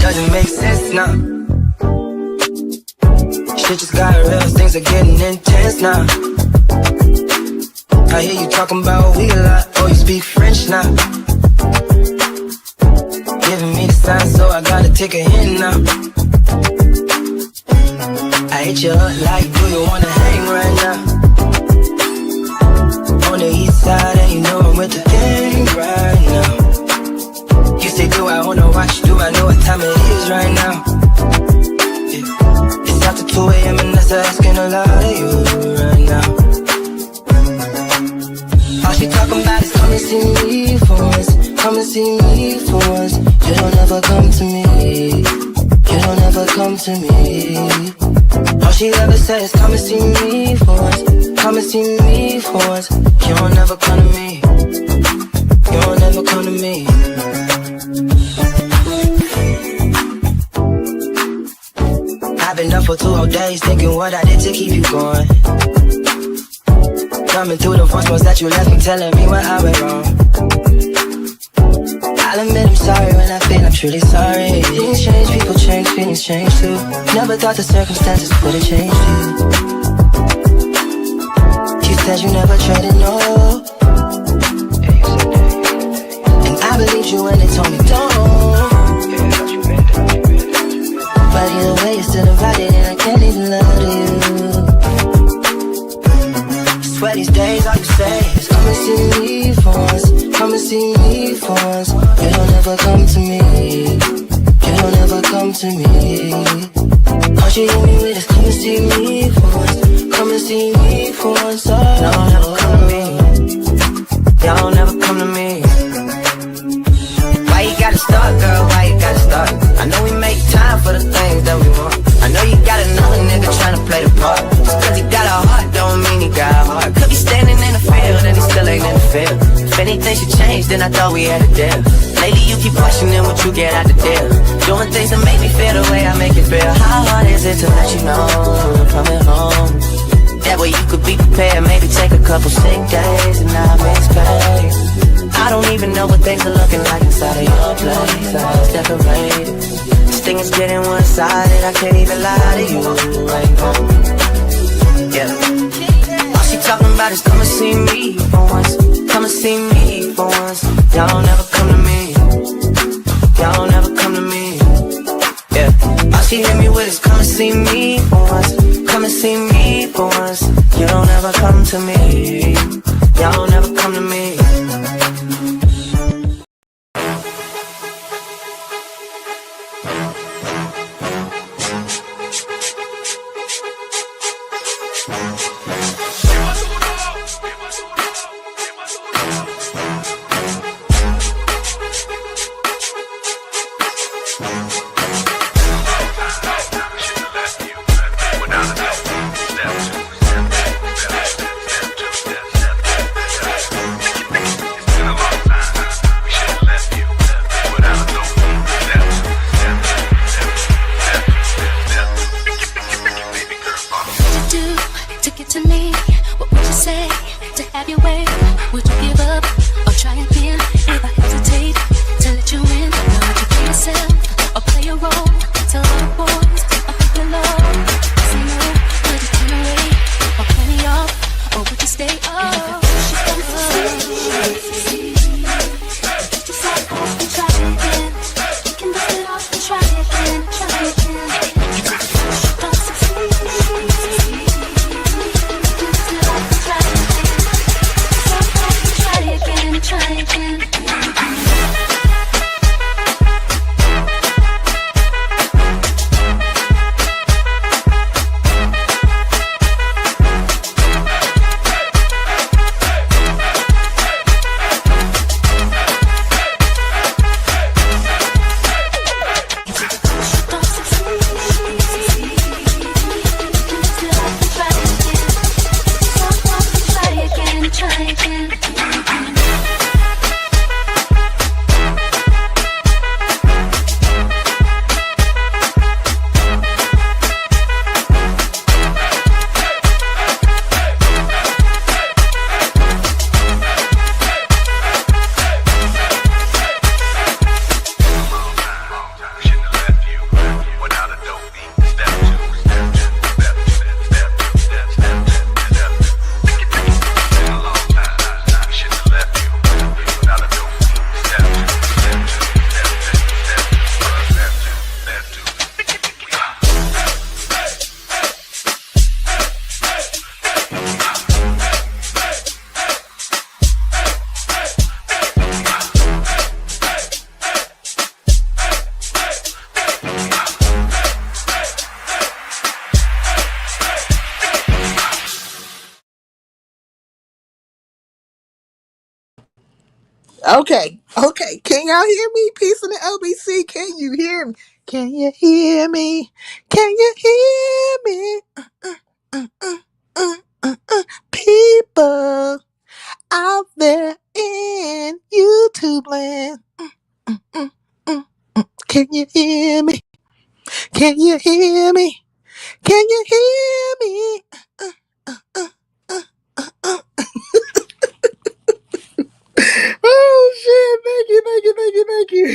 doesn't make sense now. Shit just got real, things are getting intense now. I hear you talking about we a lot, oh you speak French now. Giving me the sign, so I gotta take a hint now. I hit you up like, do you wanna hang right now? On the east side, and you know I'm with the gang right now. You say, do I wanna watch? Do I know what time it is right now? Yeah. It's after 2 a.m. and that's asking a lot of you right now. All she talking about is come and see me for once. Come and see me for once. You don't ever come to me. You don't ever come to me. All she ever says, come and see me for once. Come and see me for once. You don't ever come to me. You don't ever come to me. I've been up for 2 whole days thinking what I did to keep you going. Coming through the voicemails that you left me, telling me what I went wrong. I'll admit I'm sorry when I feel I'm truly sorry. Things change, people change, feelings change too. Never thought the circumstances would have changed you. You said you never traded, no. And I believed you when they told me don't. But either way, you're still invited and I can't even love you. Swear these days all you say is come and see me for once. Come and see me for once. You don't ever come to me. You don't ever come to me. All you hear me with is come and see me for once. Come and see me for once. Oh, y'all never come to me. Y'all never come to me. Why you gotta start, girl? Why you gotta start? I know we make time for the things that we want. I know you got another nigga tryna play the part. Just cause he got a heart don't mean he got a heart. Could be standing in the field and he still ain't in the field. If anything should change, then I thought we had a deal. Lately you keep questioning what you get out the deal. Doing things that make me feel the way I make it feel. How hard is it to let you know I'm coming home? That way you could be prepared. Maybe take a couple sick days and not miss pay. I don't even know what things are looking like inside of your place. I was decorated. This thing is getting one-sided. I can't even lie to you right now. Yeah. All she talking about is come and see me for once. Come and see me for once. Y'all don't ever come to me. Y'all don't ever come to me. Yeah. All she hit me with is come and see me for once. Come and see me for once. You don't ever come to me. Y'all don't ever come to me. Okay, okay. Can y'all hear me? Peace in the LBC. Can you hear me? Can you hear me? Can you hear me? People out there in YouTube land. Can you hear me? Can you hear me? Can you hear me? Oh shit! Thank you, thank you, thank you, thank you.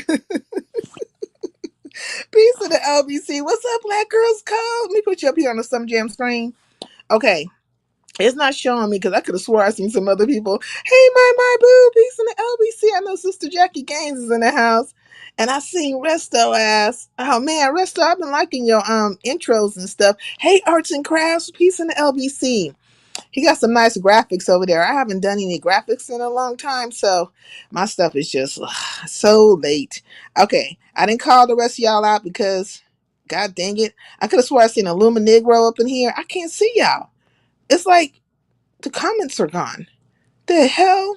Peace to the LBC. What's up, Black Girls Code? Let me put you up here on the Some Jam screen. Okay. It's not showing me because I could have swore I seen some other people. Hey, my boo, peace in the LBC. I know Sister Jackie Gaines is in the house. And I seen Resto ass. Oh man, Resto, I've been liking your intros and stuff. Hey, Arts and Crafts, peace in the LBC. He got some nice graphics over there. I haven't done any graphics in a long time, so my stuff is just so late. Okay, I didn't call the rest of y'all out because, god dang it, I could have swore I seen a Luma Negro up in here. I can't see y'all. It's like the comments are gone. The hell?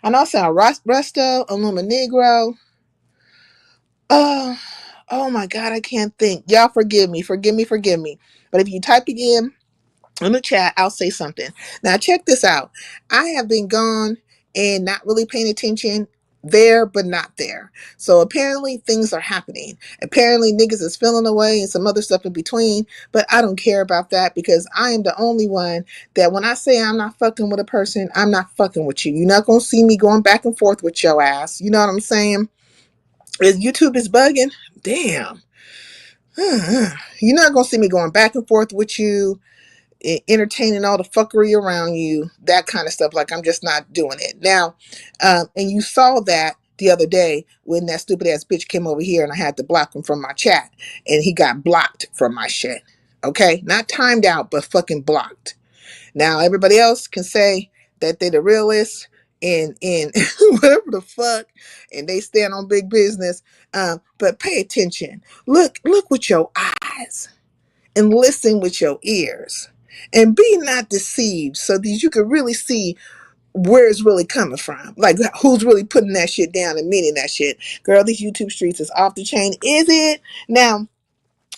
And also Resto, Illuma Negro. Uh, oh my god, I can't think. Y'all forgive me, forgive me, forgive me. But if you type it in the chat, I'll say something. Now check this out. I have been gone and not really paying attention there, but not there. So apparently things are happening. Apparently niggas is feeling away and some other stuff in between, but I don't care about that because I am the only one that when I say I'm not fucking with a person, I'm not fucking with you. You're not going to see me going back and forth with your ass. You know what I'm saying? Is YouTube is bugging? Damn. You're not going to see me going back and forth with you, entertaining all the fuckery around you, that kind of stuff. Like, I'm just not doing it now. And you saw that the other day when that stupid ass bitch came over here and I had to block him from my chat and he got blocked from my shit. Okay, not timed out, but fucking blocked. Now everybody else can say that they the realest and whatever the fuck, and they stand on big business. But pay attention. Look with your eyes and listen with your ears and be not deceived so that you can really see where it's really coming from, like who's really putting that shit down and meaning that shit. Girl, these YouTube streets is off the chain. Is it? Now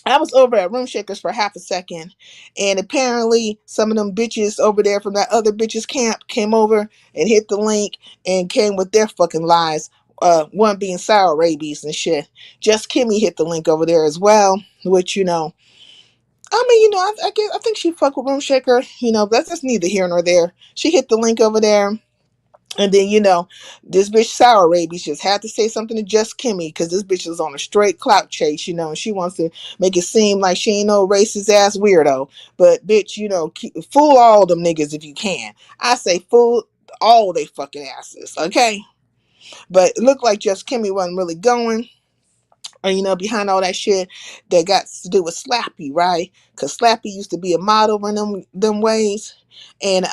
I was over at Room Shakers for half a second, and apparently some of them bitches over there from that other bitches camp came over and hit the link and came with their fucking lies. One being sour rabies and shit. Just Kimmy hit the link over there as well, which I mean, I think she fuck with Room Shaker. That's just neither here nor there. She hit the link over there. And then, this bitch Sour Rabies just had to say something to Just Kimmy because this bitch is on a straight clout chase, and she wants to make it seem like she ain't no racist ass weirdo. But bitch, fool all them niggas if you can. I say fool all they fucking asses, okay? But it looked like Just Kimmy wasn't really going. Or, behind all that shit that got to do with Slappy, right? Because Slappy used to be a model in them ways. And,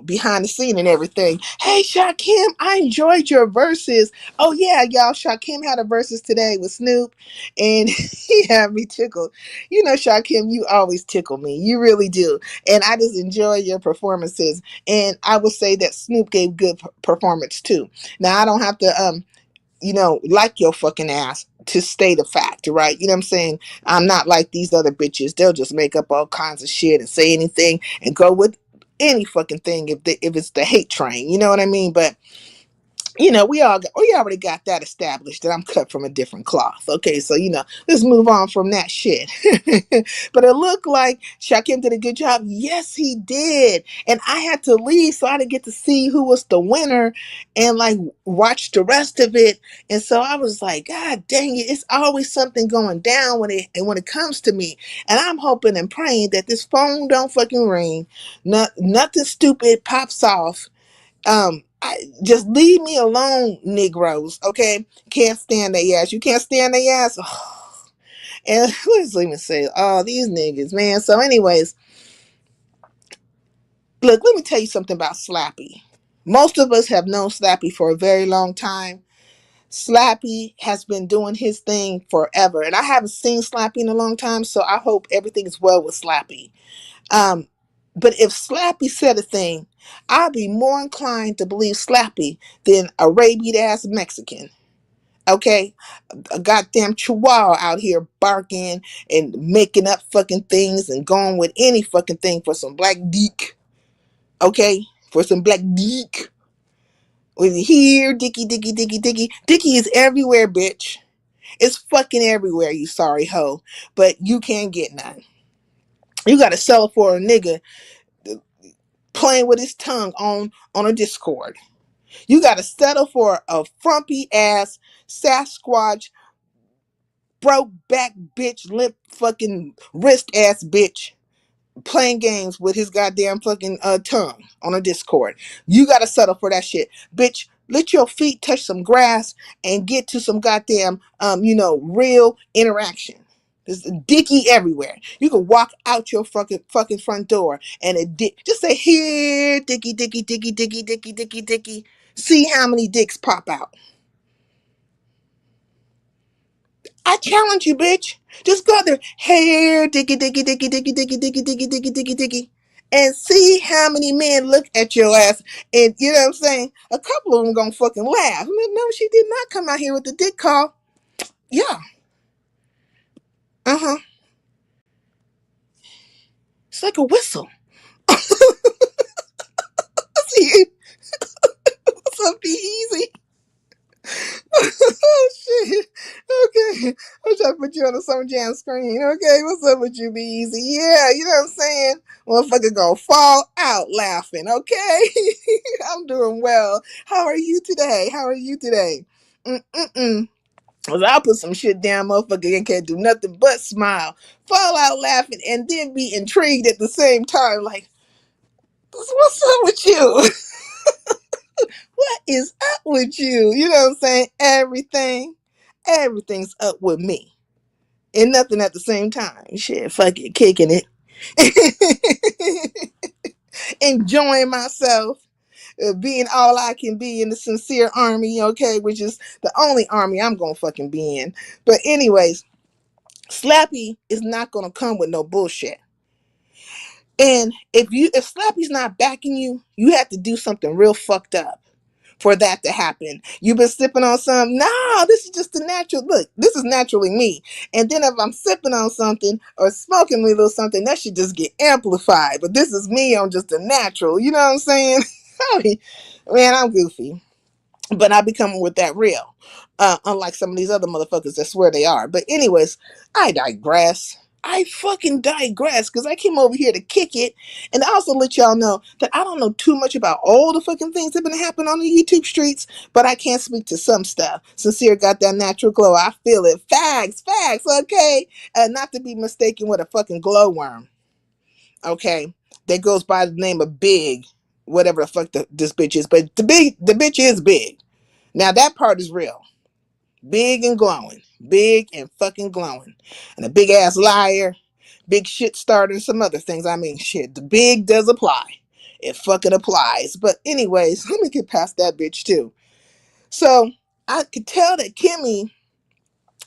behind the scene and everything. Hey, Shakim, I enjoyed your verses. Oh, yeah, y'all. Shakim had a verses today with Snoop. And he had me tickled. Shakim, you always tickle me. You really do. And I just enjoy your performances. And I would say that Snoop gave good performance, too. Now, I don't have to, like your fucking ass to state a fact, right? You know what I'm saying? I'm not like these other bitches. They'll just make up all kinds of shit and say anything and go with any fucking thing if it's the hate train. You know what I mean? But we already got that established that I'm cut from a different cloth. Okay, so let's move on from that shit. But it looked like Shakim did a good job. Yes, he did. And I had to leave, so I didn't get to see who was the winner and like watch the rest of it. And so I was like, God dang it, it's always something going down when it comes to me. And I'm hoping and praying that this phone don't fucking ring. Nothing stupid pops off. Just leave me alone, Negroes. Okay, can't stand their ass. You can't stand their ass. Oh. And let's even say, oh, these niggas, man. So, anyways, look, let me tell you something about Slappy. Most of us have known Slappy for a very long time. Slappy has been doing his thing forever, and I haven't seen Slappy in a long time. So I hope everything is well with Slappy. Um, But if Slappy said a thing, I'd be more inclined to believe Slappy than a rabied ass Mexican. Okay? A goddamn chihuahua out here barking and making up fucking things and going with any fucking thing for some black dick. Okay? For some black dick. With here, dicky, dicky, dicky, dicky. Dicky is everywhere, bitch. It's fucking everywhere, you sorry hoe. But you can't get none. You gotta sell it for a nigga playing with his tongue on a Discord. You gotta settle for a frumpy ass Sasquatch broke back bitch limp fucking wrist ass bitch playing games with his goddamn fucking tongue on a Discord. You gotta settle for that shit. Bitch, let your feet touch some grass and get to some goddamn real interaction. There's a dicky everywhere. You can walk out your fucking front door and a dick just say here, dicky, dicky, dicky, dicky, dicky, dicky, dicky. See how many dicks pop out. I challenge you, bitch. Just go there. Hey, dicky, dicky, dicky, dicky, dicky, dicky, dicky, dicky, dicky, dicky. And see how many men look at your ass. And you know what I'm saying? A couple of them gonna fucking laugh. No, she did not come out here with the dick call. Yeah. Uh-huh. It's like a whistle. See, what's up, be easy? Oh shit. Okay. I'm trying to put you on the Summer Jam screen. Okay, what's up with you, be easy? Yeah, you know what I'm saying? Motherfucker gonna fall out laughing, okay? I'm doing well. How are you today? How are you today? Mm-mm-mm. Cause I'll put some shit down, motherfucker, and can't do nothing but smile, fall out laughing, and then be intrigued at the same time. Like, what's up with you? What is up with you? You know what I'm saying? Everything's up with me. And nothing at the same time. Shit, fuck it, kicking it. Enjoying myself. Being all I can be in the sincere army, okay, which is the only army I'm gonna fucking be in. But anyways, Slappy is not gonna come with no bullshit. And if Slappy's not backing you, you have to do something real fucked up for that to happen. You've been sipping on some. No, this is just the natural. Look, this is naturally me. And then if I'm sipping on something or smoking a little something, that should just get amplified. But this is me on just the natural. You know what I'm saying? Man, I'm goofy. But I be coming with that real. Unlike some of these other motherfuckers that swear they are. But anyways, I digress. I fucking digress because I came over here to kick it and also let y'all know that I don't know too much about all the fucking things that been happening on the YouTube streets, but I can speak to some stuff. Sincere got that natural glow. I feel it. Facts, okay? Not to be mistaken with a fucking glowworm, okay? That goes by the name of Big, whatever the fuck this bitch is. But the bitch is big. Now that part is real. Big and glowing. Big and fucking glowing. And a big ass liar. Big shit starter and some other things. I mean, shit. The big does apply. It fucking applies. But anyways, let me get past that bitch too. So I could tell that Kimmy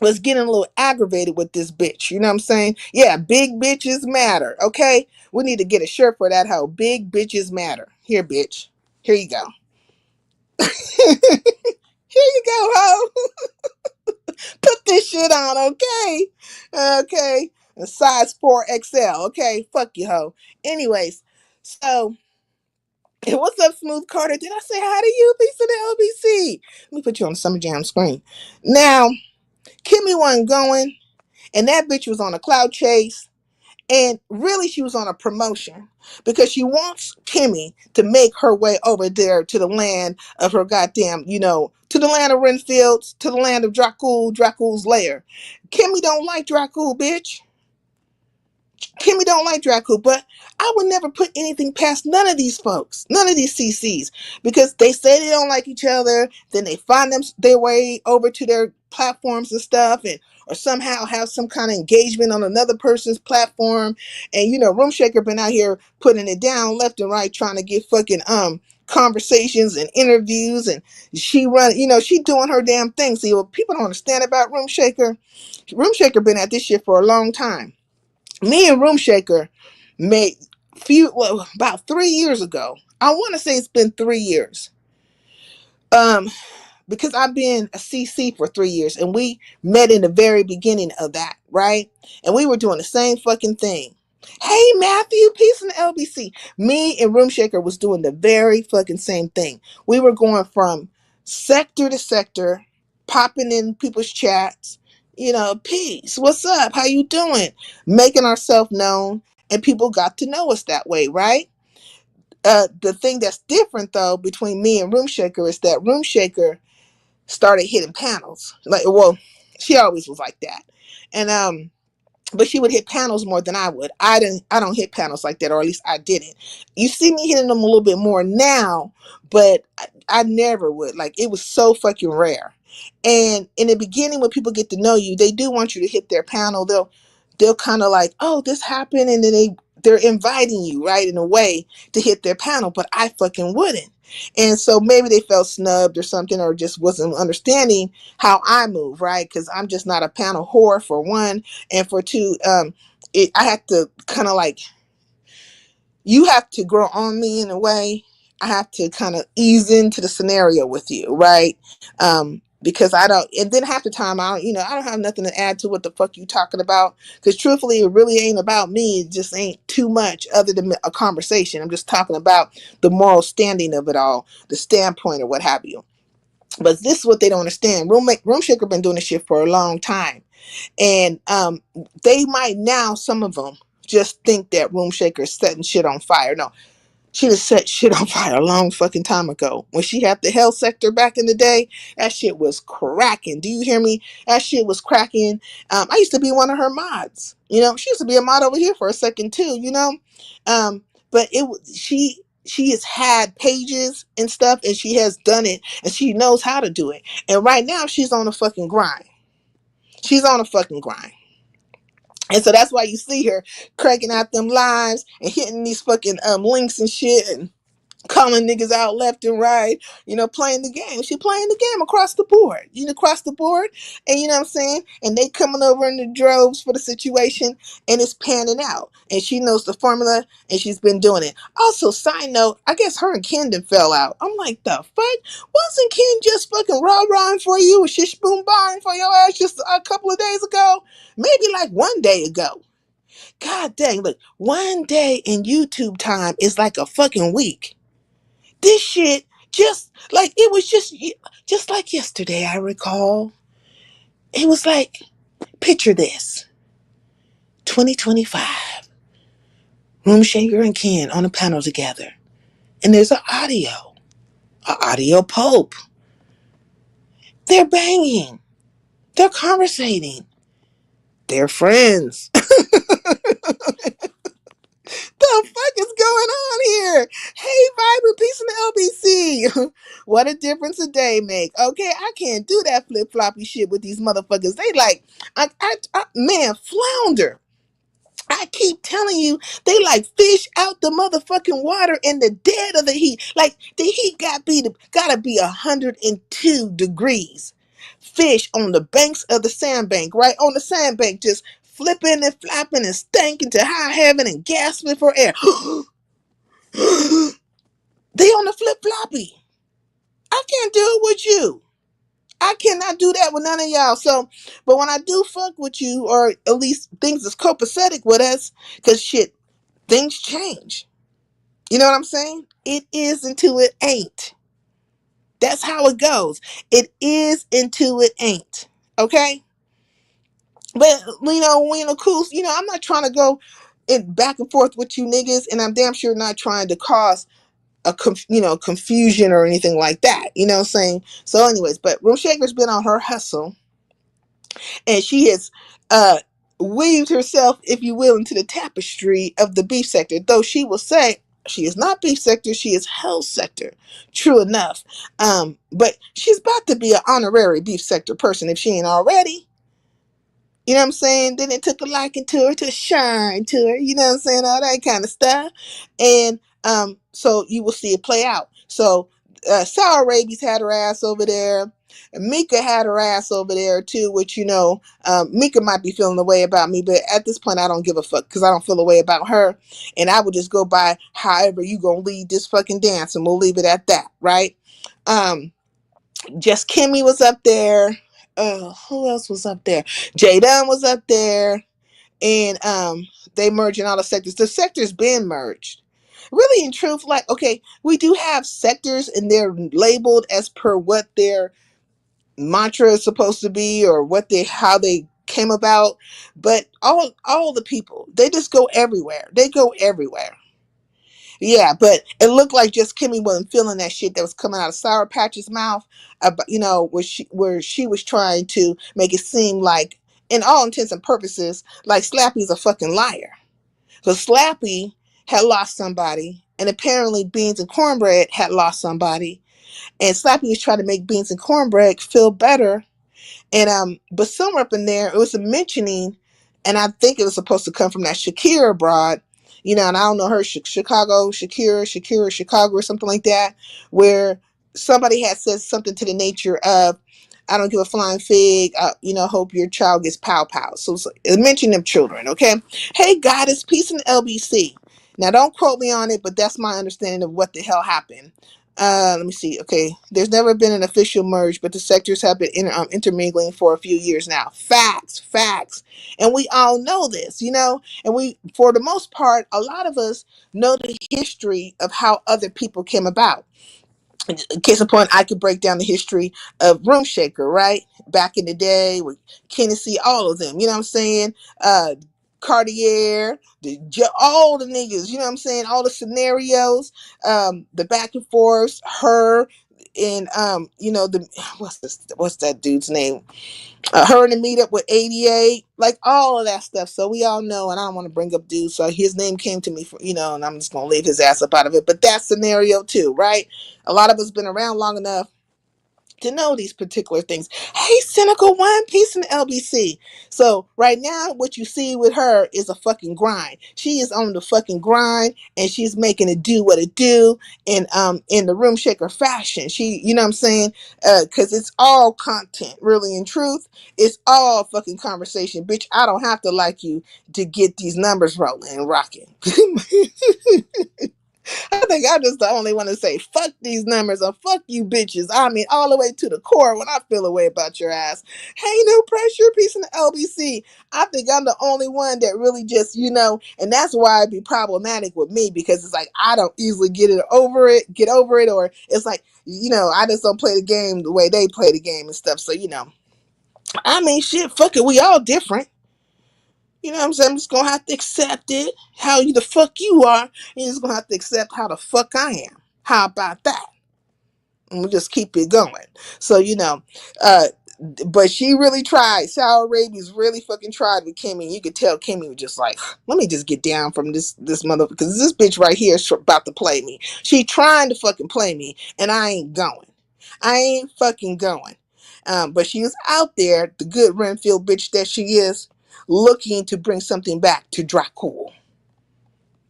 was getting a little aggravated with this bitch. You know what I'm saying? Yeah, big bitches matter. Okay? We need to get a shirt for that hoe. Big bitches matter. Here, bitch. Here you go. Here you go, hoe. Put this shit on, okay? Okay. A size 4XL, okay? Fuck you, hoe. Anyways, so what's up, Smooth Carter? Did I say hi to you? Peace to the LBC. Let me put you on the Summer Jam screen. Now, Kimmy wasn't going, and that bitch was on a cloud chase. And really, she was on a promotion because she wants Kimmy to make her way over there to the land of her goddamn, to the land of Renfields, to the land of Dracula's lair. Kimmy don't like Dracula, bitch. Kimmy don't like Dracula, but I would never put anything past none of these folks, none of these CCs, because they say they don't like each other. Then they find their way over to their platforms and stuff, and or somehow have some kind of engagement on another person's platform. And Room Shaker been out here putting it down left and right, trying to get fucking conversations and interviews, and she doing her damn thing. See, what people don't understand about Room Shaker been at this shit for a long time. Me and Room Shaker made about 3 years ago. I want to say it's been 3 years. Um, because I've been a CC for 3 years, and we met in the very beginning of that, right? And we were doing the same fucking thing. Hey Matthew, peace in the LBC. Me and Room Shaker was doing the very fucking same thing. We were going from sector to sector, popping in people's chats, peace, what's up, how you doing, making ourselves known, and people got to know us that way, right? The thing that's different though between me and Room Shaker is that Room Shaker started hitting panels. Like, well, she always was like that. And but she would hit panels more than I would. I don't hit panels like that, or at least I didn't. You see me hitting them a little bit more now, but I never would. Like, it was so fucking rare. And in the beginning, when people get to know you, they do want you to hit their panel. They'll kind of like, oh, this happened, and then they're inviting you, right, in a way to hit their panel, but I fucking wouldn't. And so maybe they felt snubbed or something, or just wasn't understanding how I move, right? Because I'm just not a panel whore, for one, and for two, I have to kind of like, you have to grow on me in a way. I have to kind of ease into the scenario with you, right? Because I don't, and then half the time I don't have nothing to add to what the fuck you talking about. Because truthfully, it really ain't about me. It just ain't too much other than a conversation. I'm just talking about the moral standing of it all, the standpoint or what have you. But this is what they don't understand. Room Shaker been doing this shit for a long time. And they might now, some of them, just think that Room Shaker is setting shit on fire. No, she just set shit on fire a long fucking time ago. When she had the health sector back in the day, that shit was cracking. Do you hear me? That shit was cracking. I used to be one of her mods. She used to be a mod over here for a second too. But she has had pages and stuff, and she has done it, and she knows how to do it. And right now, she's on a fucking grind. She's on a fucking grind. And so that's why you see her cranking out them lives and hitting these fucking links and shit, and calling niggas out left and right, playing the game. She playing the game across the board, across the board. And you know what I'm saying? And they coming over in the droves for the situation, and it's panning out. And she knows the formula, and she's been doing it. Also, side note, I guess her and Ken done fell out. I'm like, the fuck? Wasn't Ken just fucking rah-rahing for you, or shish boom barring for your ass just a couple of days ago? Maybe like one day ago. God dang, look, one day in YouTube time is like a fucking week. This shit just like yesterday, I recall. It was like, picture this. 2025. Room Shaker and Ken on a panel together. And there's an audio pope. They're banging. They're conversating. They're friends. The fuck is going on here? Hey, Vibrant, peace in the LBC. What a difference a day make. Okay, I can't do that flip floppy shit with these motherfuckers. They like, man, flounder. I keep telling you, they like fish out the motherfucking water in the dead of the heat. Like, the heat gotta be 102 degrees. Fish on the banks of the sandbank, right on the sandbank, just flipping and flapping and stanking to high heaven and gasping for air. They on the flip floppy. I can't do it with you. I cannot do that with none of y'all. So, but when I do fuck with you, or at least things is copacetic with us, because shit, things change. You know what I'm saying? It is until it ain't. That's how it goes. It is until it ain't. Okay? But, cool. I'm not trying to go back and forth with you niggas, and I'm damn sure not trying to cause confusion or anything like that. You know what I'm saying? So anyways, but Room Shaker's been on her hustle, and she has weaved herself, if you will, into the tapestry of the beef sector, though she will say she is not beef sector, she is health sector. True enough. But she's about to be an honorary beef sector person if she ain't already. You know what I'm saying? Then it took a liking to her, to shine to her, you know what I'm saying? All that kind of stuff. And so you will see it play out. So Sour Rabies had her ass over there. And Mika had her ass over there too, which, Mika might be feeling the way about me, but at this point I don't give a fuck because I don't feel the way about her. And I would just go by however you gonna lead this fucking dance, and we'll leave it at that, right? Um, just Kimmy was up there. Who else was up there? Jaden was up there. And they merging all the sectors. The sectors been merged. Really, in truth, like, okay, we do have sectors and they're labeled as per what their mantra is supposed to be, or how they came about. But all the people, they just go everywhere. They go everywhere. Yeah, but it looked like just Kimmy wasn't feeling that shit that was coming out of Sour Patch's mouth. About, where she was trying to make it seem like, in all intents and purposes, like Slappy's a fucking liar. So Slappy had lost somebody, and apparently Beans and Cornbread had lost somebody, and Slappy was trying to make Beans and Cornbread feel better. And but somewhere up in there, it was a mentioning, and I think it was supposed to come from that Shakira broad, and I don't know her, Chicago, or something like that, where somebody had said something to the nature of, "I don't give a flying fig. Hope your child gets pow pow." So it's a mention of children. Okay, hey goddess, peace in the LBC. Now don't quote me on it, but that's my understanding of what the hell happened. Let me see. Okay, there's never been an official merge, but the sectors have been intermingling for a few years now. Facts, and we all know this, And we, for the most part, a lot of us know the history of how other people came about. Case in point, I could break down the history of Room Shaker, right? Back in the day with Kennedy, all of them, you know what I'm saying? Cartier, all the niggas, you know what I'm saying? All the scenarios, the back and forth, her and the what's that dude's name? Her in the meetup with 88, like all of that stuff. So we all know, and I don't want to bring up dudes, so his name came to me, and I'm just gonna leave his ass up out of it. But that scenario too, right? A lot of us been around long enough to know these particular things. Hey, Cynical One, peace in the LBC. So right now, what you see with her is a fucking grind. She is on the fucking grind, and she's making it do what it do in the Room Shaker fashion. She, you know what I'm saying? Because it's all content, really. In truth, it's all fucking conversation, bitch. I don't have to like you to get these numbers rolling and rocking. I think I'm just the only one to say fuck these numbers or fuck you bitches. I mean, all the way to the core when I feel a way about your ass. Hey, no pressure, peace in the LBC. I think I'm the only one that really just, and that's why it'd be problematic with me, because it's like I don't easily get over it, or it's like, I just don't play the game the way they play the game and stuff. So, I mean, shit, fuck it. We all different. You know what I'm saying? I'm just gonna have to accept it. How you the fuck you are. You're just gonna have to accept how the fuck I am. How about that? And we'll just keep it going. So, uh, but she really tried. Sour Rabies really fucking tried with Kimmy. You could tell Kimmy was just like, let me just get down from this mother, because this bitch right here is about to play me. She trying to fucking play me, and I ain't going. I ain't fucking going. But she is out there, the good Renfield bitch that she is, looking to bring something back to Dracul.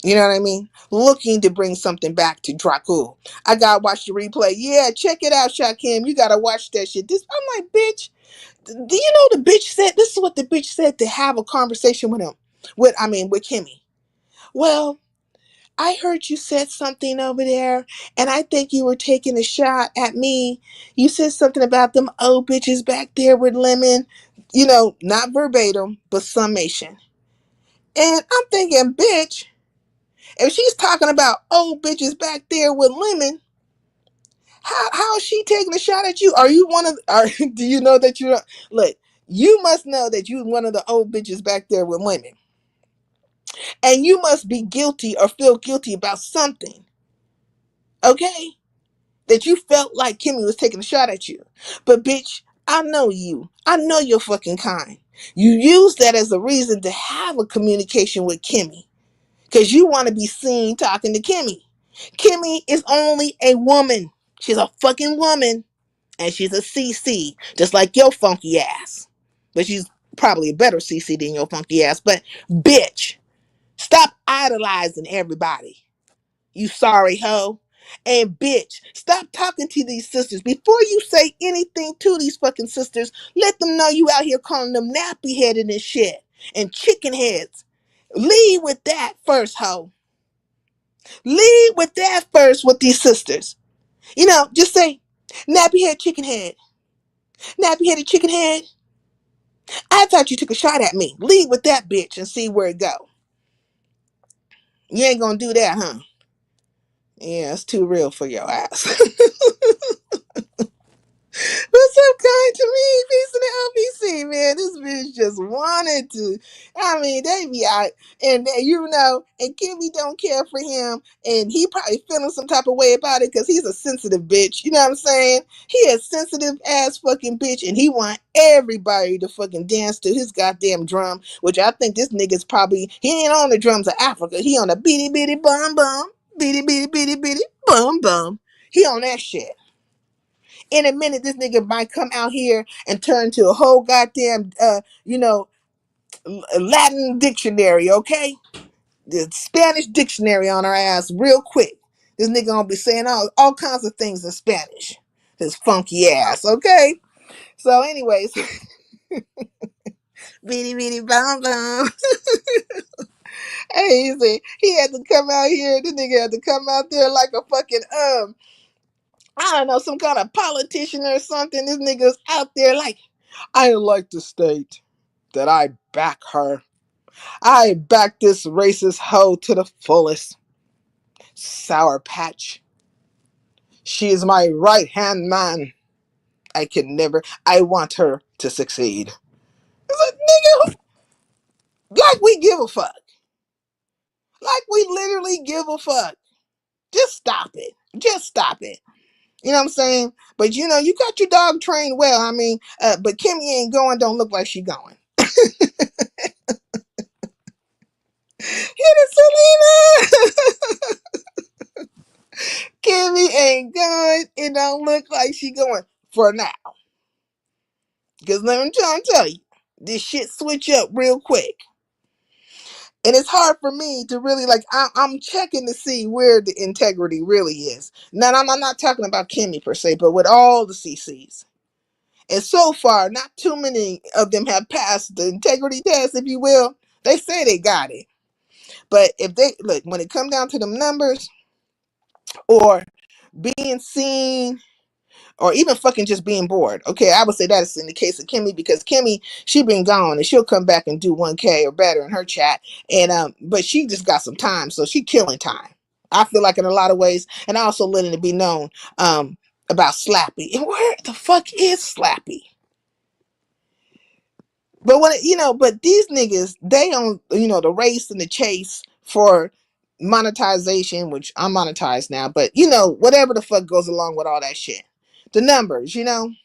You know what I mean? Looking to bring something back to Dracul. I gotta watch the replay. Yeah, check it out, Shakim. You gotta watch that shit. I'm like, bitch. Do you know the bitch said? This is what the bitch said to have a conversation with him. With Kimmy. Well, I heard you said something over there, and I think you were taking a shot at me. You said something about them old bitches back there with Lemon. Not verbatim, but summation. And I'm thinking, bitch, if she's talking about old bitches back there with Lemon, how is she taking a shot at you? Are you one of? Do you know that you're? Look, you must know that you're one of the old bitches back there with Lemon, and you must be guilty or feel guilty about something. Okay, that you felt like Kimmy was taking a shot at you, but bitch, I know you. I know you're fucking kind. You use that as a reason to have a communication with Kimmy, because you want to be seen talking to Kimmy. Kimmy is only a woman. She's a fucking woman. And she's a CC, just like your funky ass. But she's probably a better CC than your funky ass. But bitch, stop idolizing everybody. You sorry hoe. And bitch, stop talking to these sisters. Before you say anything to these fucking sisters, let them know you out here calling them nappy headed and shit. And chicken heads. Lead with that first, hoe. Lead with that first with these sisters. You know, just say, nappy head, chicken head. Nappy headed chicken head. I thought you took a shot at me. Lead with that bitch and see where it go. You ain't gonna do that, huh? Yeah, it's too real for your ass. What's up, kind to me? Peace in the LBC, man. This bitch just wanted to. I mean, they be out, and you know, and Kimmy don't care for him, and he probably feeling some type of way about it because he's a sensitive bitch. You know what I'm saying? He a sensitive ass fucking bitch, and he want everybody to fucking dance to his goddamn drum, which I think this nigga's probably, he ain't on the drums of Africa. He on a bitty bitty bum bum, bitty bitty bitty bitty bum bum. He on that shit. In a minute, this nigga might come out here and turn to a whole goddamn, Latin dictionary, okay? The Spanish dictionary on our ass real quick. This nigga gonna be saying all kinds of things in Spanish. His funky ass, okay? So, anyways, bitty bitty bum bum. Hey, he had to come out here. This nigga had to come out there like a fucking I don't know, some kind of politician or something. This nigga's out there like, I like to state that I back her. I back this racist hoe to the fullest. Sour Patch. She is my right hand man. I want her to succeed. It's like, nigga, like we give a fuck. Like we literally give a fuck. Just stop it. Just stop it. You know what I'm saying? But you know, you got your dog trained well. I mean, but Kimmy ain't going, don't look like she going. Hit it, Selena! Kimmy ain't going. It don't look like she going for now. Because let me try and tell you, this shit switch up real quick. And it's hard for me to really like, I'm checking to see where the integrity really is. Now, I'm not talking about Kimmy per se, but with all the CCs. And so far, not too many of them have passed the integrity test, if you will. They say they got it. But if they, look, when it comes down to them numbers or being seen or even fucking just being bored. Okay, I would say that is in the case of Kimmy because Kimmy, she been gone and she'll come back and do 1K or better in her chat. And but she just got some time, so she killing time. I feel like in a lot of ways, and I also letting it be known about Slappy. And where the fuck is Slappy? But but these niggas, they on the race and the chase for monetization, which I'm monetized now, but whatever the fuck goes along with all that shit. The numbers, and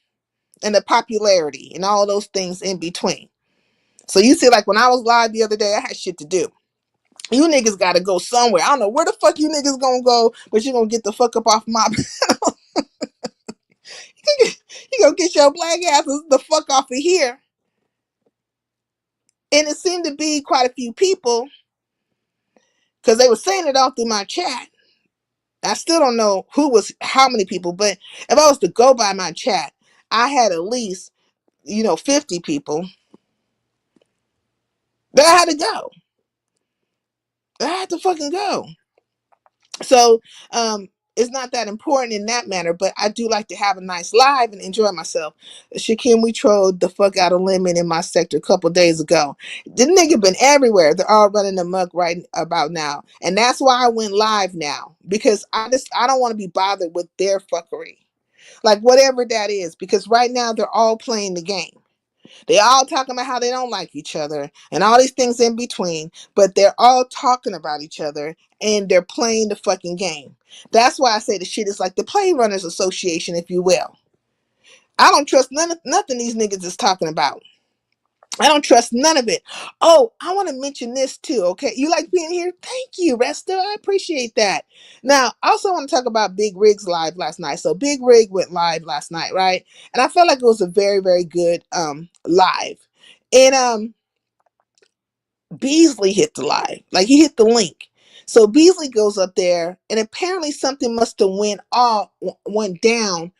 the popularity and all those things in between. So you see, like when I was live the other day, I had shit to do. You niggas gotta go somewhere. I don't know where the fuck you niggas gonna go, but you gonna get the fuck up off my panel. You gonna get your black asses the fuck off of here. And it seemed to be quite a few people because they were saying it all through my chat. I still don't know how many people, but if I was to go by my chat, I had at least 50 people that I had to go. I had to fucking go. So it's not that important in that manner, but I do like to have a nice live and enjoy myself. Shakim, we trolled the fuck out of Lemon in my sector a couple days ago. The nigga been everywhere. They're all running amok right about now. And that's why I went live now. Because I don't want to be bothered with their fuckery. Like whatever that is. Because right now they're all playing the game. They all talking about how they don't like each other and all these things in between, but they're all talking about each other and they're playing the fucking game. That's why I say the shit is like the Play Runners Association, if you will. I don't trust nothing these niggas is talking about. I don't trust none of it. Oh, I want to mention this too, okay? You like being here? Thank you, Resta. I appreciate that. Now, I also want to talk about Big Rig's live last night. So Big Rig went live last night, right? And I felt like it was a very, very good live. And Beasley hit the live. Like he hit the link. So Beasley goes up there, and apparently something must have went down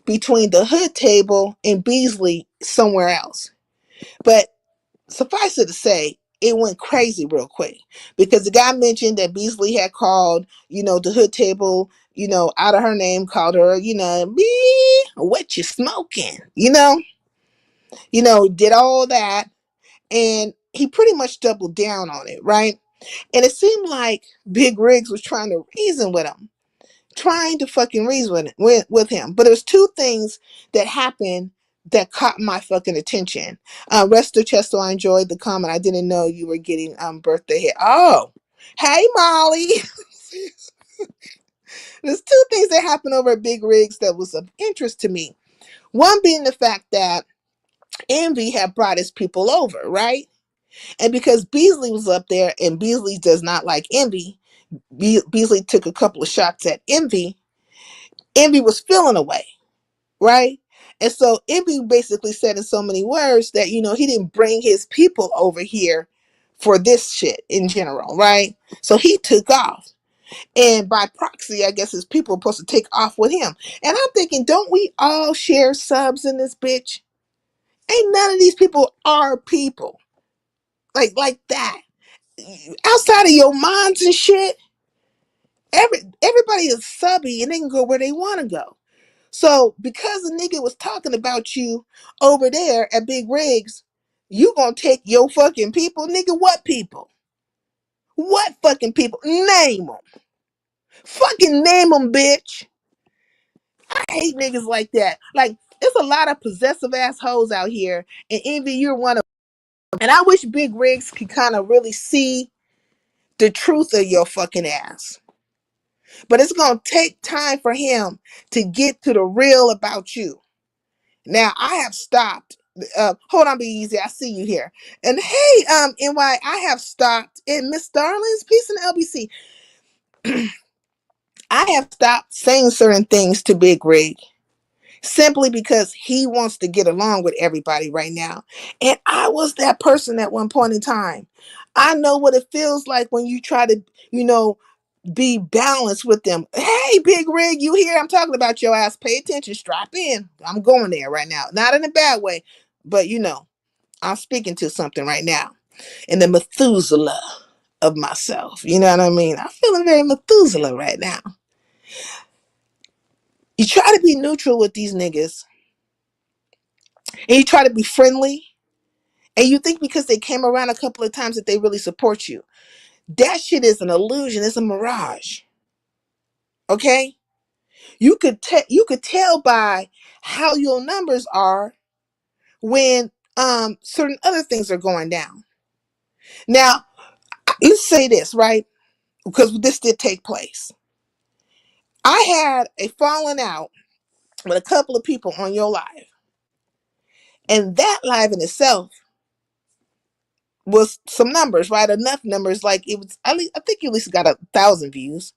between the hood table and Beasley somewhere else. But suffice it to say, it went crazy real quick because the guy mentioned that Beasley had called, the hood table, out of her name, called her, what you smoking, did all that, and he pretty much doubled down on it, right? And it seemed like Big Riggs was trying to reason with him, trying to fucking reason with him. But there's two things that happened that caught my fucking attention. Rest Chesto, I enjoyed the comment. I didn't know you were getting birthday hit. Oh, hey Molly. There's two things that happened over at Big Rigs that was of interest to me. One being the fact that Envy had brought his people over, right? And because Beasley was up there and Beasley does not like Envy, Beasley took a couple of shots at Envy. Envy was feeling away, right? And so Envy basically said in so many words that, he didn't bring his people over here for this shit in general, right? So he took off. And by proxy, I guess his people are supposed to take off with him. And I'm thinking, don't we all share subs in this bitch? Ain't none of these people our people. Like that. Outside of your minds and shit, everybody is subby and they can go where they want to go. So because the nigga was talking about you over there at Big Rigs, you gonna take your fucking people? Nigga, what people? What fucking people? Name them. Fucking name them, bitch. I hate niggas like that. Like, there's a lot of possessive assholes out here, and Envy, you're one of them. And I wish Big Rigs could kind of really see the truth of your fucking ass. But it's gonna take time for him to get to the real about you. Now I have stopped. Hold on, be easy. I see you here. And hey, NY, I have stopped. And Miss Darling's peace in LBC. I have stopped saying certain things to Big Rig simply because he wants to get along with everybody right now. And I was that person at one point in time. I know what it feels like when you try to, be balanced with them. Hey, Big Rig, you here? I'm talking about your ass. Pay attention. Strap in. I'm going there right now. Not in a bad way, but I'm speaking to something right now. In the Methuselah of myself. You know what I mean? I'm feeling very Methuselah right now. You try to be neutral with these niggas, and you try to be friendly, and you think because they came around a couple of times that they really support you. That shit is an illusion. It's a mirage. Okay? You could tell by how your numbers are when certain other things are going down. Now, let's say this, right? Because this did take place. I had a falling out with a couple of people on your live. And that live in itself was some numbers, right? Enough numbers, like it was at least, I think you at least got 1,000 views.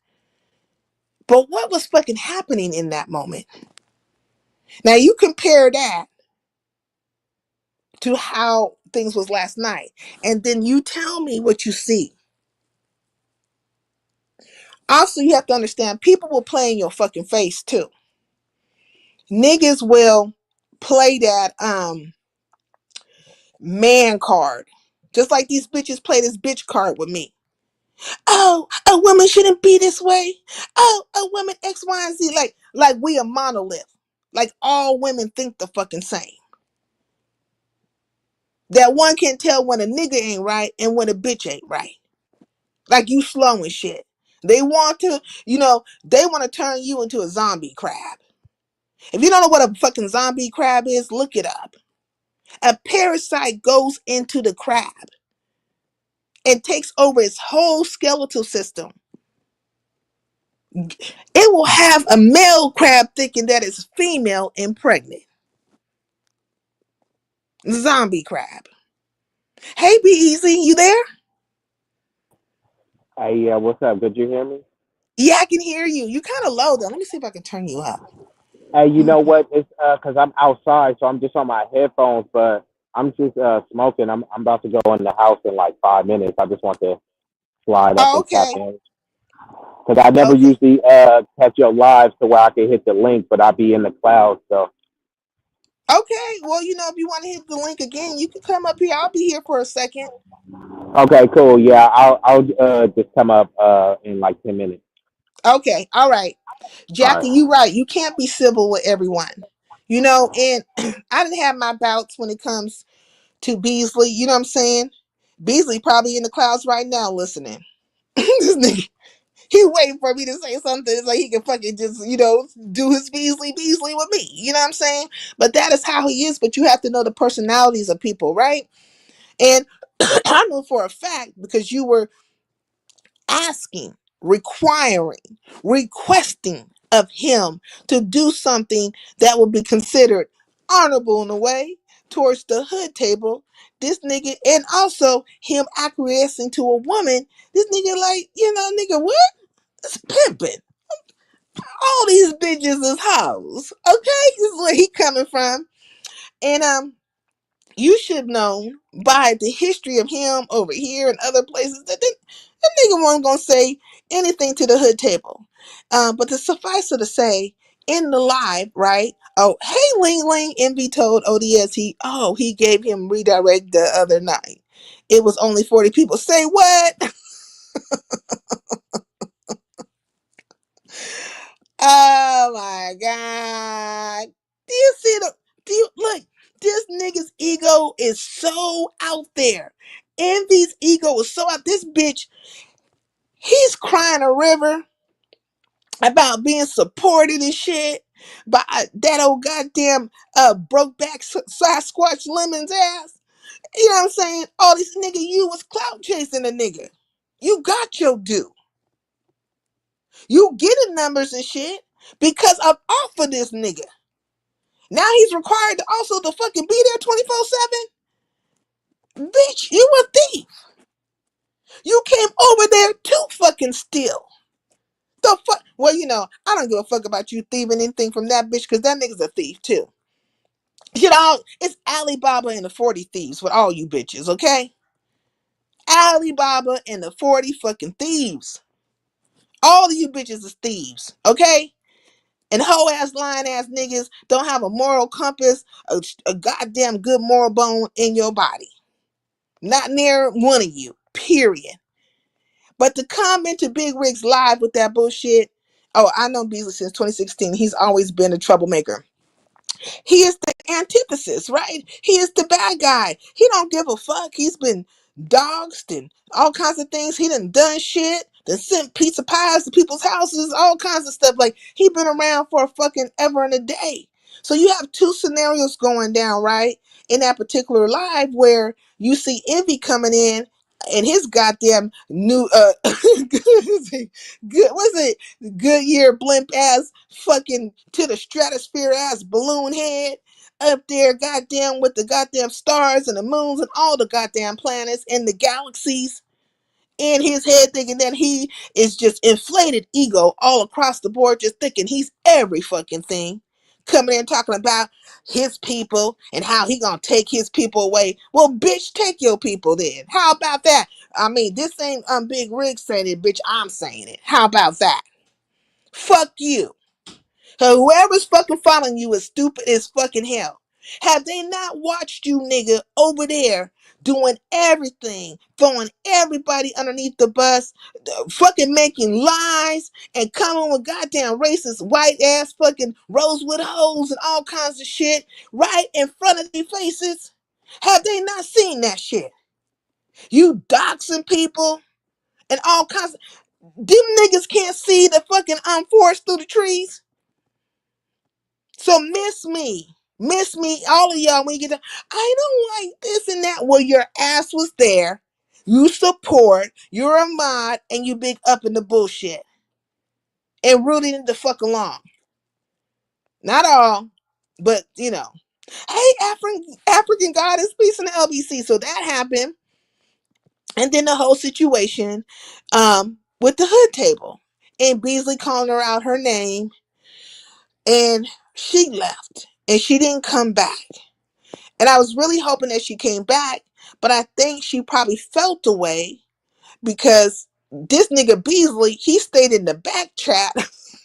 But what was fucking happening in that moment? Now you compare that to how things was last night, and then you tell me what you see. Also, you have to understand people will play in your fucking face too. Niggas will play that man card. Just like these bitches play this bitch card with me. Oh, a woman shouldn't be this way. Oh, a woman X, Y, and Z. Like we a monolith. Like all women think the fucking same. That one can tell when a nigga ain't right and when a bitch ain't right. Like you slow and shit. They want to, they want to turn you into a zombie crab. If you don't know what a fucking zombie crab is, look it up. A parasite goes into the crab and takes over its whole skeletal system. It will have a male crab thinking that it's female and pregnant. Zombie crab. Hey, Be Easy, you there? Hey, yeah, what's up? Could you hear me? Yeah, I can hear you. You kind of low though. Let me see if I can turn you up. Hey, you know what? It's cause I'm outside, so I'm just on my headphones, but I'm just smoking. I'm about to go in the house in like 5 minutes. I just want to slide up Oh, and tap okay. in. Because I never Okay. usually catch your live to where I can hit the link, but I be in the cloud. So Okay. Well, if you want to hit the link again, you can come up here. I'll be here for a second. okay, cool. Yeah, I'll just come up in like 10 minutes. Okay. All right. All right. Jackie, you right. You can't be civil with everyone. And I didn't have my bouts when it comes to Beasley. You know what I'm saying? Beasley probably in the clouds right now listening. This nigga, he waiting for me to say something so he can fucking just, do his Beasley with me. You know what I'm saying? But that is how he is. But you have to know the personalities of people, right? And I know for a fact because you were asking, requiring, requesting of him to do something that would be considered honorable in a way towards the hood table. This nigga, and also him acquiescing to a woman, this nigga, like, nigga, what? It's pimping. All these bitches is hoes. Okay? This is where he coming from. And you should know by the history of him over here and other places that nigga wasn't gonna say anything to the hood table. But to suffice it to say, in the live, right? Oh, hey, Ling Ling, Envy told ODS he gave him redirect the other night. It was only 40 people. Say what? Oh my god. Do you see do you look? This nigga's ego is so out there. Envy's ego is so out. This bitch, he's crying a river about being supported and shit by that old goddamn broke back Sasquatch Lemon's ass. You know what I'm saying? All this nigga, you was clout chasing a nigga. You got your due. You getting numbers and shit because of off of this nigga. Now he's required to also to fucking be there 24/7. Bitch, you a thief. You came over there to fucking steal. The fuck? Well, I don't give a fuck about you thieving anything from that bitch because that nigga's a thief too. It's Alibaba and the 40 thieves with all you bitches, okay? Alibaba and the 40 fucking thieves. All of you bitches is thieves, okay? And hoe ass, lying ass niggas don't have a moral compass, a goddamn good moral bone in your body. Not near one of you, period. But to come into Big Rig's live with that bullshit, oh, I know Beasley since 2016. He's always been a troublemaker. He is the antithesis, right? He is the bad guy. He don't give a fuck. He's been doxxed and all kinds of things. He done shit. Done sent pizza pies to people's houses, all kinds of stuff. Like, he been around for a fucking ever and a day. So you have two scenarios going down, right? In that particular live where you see Envy coming in and his goddamn new good what's it? Goodyear blimp ass fucking to the stratosphere ass balloon head up there, goddamn, with the goddamn stars and the moons and all the goddamn planets and the galaxies in his head, thinking that he is just inflated ego all across the board, just thinking he's every fucking thing. Coming in talking about his people and how he gonna take his people away. Well, bitch, take your people then. How about that? I mean, this ain't Big Rig saying it, bitch. I'm saying it. How about that? Fuck you. So whoever's fucking following you is stupid as fucking hell. Have they not watched you, nigga, over there doing everything, throwing everybody underneath the bus, fucking making lies and coming with goddamn racist white ass fucking rosewood hoes and all kinds of shit right in front of their faces? Have they not seen that shit? You doxing people and all kinds of them niggas can't see the fucking forest through the trees. So miss me, all of y'all when you get done. I don't like this and that. Well, your ass was there. You support, you're a mod, and you big up in the bullshit. And rooting the fuck along. Not all, but Hey, African goddess, peace in the LBC. So that happened. And then the whole situation with the hood table. And Beasley calling her out her name. And she left. And she didn't come back. And I was really hoping that she came back, but I think she probably felt the way because this nigga Beasley, he stayed in the back chat.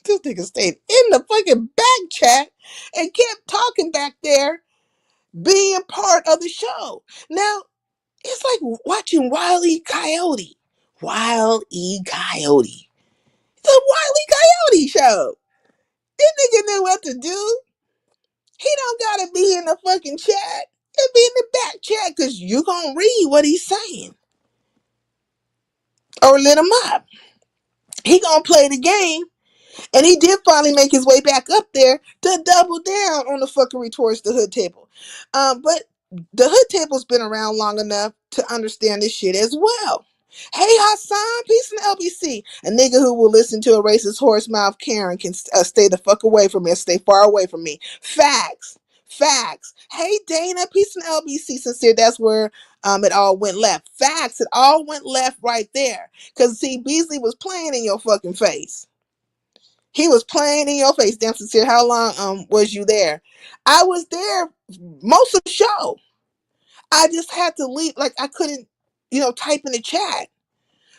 This nigga stayed in the fucking back chat and kept talking back there, being part of the show. Now, it's like watching Wile E. Coyote. Wile E. Coyote. The Wile E. Coyote show. This nigga knew what to do. He don't gotta be in the fucking chat. He be in the back chat because you gonna read what he's saying. Or let him up. He gonna play the game. And he did finally make his way back up there to double down on the fuckery towards the hood table. But the hood table's been around long enough to understand this shit as well. Hey Hassan, peace in the LBC. A nigga who will listen to a racist horse mouth Karen can stay the fuck away from me, stay far away from me. Facts. Facts. Hey Dana, peace in the LBC. Sincere, that's where it all went left. Facts. It all went left right there. Because see, Beasley was playing in your fucking face. He was playing in your face. Damn Sincere, how long was you there? I was there most of the show. I just had to leave. Like I couldn't, type in the chat.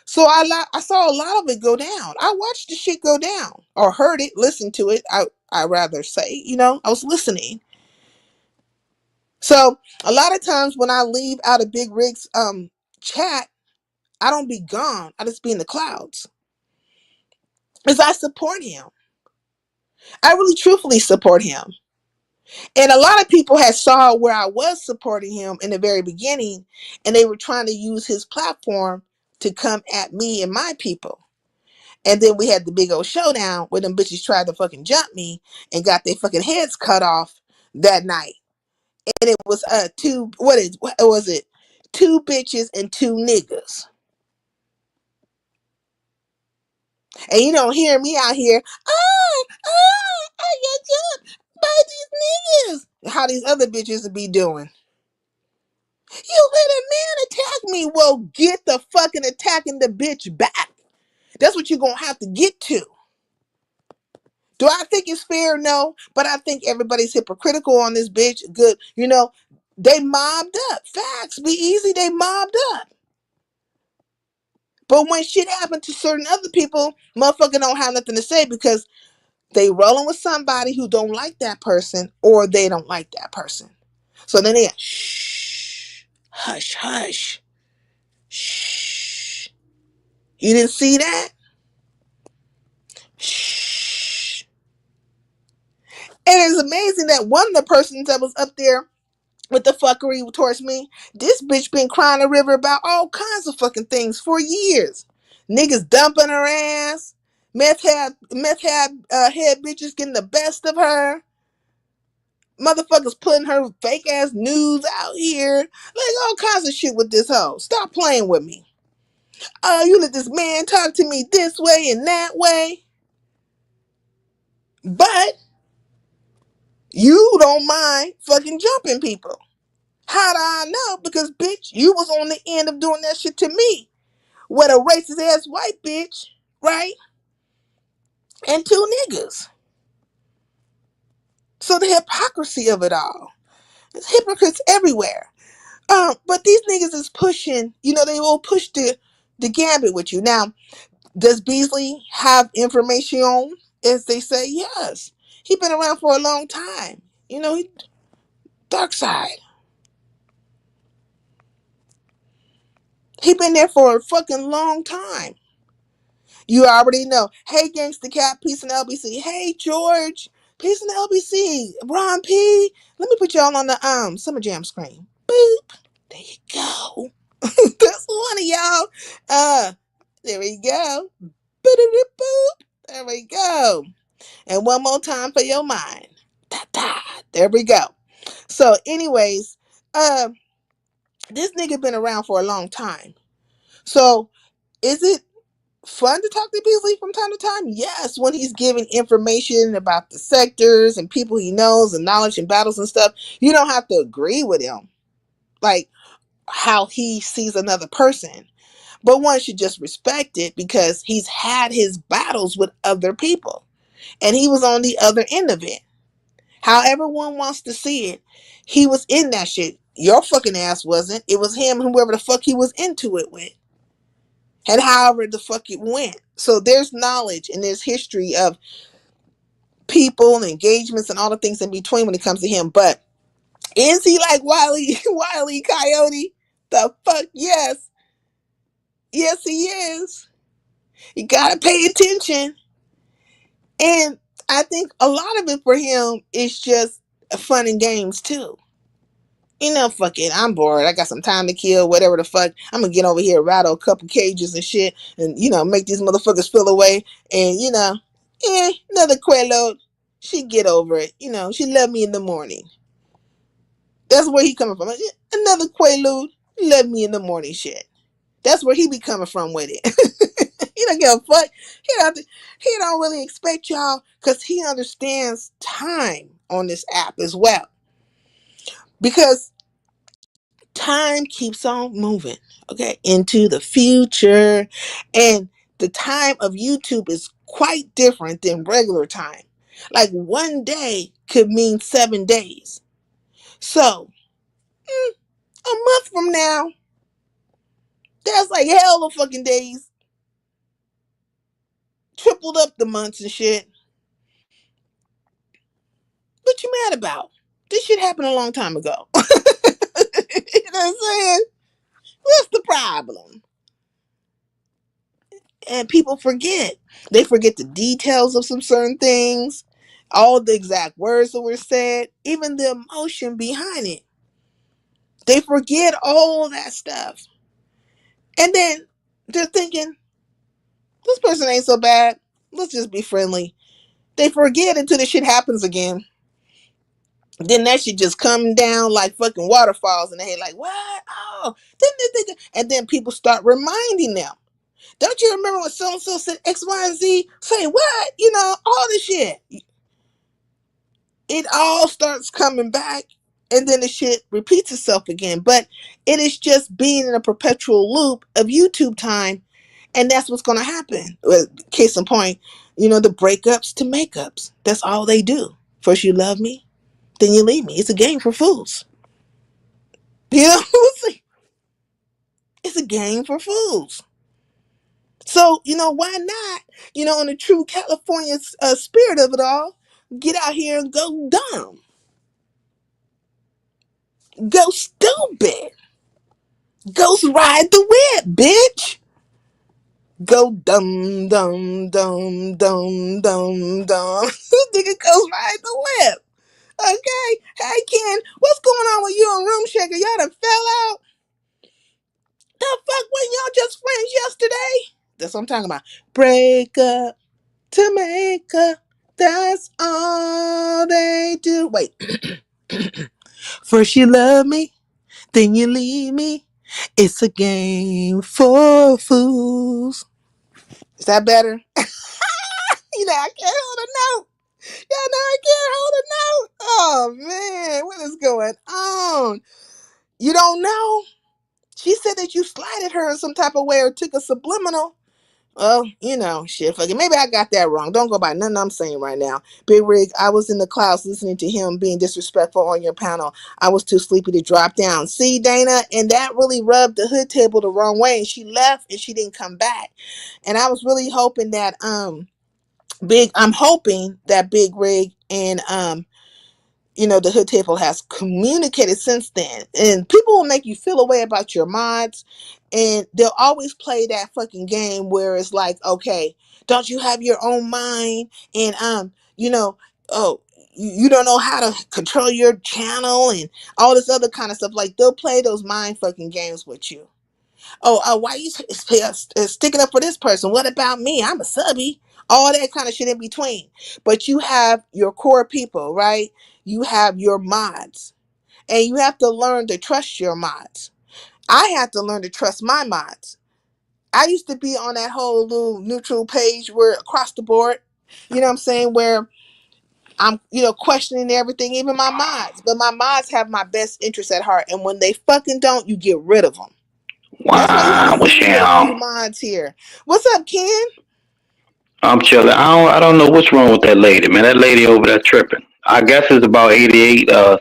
So I saw a lot of it go down. I watched the shit go down, or heard it, listened to it. I rather say, I was listening. So a lot of times when I leave out of Big Rig's chat, I don't be gone. I just be in the clouds. Because I support him. I really truthfully support him. And a lot of people had saw where I was supporting him in the very beginning, and they were trying to use his platform to come at me and my people. And then we had the big old showdown where them bitches tried to fucking jump me and got their fucking heads cut off that night. And it was what was it? 2 bitches and 2 niggas. And you don't hear me out here, I get jumped by these niggas. How these other bitches would be doing. You let a man attack me. Well, get the fucking attacking the bitch back. That's what you're going to have to get to. Do I think it's fair? No. But I think everybody's hypocritical on this bitch. Good. They mobbed up. Facts. Be easy. They mobbed up. But when shit happened to certain other people, motherfucker don't have nothing to say because they rolling with somebody who don't like that person or they don't like that person. So then they shh, hush, hush, shh. You didn't see that? Shh. And it's amazing that one of the persons that was up there with the fuckery towards me, this bitch been crying a river about all kinds of fucking things for years. Niggas dumping her ass. Meth head bitches getting the best of her. Motherfuckers putting her fake ass news out here. Like all kinds of shit with this hoe. Stop playing with me. Oh, you let this man talk to me this way and that way. But you don't mind fucking jumping people. How do I know? Because, bitch, you was on the end of doing that shit to me. With a racist ass white bitch, right? And 2 niggas. So the hypocrisy of it all. There's hypocrites everywhere. But these niggas is pushing, they will push the gambit with you. Now, does Beasley have information, as they say? Yes. He been around for a long time. He dark side. He been there for a fucking long time. You already know. Hey, Gangsta Cat, peace in the LBC. Hey, George, peace in the LBC. Ron P. Let me put y'all on the Summer Jam screen. Boop. There you go. That's one of y'all. There we go. Boop. There we go. And one more time for your mind. Da-da. There we go. So, anyways, this nigga been around for a long time. So, is it fun to talk to Beasley from time to time? Yes, when he's giving information about the sectors and people he knows and knowledge and battles and stuff. You don't have to agree with him, like how he sees another person. But one should just respect it because he's had his battles with other people. And he was on the other end of it. However one wants to see it, he was in that shit. Your fucking ass wasn't. It was him, whoever the fuck he was into it with. and however the fuck it went. So there's knowledge and there's history of people and engagements and all the things in between when it comes to him. But is he like Wiley Coyote? The fuck yes. Yes, he is. You gotta pay attention. And I think a lot of it for him is just fun and games too. You know, fuck it. I'm bored. I got some time to kill, whatever the fuck. I'm gonna get over here, rattle a couple cages and shit, and make these motherfuckers feel away. And another Quello. She get over it. She love me in the morning. That's where he coming from. Another Quaalude, love me in the morning shit. That's where he be coming from with it. He don't give a fuck. He don't really expect y'all because he understands time on this app as well. Because time keeps on moving, okay, into the future. And the time of YouTube is quite different than regular time. Like one day could mean 7 days. So, a month from now, that's like hell of fucking days. Tripled up the months and shit. What you mad about? This shit happened a long time ago. You know what I'm saying? What's the problem? And people forget. They forget the details of some certain things, all the exact words that were said, even the emotion behind it. They forget all that stuff. And then they're thinking, this person ain't so bad. Let's just be friendly. They forget until the shit happens again. Then that shit just come down like fucking waterfalls, and they like, what? Oh, and then people start reminding them. Don't you remember when so and so said X, Y, and Z? Say what? All this shit. It all starts coming back, and then the shit repeats itself again. But it is just being in a perpetual loop of YouTube time, and that's what's going to happen. Case in point, the breakups to makeups. That's all they do. First you love me, then you leave me. It's a game for fools. It's a game for fools. So, why not, in the true California spirit of it all, get out here and go dumb. Go stupid. Go ride the whip, bitch. Go dumb, dumb, dumb, dumb, dumb, dumb. This nigga goes ride the whip. Okay? Hey, Ken, what's going on with you and Room Shaker? Y'all done fell out? The fuck, when y'all just friends yesterday? That's what I'm talking about. Break up to make up. That's all they do. Wait. First you love me, then you leave me. It's a game for fools. Is that better? I can't hold a note. Y'all know I can't hold a note. Oh man, what is going on? You don't know? She said that you slighted her in some type of way or took a subliminal. Well, shit, fuck it. Maybe I got that wrong. Don't go by nothing I'm saying right now. Big Rig, I was in the clouds listening to him being disrespectful on your panel. I was too sleepy to drop down. See, Dana? And that really rubbed the hood table the wrong way. And she left and she didn't come back. And I was really hoping that, I'm hoping that Big Rig and, the hood table has communicated since then. And people will make you feel a way about your mods, and they'll always play that fucking game where it's like, okay, don't you have your own mind? And oh, you don't know how to control your channel and all this other kind of stuff. Like, they'll play those mind fucking games with you. Why you sticking up for this person? What about me? I'm a subby. All that kind of shit in between. But you have your core people, right? You have your mods. And you have to learn to trust your mods. I have to learn to trust my mods. I used to be on that whole little neutral page where across the board, what I'm saying, where I'm, questioning everything, even my mods. But my mods have my best interests at heart. And when they fucking don't, you get rid of them. That's why you Wow, only what's see me with a few mods here. What's up, Ken? I'm chilling. I don't know what's wrong with that lady, man. That lady over there tripping. I guess it's about 88. I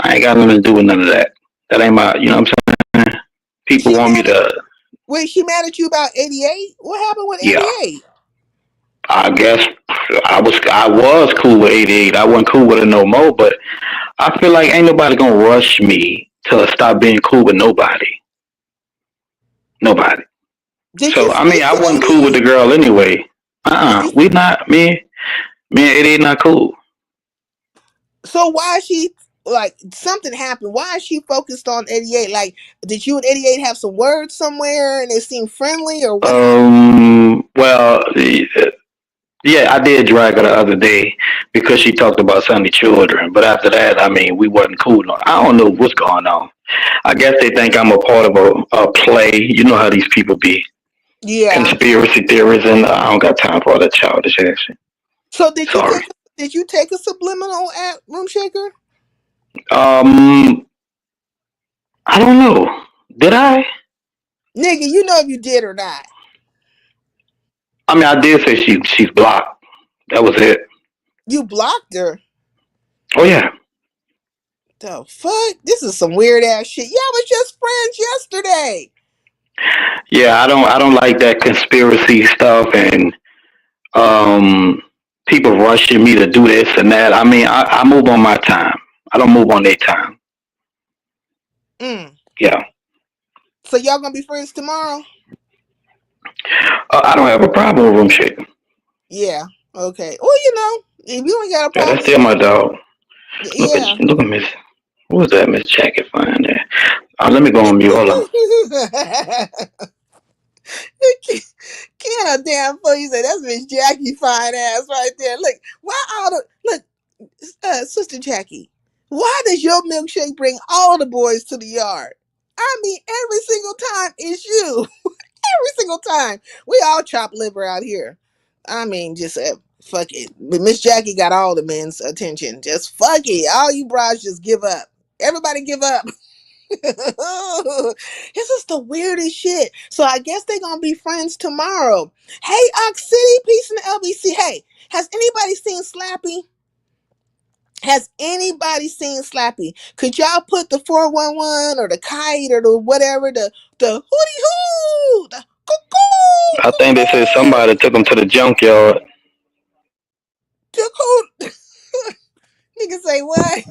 ain't got nothing to do with none of that. That ain't my, you know what I'm saying? People She want me got it. to. Wait, she mad at you about 88? What happened with Yeah, 88? I guess I was cool with 88. I wasn't cool with her no more, but I feel like ain't nobody gonna rush me to stop being cool with nobody. Nobody. Did you So I mean, speak I to wasn't cool with 88? the girl anyway. Did you? We not me and 88 not cool. So why is she like something happened? Why is she focused on 88? Like, did you and 88 have some words somewhere and they seem friendly or what happened? Well, yeah, I did drag her the other day because she talked about Sunday children. But after that, I mean, we wasn't cool. No, I don't know what's going on. I guess they think I'm a part of a play. You know how these people be. Yeah. Conspiracy theories, and I don't got time for all that childish action. So Sorry. did you take a subliminal at Room Shaker? Um, I don't know. Did I? Nigga, you know if you did or not. I mean, I did say she's blocked. That was it. You blocked her. Oh yeah, The fuck? This is some weird ass shit. Y'all was just friends yesterday. yeah. I don't like that conspiracy stuff and um people rushing me to do this and that. I mean, I move on my time. I don't move on their time. Mm. Yeah. So y'all gonna be friends tomorrow? I don't have a problem with room shaking. Yeah. Okay. Well, you know, if you ain't got a Yeah, that's problem, still my dog. yeah. Look at Miss. Who was that, Miss Jackie? Fine there. Let me go on mute. Hold on. Can a damn fool? You say that's Miss Jackie fine ass right there. Look, why all the look, Sister Jackie? Why does your milkshake bring all the boys to the yard? I mean, every single time it's you. Every single time. We all chop liver out here. I mean, just fuck it. But Miss Jackie got all the men's attention. Just fuck it. All you bras just give up. Everybody give up. This is the weirdest shit. So I guess they're gonna be friends tomorrow. Hey, Ox City, peace in the LBC. Hey, has anybody seen Slappy? Has anybody seen Slappy? Could y'all put the 411 or the kite or the whatever, the hootie hoo, the cuckoo, I think they said cuckoo, somebody took him to the junkyard. cuckoo. Nigga say what?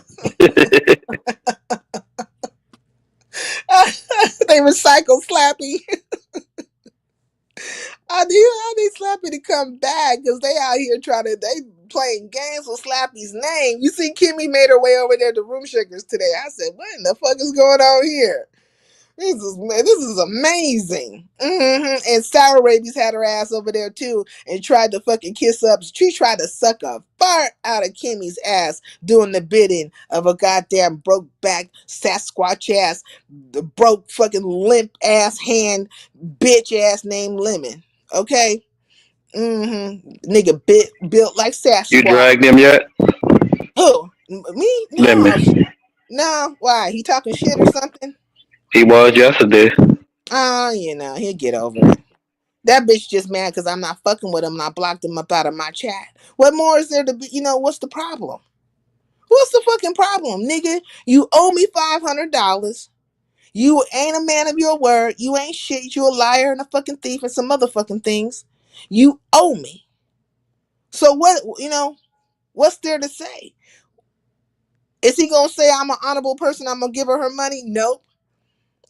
They recycle Slappy. I need Slappy to come back because they out here they playing games with Slappy's name. You see, Kimmy made her way over there to Room Shakers today. I said, what in the fuck is going on here? This is amazing. And Sour Rabies had her ass over there too and tried to fucking kiss up. She tried to suck a fart out of Kimmy's ass doing the bidding of a goddamn broke back Sasquatch ass, the broke fucking limp ass hand bitch ass named Lemon. Okay? Nigga built like You Sasquatch. dragged him yet? Who? Me? No. Lemon. No. Why? He talking shit or something? He was yesterday. Oh, he'll get over it. That bitch just mad because I'm not fucking with him and I blocked him up out of my chat. What more is there to be? What's the problem? What's the fucking problem, nigga? You owe me $500. You ain't a man of your word. You ain't shit. You a liar and a fucking thief and some motherfucking things. You owe me. So what's there to say? Is he gonna say I'm an honorable person? I'm gonna give her money? Nope.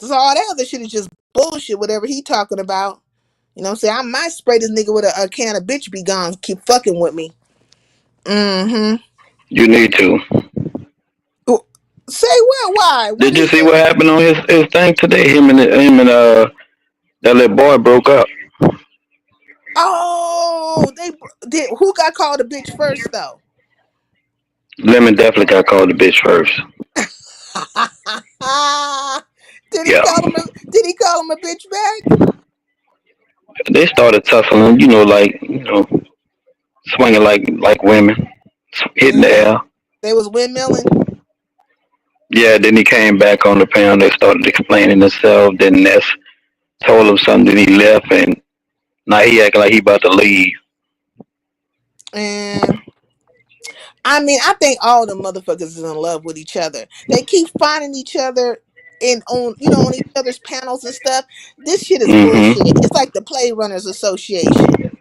So all that other shit is just bullshit, whatever he talking about. You know what I'm saying? I might spray this nigga with a can of bitch be gone. Keep fucking with me. Mm-hmm. You need to. Say what? Why? What Did you he see do? what happened on his thing today? Him and that little boy broke up. Oh, they did. Who got called a bitch first though? Lemon definitely got called a bitch first. Did he Yeah. call him? Did he call him a bitch back? They started tussling, swinging like women, hitting the Mm, air. they was windmilling. Yeah, then he came back on the pound. They started explaining himself. Then Ness told him something. Then he left, and now he acting like he about to leave. And I mean, I think all the motherfuckers is in love with each other. They keep finding each other and on on each other's panels and stuff. This shit is bullshit. Mhm. It's like the Play Runners Association. Mhm.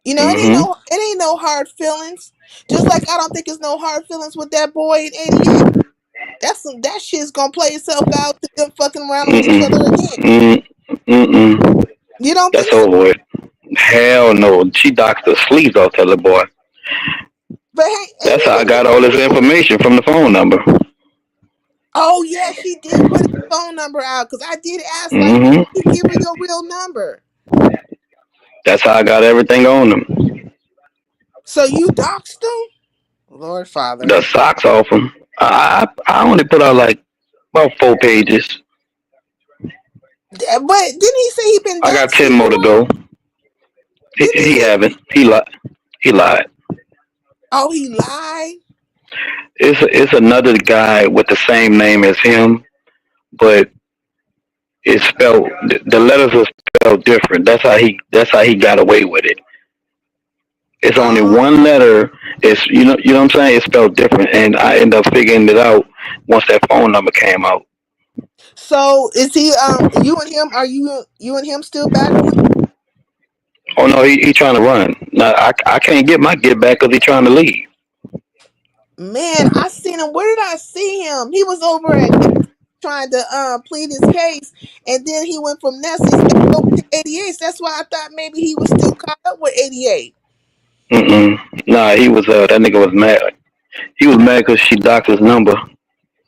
It ain't no hard feelings. Just like I don't think it's no hard feelings with that boy in '88. That shit's gonna play itself out to them fucking around on each other Mm-mm. again. Mm. Mm-mm. You don't That's think so? over with. Hell no. She doxed the sleeves off that little boy. But hey, and That's he how I was got just all a this kid. information from the phone number. Oh yeah, she did put his phone number out because I did ask like, why Mhm. did you give her your real number? That's how I got everything on them. So you doxed him? Lord Father. The socks off them. I only put out like about 4 pages. But didn't he say he been I got doxed 10 more to before? go. Didn't he He say? haven't. He lied. He lied. Oh, he lied. It's another guy with the same name as him, but it's spelled. The letters are spelled different. That's how he got away with it. It's only Oh, one letter. It's you know what I'm saying. It's spelled different, and I end up figuring it out once that phone number came out. so is he? You and him? Are you and him still back with? Oh no, he trying to run. Now I can't get my get back because he trying to leave. Man, I seen him. Where did I see him? He was over at Ness trying to plead his case, and then he went from Nessie's back over to 88. That's why I thought maybe he was still caught up with 88. Mm-mm. Nah, he was that nigga was mad. He was mad because she docked his number.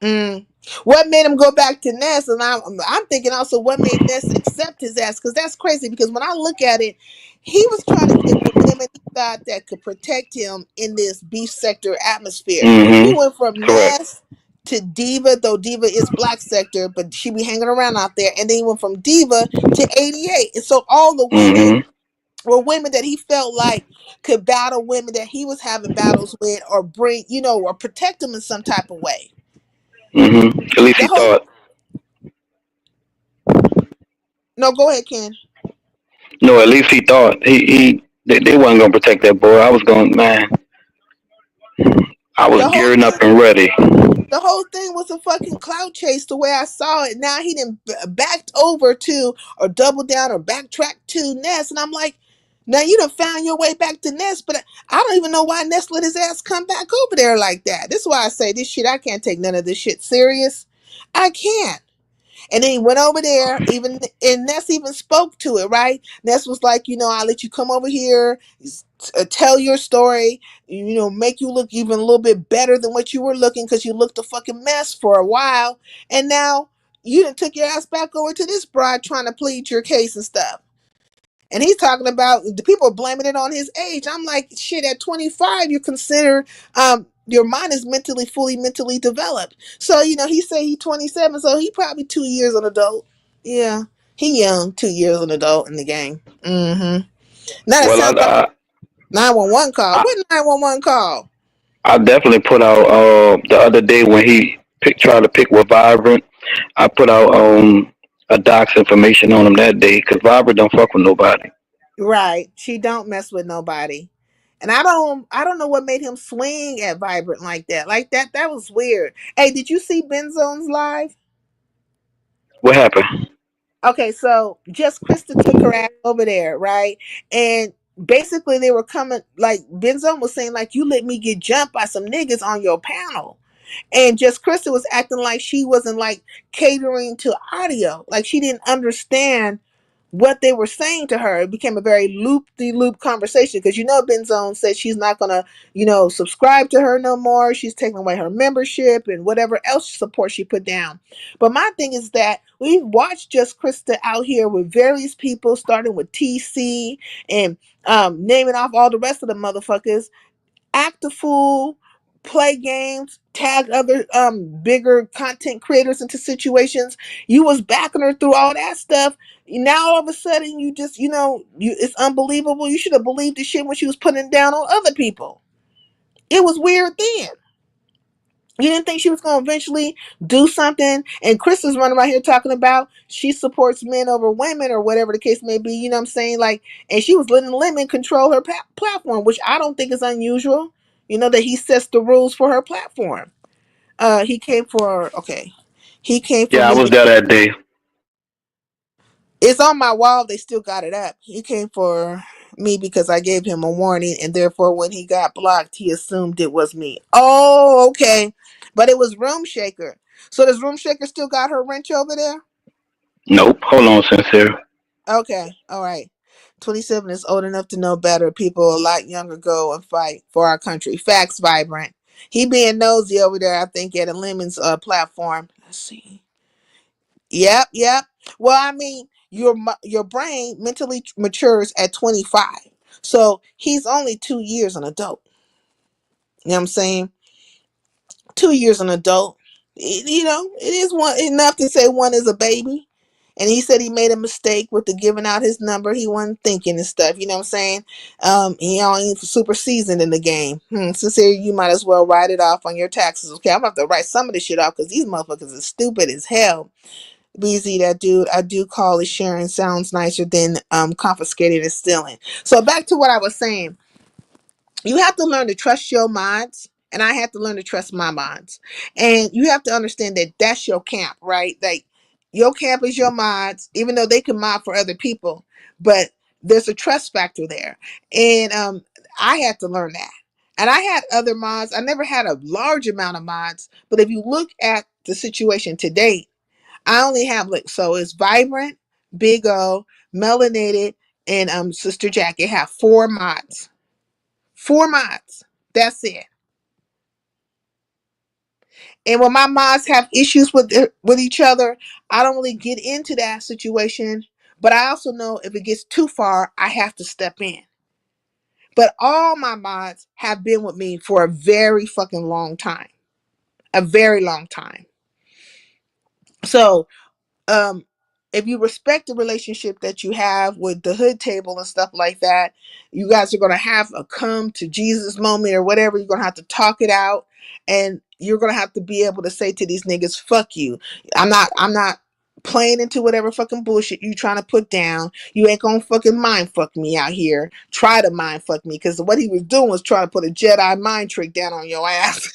Mm. What made him go back to Ness? And I'm thinking also what made Ness accept his ass because that's crazy. Because when I look at it, he was trying to get with women he thought that could protect him in this beef sector atmosphere. He Mm-hmm. went from Correct. Ness to Diva, though Diva is black sector, but she be hanging around out there. And then he went from Diva to 88. And so all the women Mm-hmm. were women that he felt like could battle women that he was having battles with or bring, or protect them in some type of way. Mm-hmm. At least The he whole thought. No, go ahead, Ken. No, at least he thought. They wasn't gonna protect that boy. I was going, man. I was The whole gearing up thing, and ready. the whole thing was a fucking clout chase. The way I saw it, now he didn't backed over to or doubled down or backtracked to Ness, and I'm like, now you done found your way back to Ness, but I don't even know why Ness let his ass come back over there like that. This is why I say this shit. I can't take none of this shit serious. I can't. And then he went over there, even and Ness even spoke to it, right? Ness was like, I'll let you come over here, tell your story, make you look even a little bit better than what you were looking because you looked a fucking mess for a while. And now you done took your ass back over to this bride trying to plead your case and stuff. And he's talking about the people blaming it on his age. I'm like, shit, at 25, you're considered your mind is fully mentally developed. So, he say he 27, so he probably 2 years an adult. Yeah. He young, 2 years an adult in the game. Mm-hmm. Now that Well, sounds like 911 call. I, What 911 call? I definitely put out the other day when he tried to pick with Vibrant. I put out a doc's information on him that day because Vibrant don't fuck with nobody. Right. She don't mess with nobody. And I don't know what made him swing at Vibrant like that. Like that was weird. Hey, did you see Benzone's live? What happened? Okay, so just Krista took her ass over there, right? And basically they were coming like Benzone was saying, like, you let me get jumped by some niggas on your panel. And just Krista was acting like she wasn't like catering to audio. Like she didn't understand what they were saying to her. It became a very loop-de-loop conversation because Benzone said she's not gonna subscribe to her no more. She's taking away her membership and whatever else support she put down. But my thing is that we've watched Just Krista out here with various people, starting with TC and naming off all the rest of the motherfuckers, act a fool, play games, tag other bigger content creators into situations. You was backing her through all that stuff. Now all of a sudden you just it's unbelievable. You should have believed the shit when she was putting it down on other people. It was weird then. You didn't think she was going to eventually do something? And Chris is running around here talking about she supports men over women or whatever the case may be. You know what I'm saying? Like, and she was letting Lemon control her platform, which I don't think is unusual. That he sets the rules for her platform. He came for, okay. He came for Yeah, I me. was there that day. It's on my wall. They still got it up. He came for me because I gave him a warning, and therefore, when he got blocked, he assumed it was me. Oh, okay. But it was Room Shaker. So does Room Shaker still got her wrench over there? Nope. Hold on, sincere. Okay, all right. 27 is old enough to know better. People a lot younger go and fight for our country. Facts, Vibrant. He being nosy over there, I think, at a Lemon's platform. Let's see. Yep, yep. Well, I mean, your brain mentally matures at 25. So he's only 2 years an adult. You know what I'm saying? 2 years an adult. It is one enough to say one is a baby. And he said he made a mistake with the giving out his number. He wasn't thinking and stuff. You know what I'm saying? He ain't super seasoned in the game. Sincere, you might as well write it off on your taxes. Okay, I'm gonna have to write some of this shit off because these motherfuckers are stupid as hell. BZ, that dude I do call is sharing sounds nicer than confiscated and stealing. So back to what I was saying. You have to learn to trust your minds, and I have to learn to trust my minds. And you have to understand that that's your camp, right? Like your camp is your minds, even though they can mod for other people, but there's a trust factor there. And I had to learn that. And I had other mods. I never had a large amount of mods, but if you look at the situation today, I only have like, so it's Vibrant, Big O, Melanated, and Sister Jackie. Have 4 mods. 4 mods. That's it. And when my mods have issues with each other, I don't really get into that situation. But I also know if it gets too far, I have to step in. But all my mods have been with me for a very fucking long time. A very long time. So um if you respect the relationship that you have with the hood table and stuff like that, you guys are going to have a come to Jesus moment or whatever. You're going to have to talk it out, and you're going to have to be able to say to these niggas, fuck you. I'm not playing into whatever fucking bullshit you trying to put down. You ain't gonna fucking mind fuck me out here. Try to mind fuck me, because what he was doing was trying to put a Jedi mind trick down on your ass.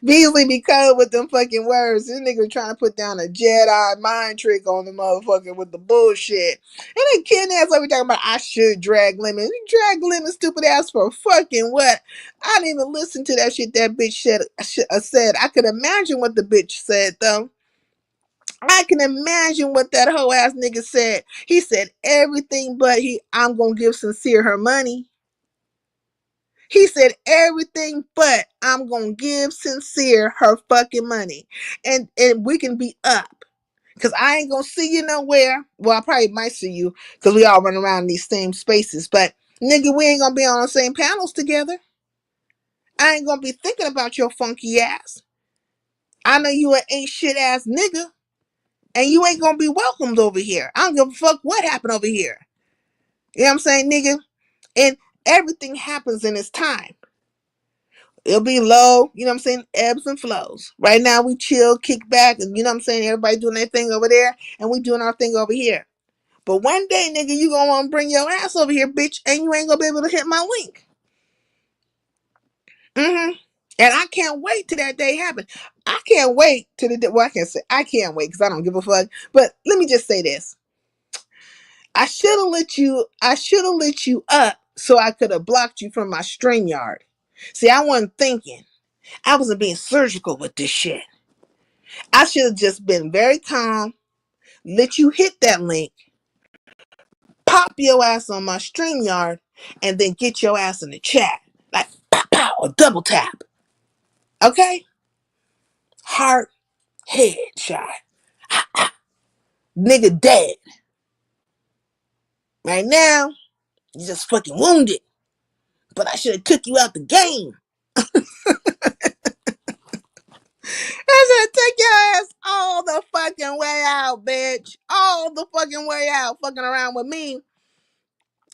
Beasley be coming with them fucking words. This nigga trying to put down a Jedi mind trick on the motherfucker with the bullshit. And then kid ass over talking about I should drag Lemon. You drag Lemon stupid ass for fucking what? I didn't even listen to that shit that bitch said. I could imagine what the bitch said though. I can imagine what that whole ass nigga said. He said everything but I'm gonna give Sincere her money. He said everything but I'm gonna give Sincere her fucking money. And we can be up. Cause I ain't gonna see you nowhere. Well, I probably might see you because we all run around in these same spaces. But nigga, we ain't gonna be on the same panels together. I ain't gonna be thinking about your funky ass. I know you an ain't shit ass nigga. And you ain't gonna be welcomed over here. I don't give a fuck what happened over here. You know what I'm saying, nigga? And everything happens in its time. It'll be low, you know what I'm saying? Ebbs and flows. Right now we chill, kick back, and you know what I'm saying? Everybody doing their thing over there, and we doing our thing over here. But one day, nigga, you gonna wanna bring your ass over here, bitch, and you ain't gonna be able to hit my link. And I can't wait till that day happens. I can't wait till the day. Well, I can't say I can't wait because I don't give a fuck. But let me just say this. I should have lit you up so I could have blocked you from my StreamYard. See, I wasn't thinking. I wasn't being surgical with this shit. I should have just been very calm, let you hit that link, pop your ass on my StreamYard, and then get your ass in the chat. Like, pow, pow, or double tap. Okay? Heart, head shot. Nigga dead. Right now, you just fucking wounded. But I should have took you out the game. I should take your ass all the fucking way out, bitch. All the fucking way out, fucking around with me.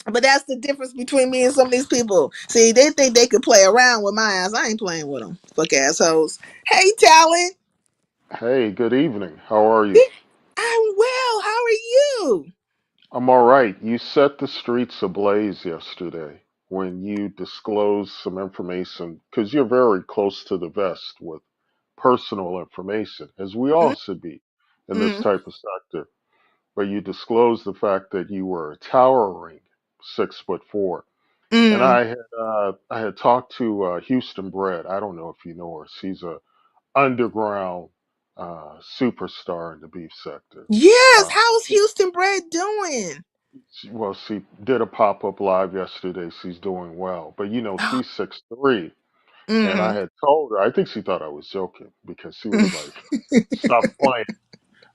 But that's the difference between me and some of these people. See, they think they could play around with my ass. I ain't playing with them. Fuck assholes. Hey, Talent. Hey, good evening. How are you? I'm well. How are you? I'm all right. You set the streets ablaze yesterday when you disclosed some information because you're very close to the vest with personal information, as we all should be in this Mm, type of sector. But you disclosed the fact that you were a towering 6'4". And mm. I had talked to Houston Brett. I don't know if you know her. She's a underground superstar in the beef sector. Yes, Uh, how's Houston Bread doing? she did a pop up live yesterday. She's doing well, but she's 6'3", and I Mm. had told her. I think she thought I was joking because she was like, "Stop playing."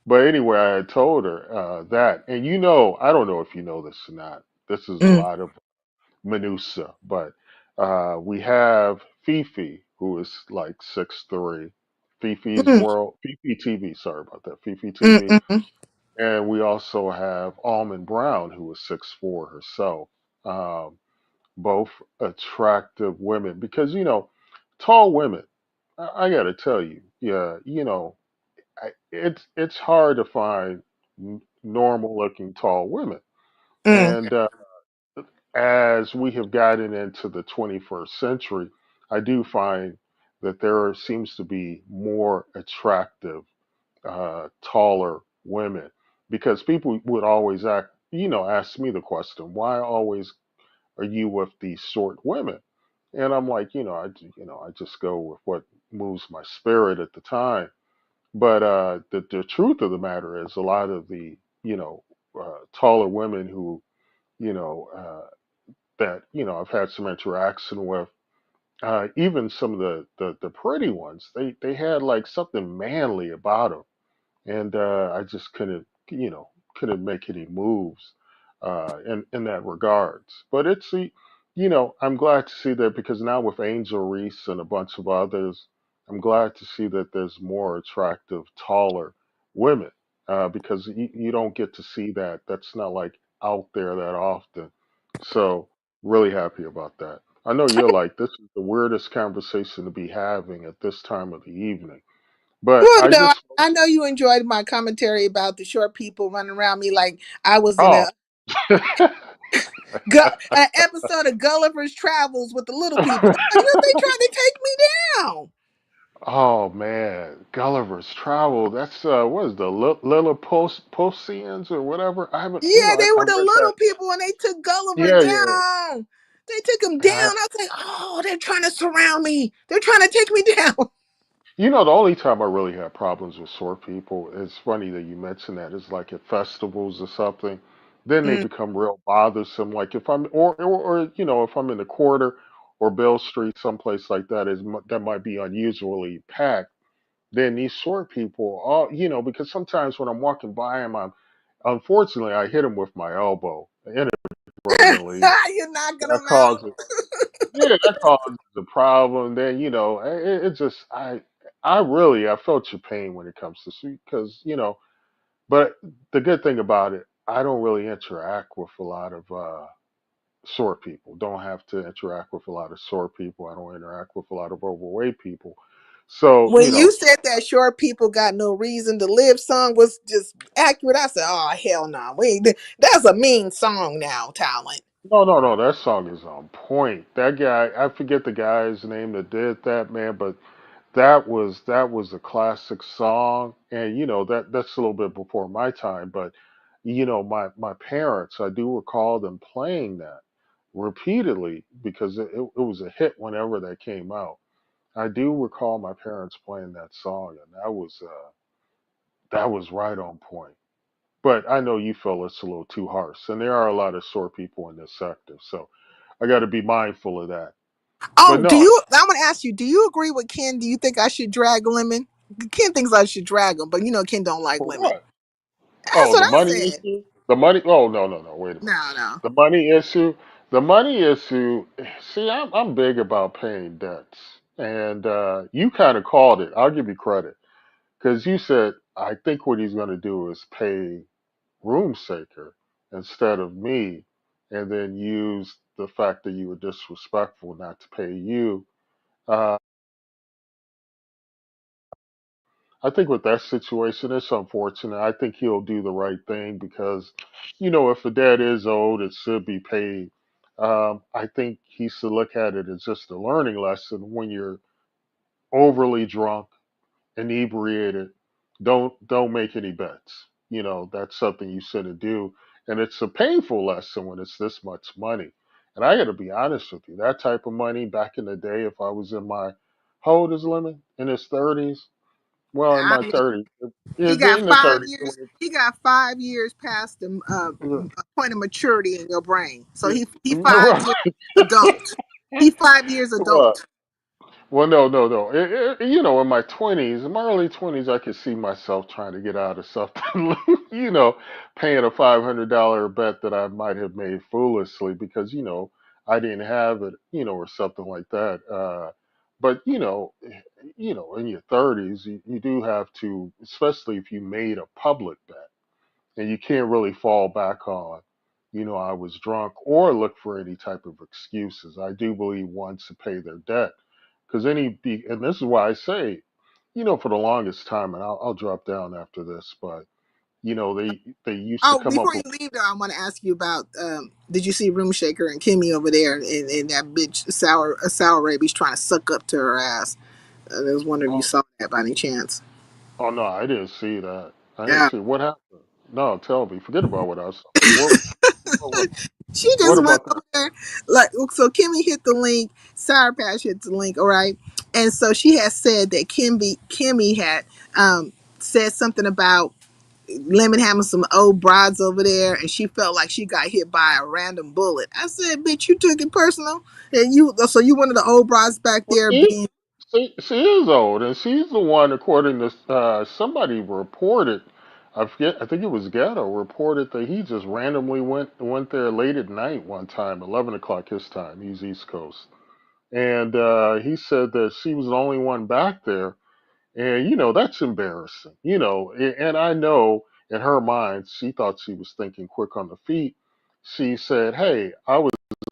But anyway, I had told her that, and I don't know if you know this or not. This is a Mm, lot of minutia, but we have Fifi, who is like 6'3". Fifi's mm, World, Fifi TV, sorry about that, Fifi mm, TV. mm, And we also have Almond Brown, who is 6'4" herself. Um, both attractive women because, tall women, I got to tell you, yeah, it's hard to find normal looking tall women. mm, And as we have gotten into the 21st century, I do find that there seems to be more attractive, taller women because people would always ask me the question, why always are you with these short women? And I'm like, I just go with what moves my spirit at the time. But the truth of the matter is, a lot of the taller women who you know uh, that I've had some interaction with, even some of the pretty ones, they had like something manly about them, and I just couldn't make any moves in that regards. But I'm glad to see that because now with Angel Reese and a bunch of others, I'm glad to see that there's more attractive, taller women because you don't get to see that. That's not like out there that often. So really happy about that. I know you're like, this is the weirdest conversation to be having at this time of the evening. But Well, I no, just I know you enjoyed my commentary about the short people running around me like I was in Oh. an episode of Gulliver's Travels with the little people. I'm like, they trying to take me down. Oh man, Gulliver's Travel. That's what is the Lilliputians or whatever? I haven't, Yeah, they I were the read that. little people and they took Gulliver Yeah, yeah. down. They took him down. Uh, I was like, oh, they're trying to surround me. They're trying to take me down. the only time I really have problems with short people, it's funny that you mentioned that, is like at festivals or something. Then they Mm. become real bothersome. Like if I'm or if I'm in the quarter or Bill Street, someplace like that that might be unusually packed. Then these short people, all because sometimes when I'm walking by them, unfortunately I hit them with my elbow inadvertently. You're knocking That them out. causes Yeah, that causes a problem. Then it just I felt your pain when it comes to sweet because but the good thing about it, I don't really interact with a lot of short people. Don't have to interact with a lot of short people. I don't interact with a lot of overweight people. So When you said that short people got no reason to live song was just accurate, I said, oh, hell no. That's a mean song now, Talent. no, no, no. That song is on point. That guy, I forget the guy's name that did that, man, but that was a classic song, and that's a little bit before my time, but my parents, I do recall them playing that repeatedly because it was a hit whenever that came out. I do recall my parents playing that song, and that was right on point. But I know you feel it's a little too harsh, and there are a lot of short people in this sector, so I got to be mindful of that. But Oh, no, I want to ask you, do you agree with Ken? Do you think I should drag Lemon? Ken thinks I should drag him, but Ken don't like for Lemon. what? That's Oh, what the I money said. issue? The money? Oh, no, no, no. Wait a minute. No, no. The money issue? The money issue. See, I'm big about paying debts, and you kind of called it. I'll give you credit because you said I think what he's going to do is pay Roomsaker instead of me, and then use the fact that you were disrespectful not to pay you. Uh, I think with that situation, it's unfortunate. I think he'll do the right thing because, if a debt is owed, it should be paid. I think he should look at it as just a learning lesson when you're overly drunk inebriated, don't make any bets. That's something you shouldn't do, and it's a painful lesson when it's this much money. And I got to be honest with you, that type of money back in the day, if I was in my how old is Lemon in his 30s? Well, in I my mean, 30s, he in got the five 30s. years. He got 5 years past the point of maturity in your brain. So he 5 years adult. He 5 years Right. adult. Well, no, no, no. In my 20s, in my early 20s, I could see myself trying to get out of something, paying a $500 bet that I might have made foolishly because, I didn't have it, or something like that. But, in your 30s, you do have to, especially if you made a public bet and you can't really fall back on, I was drunk or look for any type of excuses. I do believe one to pay their debt because and this is why I say, for the longest time, and I'll drop down after this, but they used to Oh, come up before you with. leave, though, I want to ask you about. Did you see Room Shaker and Kimmy over there, and that bitch Sour Raby's trying to suck up to her ass? I was wondering if you Oh, saw that by any chance. oh no, I didn't see that. I didn't Yeah. see what happened. No, tell me. Forget about what I saw. What, She what just went about that? over there, like, so Kimmy hit the link, Sour Patch hit the link, all right, and so she has said that Kimmy had said something about Lemon having some old broads over there, and she felt like she got hit by a random bullet. I said, "Bitch, you took it personal, and you one of the old broads back Well, there being." she is old, and she's the one, according to somebody reported. I forget. I think it was Gatto reported that he just randomly went there late at night one time, 11 o'clock his time. He's East Coast, and he said that she was the only one back there, and that's embarrassing. And I know in her mind she thought she was thinking quick on the feet. She said, "Hey, I was."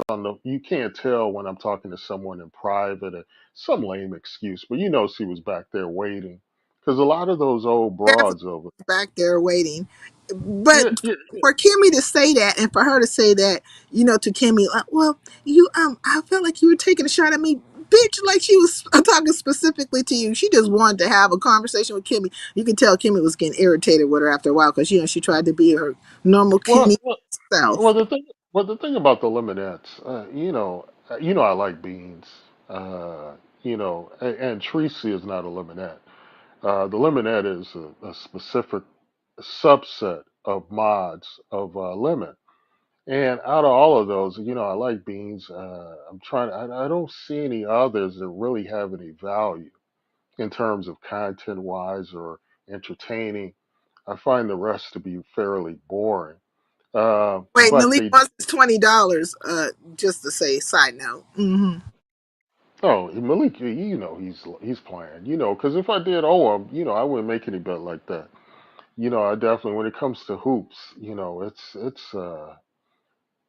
On the you can't tell when I'm talking to someone in private or some lame excuse, but she was back there waiting because a lot of those old broads over. Back there waiting. But Yeah, yeah. for Kimmy to say that, and for her to say that, to Kimmy, like, well, you I felt like you were taking a shot at me, bitch, like she was talking specifically to you. She just wanted to have a conversation with Kimmy. You could tell Kimmy was getting irritated with her after a while because she tried to be her normal Well, Kimmy well, self. well, the thing about the lemonettes, I like beans. And Tracy is not a lemonette. The lemonette is a specific subset of mods of lemon. And out of all of those, I like beans. I'm trying. I don't see any others that really have any value in terms of content wise or entertaining. I find the rest to be fairly boring. Wait, But Malik they, wants $20. Just to say, side note. oh, Malik, he's playing. Because if I did owe him, I wouldn't make any bet like that. I definitely when it comes to hoops, it's.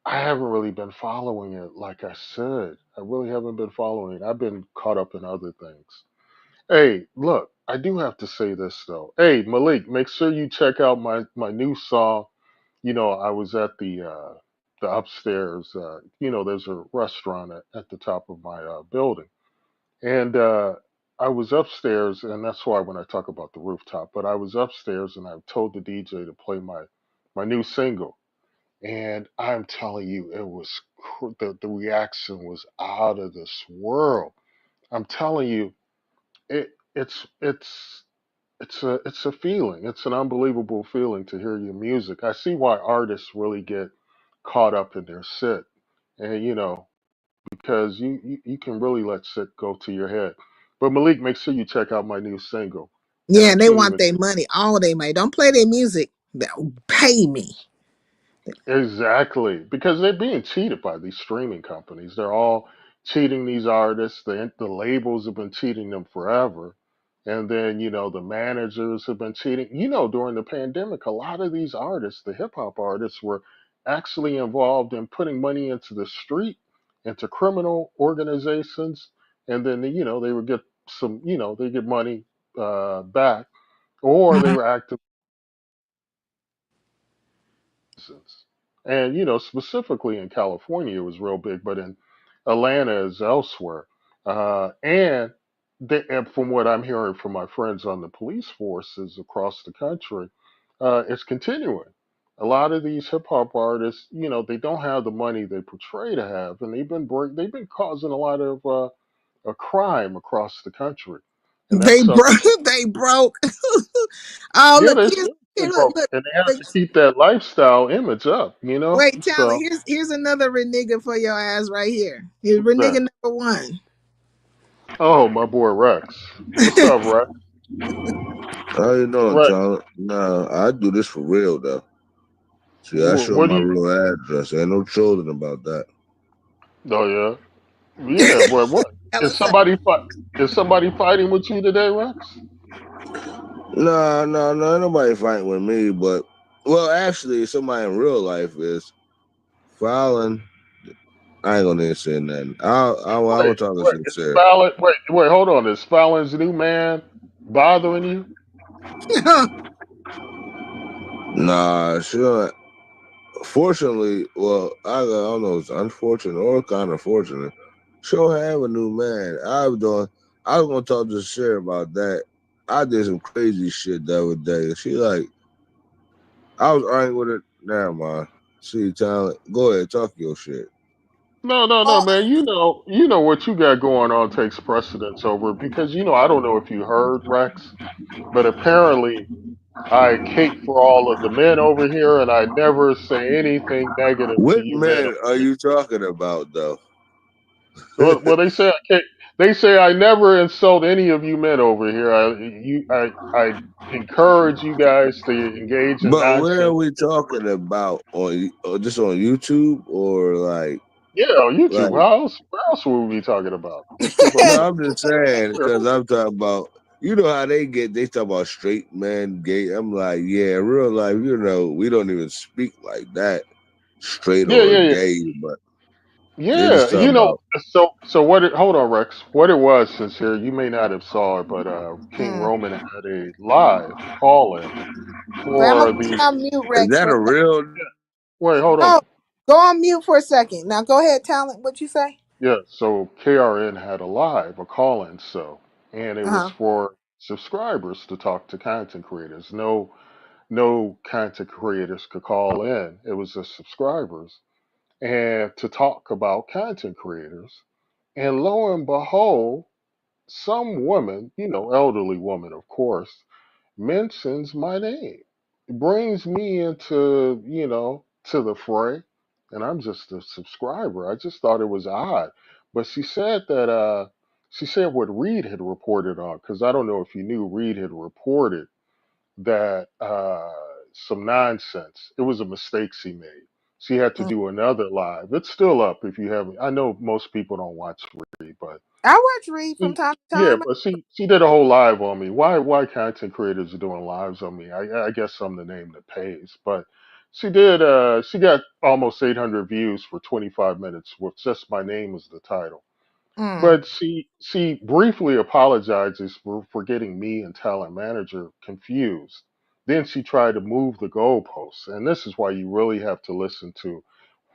I haven't really been following it like I should. I really haven't been following it. I've been caught up in other things. Hey, look, I do have to say this though. Hey, Malik, make sure you check out my new song. I was at the upstairs. There's a restaurant at the top of my building, and I was upstairs, and that's why when I talk about the rooftop. But I was upstairs, and I told the DJ to play my new single. And I'm telling you, it was the reaction was out of this world. I'm telling you, it's a feeling. It's an unbelievable feeling to hear your music. I see why artists really get caught up in their shit, and because you can really let shit go to your head. But Malik, make sure you check out my new single, and I Yeah, they can't want even. their money, all they money. Don't play their music. Pay me. Exactly, because they're being cheated by these streaming companies. They're all cheating these artists. The labels have been cheating them forever. And then, the managers have been cheating. During the pandemic, a lot of these artists, the hip hop artists, were actually involved in putting money into the street, into criminal organizations. And then, they would get they get money back, or they Mhm. were active citizens. And specifically in California, it was real big, but in Atlanta as elsewhere. And and from what I'm hearing from my friends on the police forces across the country, it's continuing. A lot of these hip hop artists, they don't have the money they portray to have, and they've been causing a lot of a crime across the country, and They that's broke. something. They broke. Oh, Yeah, look, they here's still here. been Look, broke, look, and they have look. to keep that lifestyle image up. Wait, Talent. So Here's another renegade for your ass right here. Here's who's renegade that? number one. Oh, my boy Rex. What's up, Rex? How you doing, Rex, Tom? Nah, I do this for real though. See, I show what do my you? real address. Ain't no trolling about that. Oh yeah, yeah. What? Hella Is say. somebody fight? Is somebody fighting with you today, Rex? Nah, nah, nah. Ain't nobody fighting with me, but well, actually, somebody in real life is filing. I ain't gonna even say nothing. I Wait, was talking wait. Is sincere. Fallon? Wait. Hold on. Is Fallon's new man bothering you? Nah, sure. Fortunately, well, don't know. It's unfortunate or kind of fortunate. She'll have a new man. I was gonna talk to Sarah about that. I did some crazy shit the other day. She like, I was arguing with her. Never mind. See, talent. Go ahead, talk your shit. No, Oh, man. What you got going on takes precedence over because I don't know if you heard Rex, but apparently I cape for all of the men over here, and I never say anything negative to What you men man over are here. you talking about though? Well, they say I never insult any of you men over here. I encourage you guys to engage in But where are nonsense. we talking about just on YouTube or Yeah, on YouTube. like? Where else would we be talking about? Because No, I'm just saying where because I'm talking about. You know how they talk about straight men, gay. I'm like, yeah, real life. We don't even speak like that, straight yeah, or yeah, yeah, gay. But they yeah. just talk about So hold on, Rex. What it was, since here you may not have saw it, but King mm. Roman had a live call in Wait, I'm gonna for put the. you on mute, is Rex, that for a a second. real? Wait, hold No, on. go on mute for a second. Now, go ahead, Talent. What you say? Yeah, so KRN had a call-in show, and it Uh was huh. for subscribers to talk to content creators. No content creators could call in. It was just subscribers, and to talk about content creators. And lo and behold, some woman, elderly woman, of course, mentions my name, brings me into, to the fray, and I'm just a subscriber. I just thought it was odd. But she said what Reed had reported on, because I don't know if you knew Reed had reported that some nonsense. It was a mistake she made. She had to Mm. do another live. It's still up if you haven't. I know most people don't watch Reed, but I watch Read from she, time to yeah, time. but she did a whole live on me. Why content creators are doing lives on me? I guess I'm the name that pays. But she did. She got almost 800 views for 25 minutes with just my name as the title. Mm. But she briefly apologizes for getting me and talent manager confused. Then she tried to move the goalposts, and this is why you really have to listen to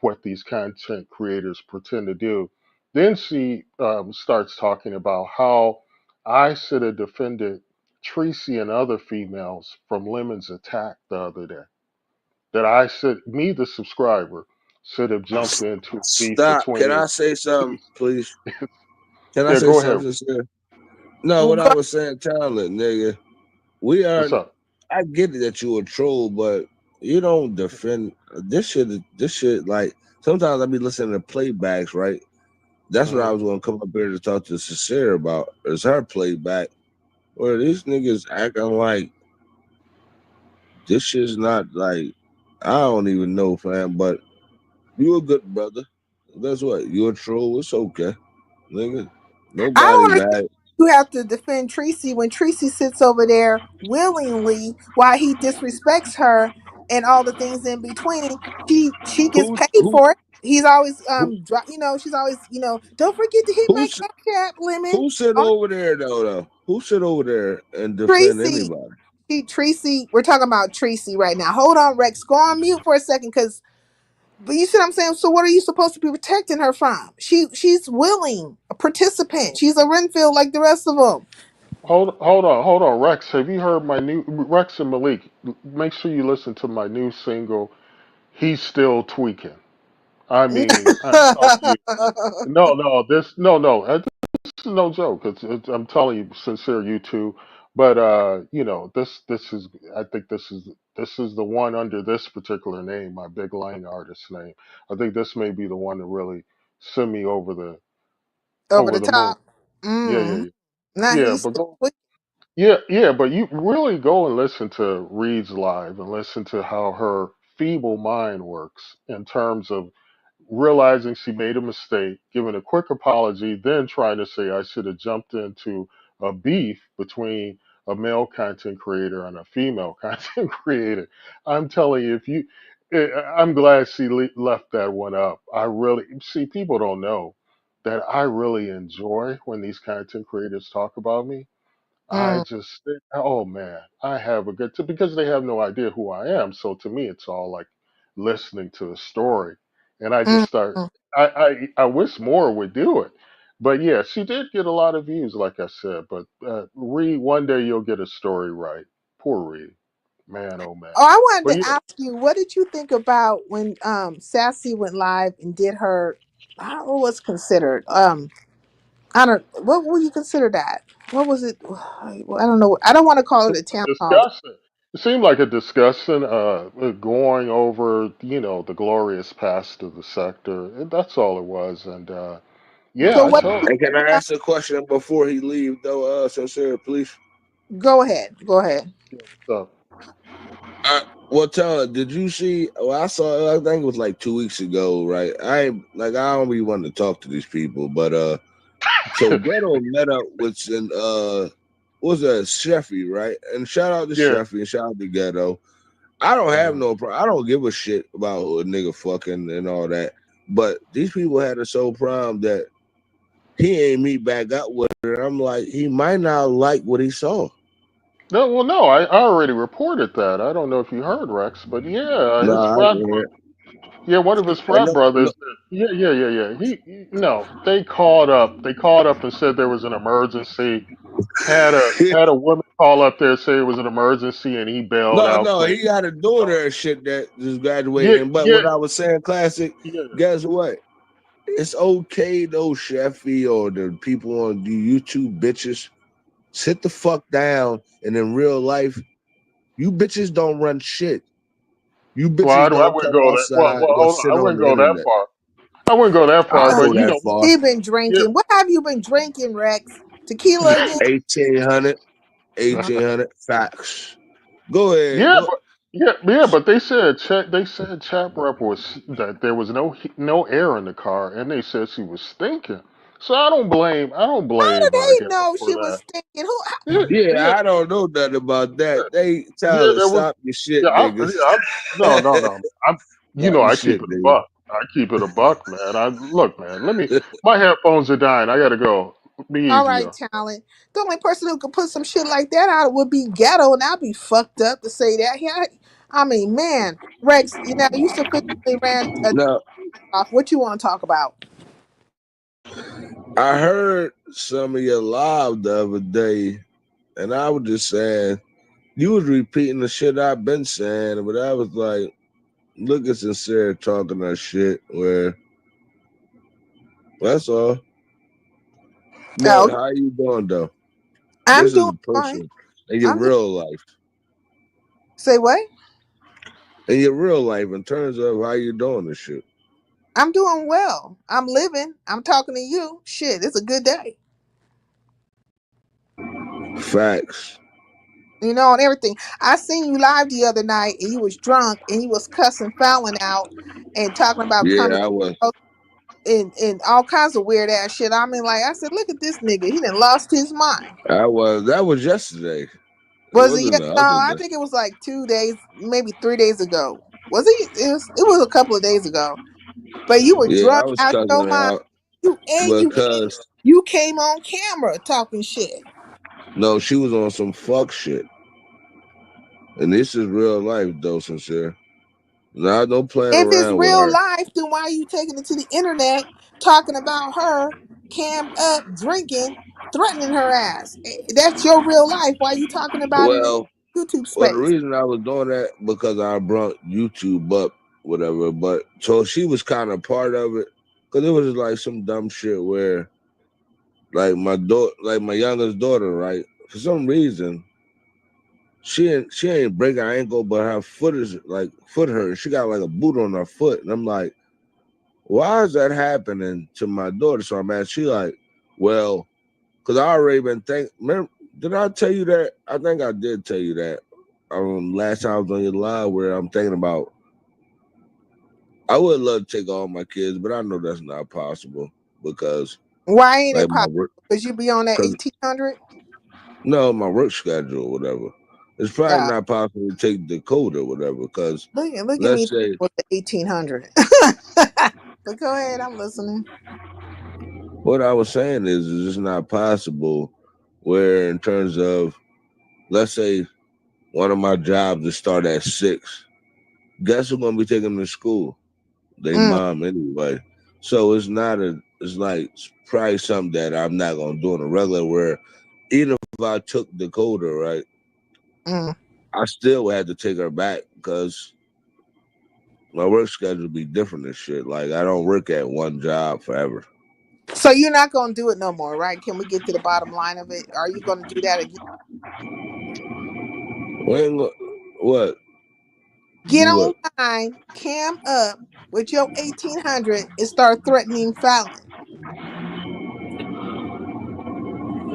what these content creators pretend to do. Then she starts talking about how I should have defended Tracy and other females from Lemon's attack the other day. That I should, me the subscriber, should have jumped into a beef Stop. Can between. I say something, please? Can I Yeah, say go ahead. something sincere? No, Well, what I go. was saying, talent, nigga. We are. What's up? I get it that you a troll, but you don't defend this shit. This shit, like sometimes I be listening to playbacks, right? That's what I Hmm. was gonna come up here to talk to Sincere about. Is her playback where these niggas acting like this shit's not like I don't even know, fam. But you a good brother. Guess what? You a troll. It's okay, nigga. I Nobody don't understand. mad. You have to defend Tracy when Tracy sits over there willingly while he disrespects her and all the things in between. She gets Who paid who for it. He's always who she's always don't forget to hit my who's cash app lemon. who sit Oh, over there though? Who sit over there and defend Tracy, anybody? Tracy, we're talking about Tracy right now. Hold on, Rex. Go on mute for a second, because But you see what I'm saying? So what are you supposed to be protecting her from? She's willing, a participant. She's a Renfield like the rest of them. Hold on, Rex. Have you heard my new Rex and Malik? Make sure you listen to my new single. He's still tweaking. I mean, I'm telling you. This is no joke. I'm telling you, sincere, you too. But this is. I think this is the one under this particular name, my big line artist name. I think this may be the one to really send me Over over the the moon. top. Yeah, yeah, Mm. yeah. Now Yeah, he's but still go. Yeah, yeah, but you really go and listen to Reed's live and listen to how her feeble mind works in terms of realizing she made a mistake, giving a quick apology, then trying to say I should have jumped into a beef between a male content creator and a female content creator. I'm telling you, I'm glad she left that one up. I really see people don't know that I really enjoy when these content creators talk about me. I mm, just think, oh man, I have a good because they have no idea who I am. So to me, it's all like listening to a story, and I just mm, start. mm. I wish more would do it, but yeah, she did get a lot of views, like I said. But Reed, one day you'll get a story right. Poor Reed, man, oh man. Oh, I wanted But to yeah, ask you, what did you think about when Sassy went live and did her, I don't know what's considered. I don't, what would you consider that? What was it? I don't know. I don't want to call it a town hall. discussing. It seemed like a discussion, going over, the glorious past of the sector. That's all it was, and yeah, So I what told. did Hey, can you I think ask a question before he leave though, sincere, please? go ahead. Go ahead. Yeah, what's up? Well, tell her, did you see? Well, I saw. I think it was like 2 weeks ago, right? I don't really want to talk to these people, but so Ghetto met up with what was that Sheffy, right? And shout out to Yeah. Sheffy and shout out to Ghetto. I don't have Mhm. no problem. I don't give a shit about a nigga fucking and all that. But these people had a so problem that he ain't meet back up with her. I'm like, he might not like what he saw. No, well, no, I already reported that. I don't know if you heard Rex, but yeah, his Nah, I frat, can hear. yeah, one of his And frat brothers. Yeah, yeah, yeah, yeah. No, they called up. They called up and said there was an emergency. Had a woman call up there say it was an emergency, and he bailed no, out no, clean. he got a daughter and shit that just Yeah, graduating. But yeah, what I was saying, classic, yeah. guess what? It's okay though, Sheffy, or the people on the YouTube bitches. Sit the fuck down, and in real life, you bitches don't run shit. You Well, bitches I don't wouldn't come go that. outside Well, or hold on. sit I on wouldn't the go that internet. far. I wouldn't go that far, I'll but go that far. He been yeah, drinking. What have you been drinking, Rex? Tequila again? 1800, uh, 1800 facts. Go ahead. yeah, Go. but they said Chap Rep was that there was no air in the car, and they said she was stinking. So How do I don't blame they Ghetto know for she was that. thinking? Who? Yeah, Yeah, yeah, I don't know nothing about that. They yeah. Tyler, There was stop your yeah. shit, I'm, niggas. yeah I'm, no, no, no. I'm Stop your I keep shit, it a nigga. buck. I keep it a buck, man. I look, man. My headphones are dying. I gotta go. Be All easy, right, yo. talent. The only person who could put some shit like that out would be Ghetto, and I'd be fucked up to say that. Yeah, I mean, man, Rex, you sufficiently ran a Now, off. What you want to talk about? I heard some of your live the other day, and I was just saying, you was repeating the shit I've been saying, but I was like, look at sincere talking that shit where that's all. Oh, But how you doing though? I'm This is doing a fine. person in your I'm doing. real life. Say what? In your real life, in terms of how you doing this shit. I'm doing well. I'm living. I'm talking to you. Shit, it's a good day. Facts. And everything. I seen you live the other night, and you was drunk, and you was cussing Fallon out, and talking about coming Yeah, I was. and all kinds of weird ass shit. I mean, like I said, look at this nigga. He done lost his mind. I was. That was yesterday. It Was it wasn't yet? the No, other I day. think it was like 2 days, maybe 3 days ago. Was it? It was a couple of days ago. But you were Yeah, I drunk was out your cussing her mind. out You and because you came on camera talking shit. no, she was on some fuck shit. And this is real life though, sincere. Nah, don't playing If it's around with real her. life, then why are you taking it to the internet talking about her cammed up, drinking, threatening her ass? That's your real life. Why are you talking about it in Well, YouTube well, the space? reason I was doing that because I brought YouTube up, whatever. But so she was kind of part of it because it was like some dumb shit where, like my daughter, like my youngest daughter, right? For some reason, she ain't break her ankle, but her foot is like foot hurt. She got like a boot on her foot, and I'm like, why is that happening to my daughter? So I'm asking, she like, well, because I already been remember, did I tell you that? I think I did tell you that. Last time I was on your live where I'm thinking about, I would love to take all my kids, but I know that's not possible because Why ain't it like my possible? work, Because you be on that because 1800? no, my work schedule, or whatever. It's probably Yeah. not possible to take Dakota, or whatever. Because Look at me let's say with the 1800. But go ahead, I'm listening. what I was saying is it's not possible. Where in terms of, let's say one of my jobs to start at 6, guess who's gonna be taking them to school? They Mm, mom anyway. So it's not a. It's like it's probably something that I'm not gonna do on a regular. Where even if I took Dakota, right, mm. I still had to take her back because my work schedule would be different and shit. Like I don't work at one job forever. So you're not gonna do it no more, right? Can we get to the bottom line of it? Are you gonna do that again? When what Get do what? online, cam up with your 1800 and start threatening Fallon.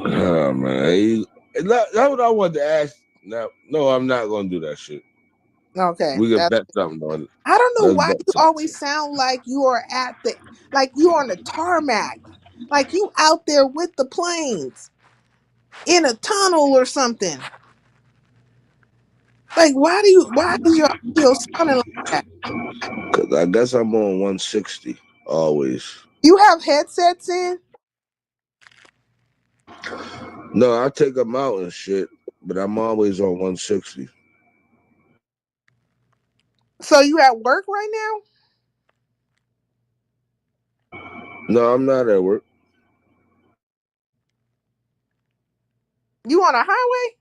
Oh man, that's what I wanted to ask. No, I'm not gonna do that shit. Okay. We could bet something on it. I don't know Let's why bet you something. always sound like you are at the like you on the tarmac. Like you out there with the planes in a tunnel or something. Like why is your audio sounding like that? Cause I guess I'm on 160 always. You have headsets in? No, I take them out and shit, but I'm always on 160. So you at work right now? No, I'm not at work. You on a highway?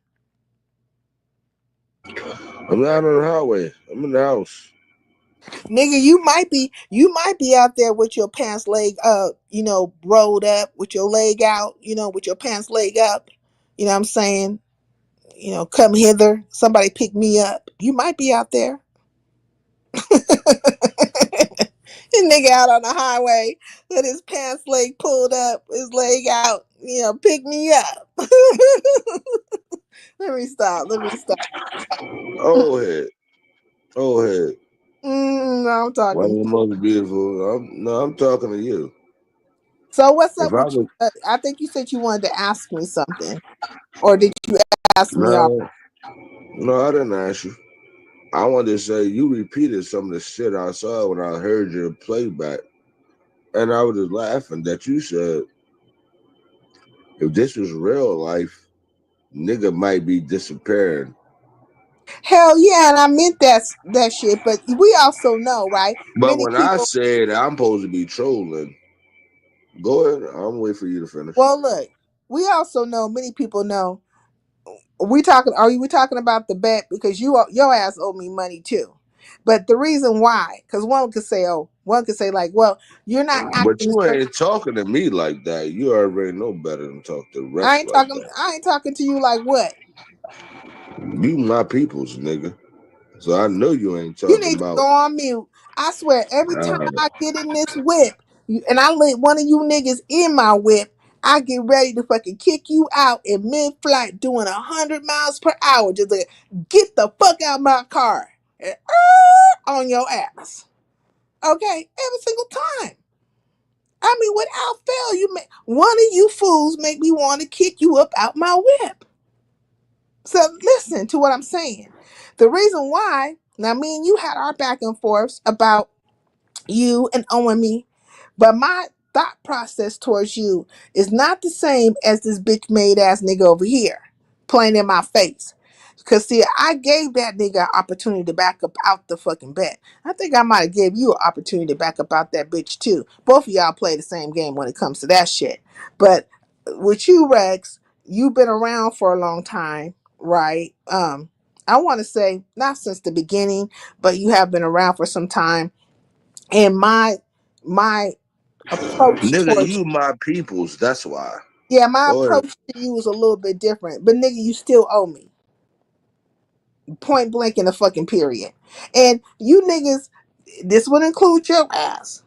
I'm not on the highway. I'm in the house. Nigga, you might be out there with your pants leg rolled up, with your leg out, with your pants leg up. You know what I'm saying? Come hither. Somebody pick me up. You might be out there. This nigga out on the highway with his pants leg pulled up, his leg out, pick me up. Let me stop. Let me stop. Oh head. Oh head. No, I'm One talking. of the most beautiful. No, I'm talking to you. So what's If up I with you? was I think you said you wanted to ask me something, or did you ask me? no, no, I didn't ask you. I wanted to say you repeated some of the shit I saw when I heard your playback. And I was just laughing that you said if this was real life, nigga might be disappearing. Hell yeah, and I meant that shit. But we also know, right? But Many when I people. said I'm supposed to be trolling, go ahead. I'm waiting for you to finish. Well, look, we also know. Many people know. We talking? Are we talking about the bet? Because your ass owe me money too. But the reason why, because one could say like, well, you're not But acting. you ain't talking to me like that. You already know better than talk to I Rex ain't like talking. that. I ain't talking to you like what? You my people's nigga. So I know you ain't You talking need to about go on mute. I swear, every time uh, I get in this whip, and I let one of you niggas in my whip, I get ready to fucking kick you out in mid-flight doing 100 miles per hour. Just like, get the fuck out my car. And, on your ass. Okay? Every single time. I mean, without fail, one of you fools make me want to kick you up out my whip. So listen to what I'm saying. The reason why, now me and you had our back and forths about you and owing me, but my thought process towards you is not the same as this bitch made ass nigga over here playing in my face. Cause see, I gave that nigga an opportunity to back up out the fucking bet. I think I might have gave you an opportunity to back up out that bitch too. Both of y'all play the same game when it comes to that shit. But with you, Rex, you've been around for a long time, right? I want to say not since the beginning, but you have been around for some time. And my approach Nigga, towards you my peoples. That's why. yeah, my Go ahead. approach to you is a little bit different. But nigga, you still owe me. Point blank in the fucking period. And you niggas, this would include your ass,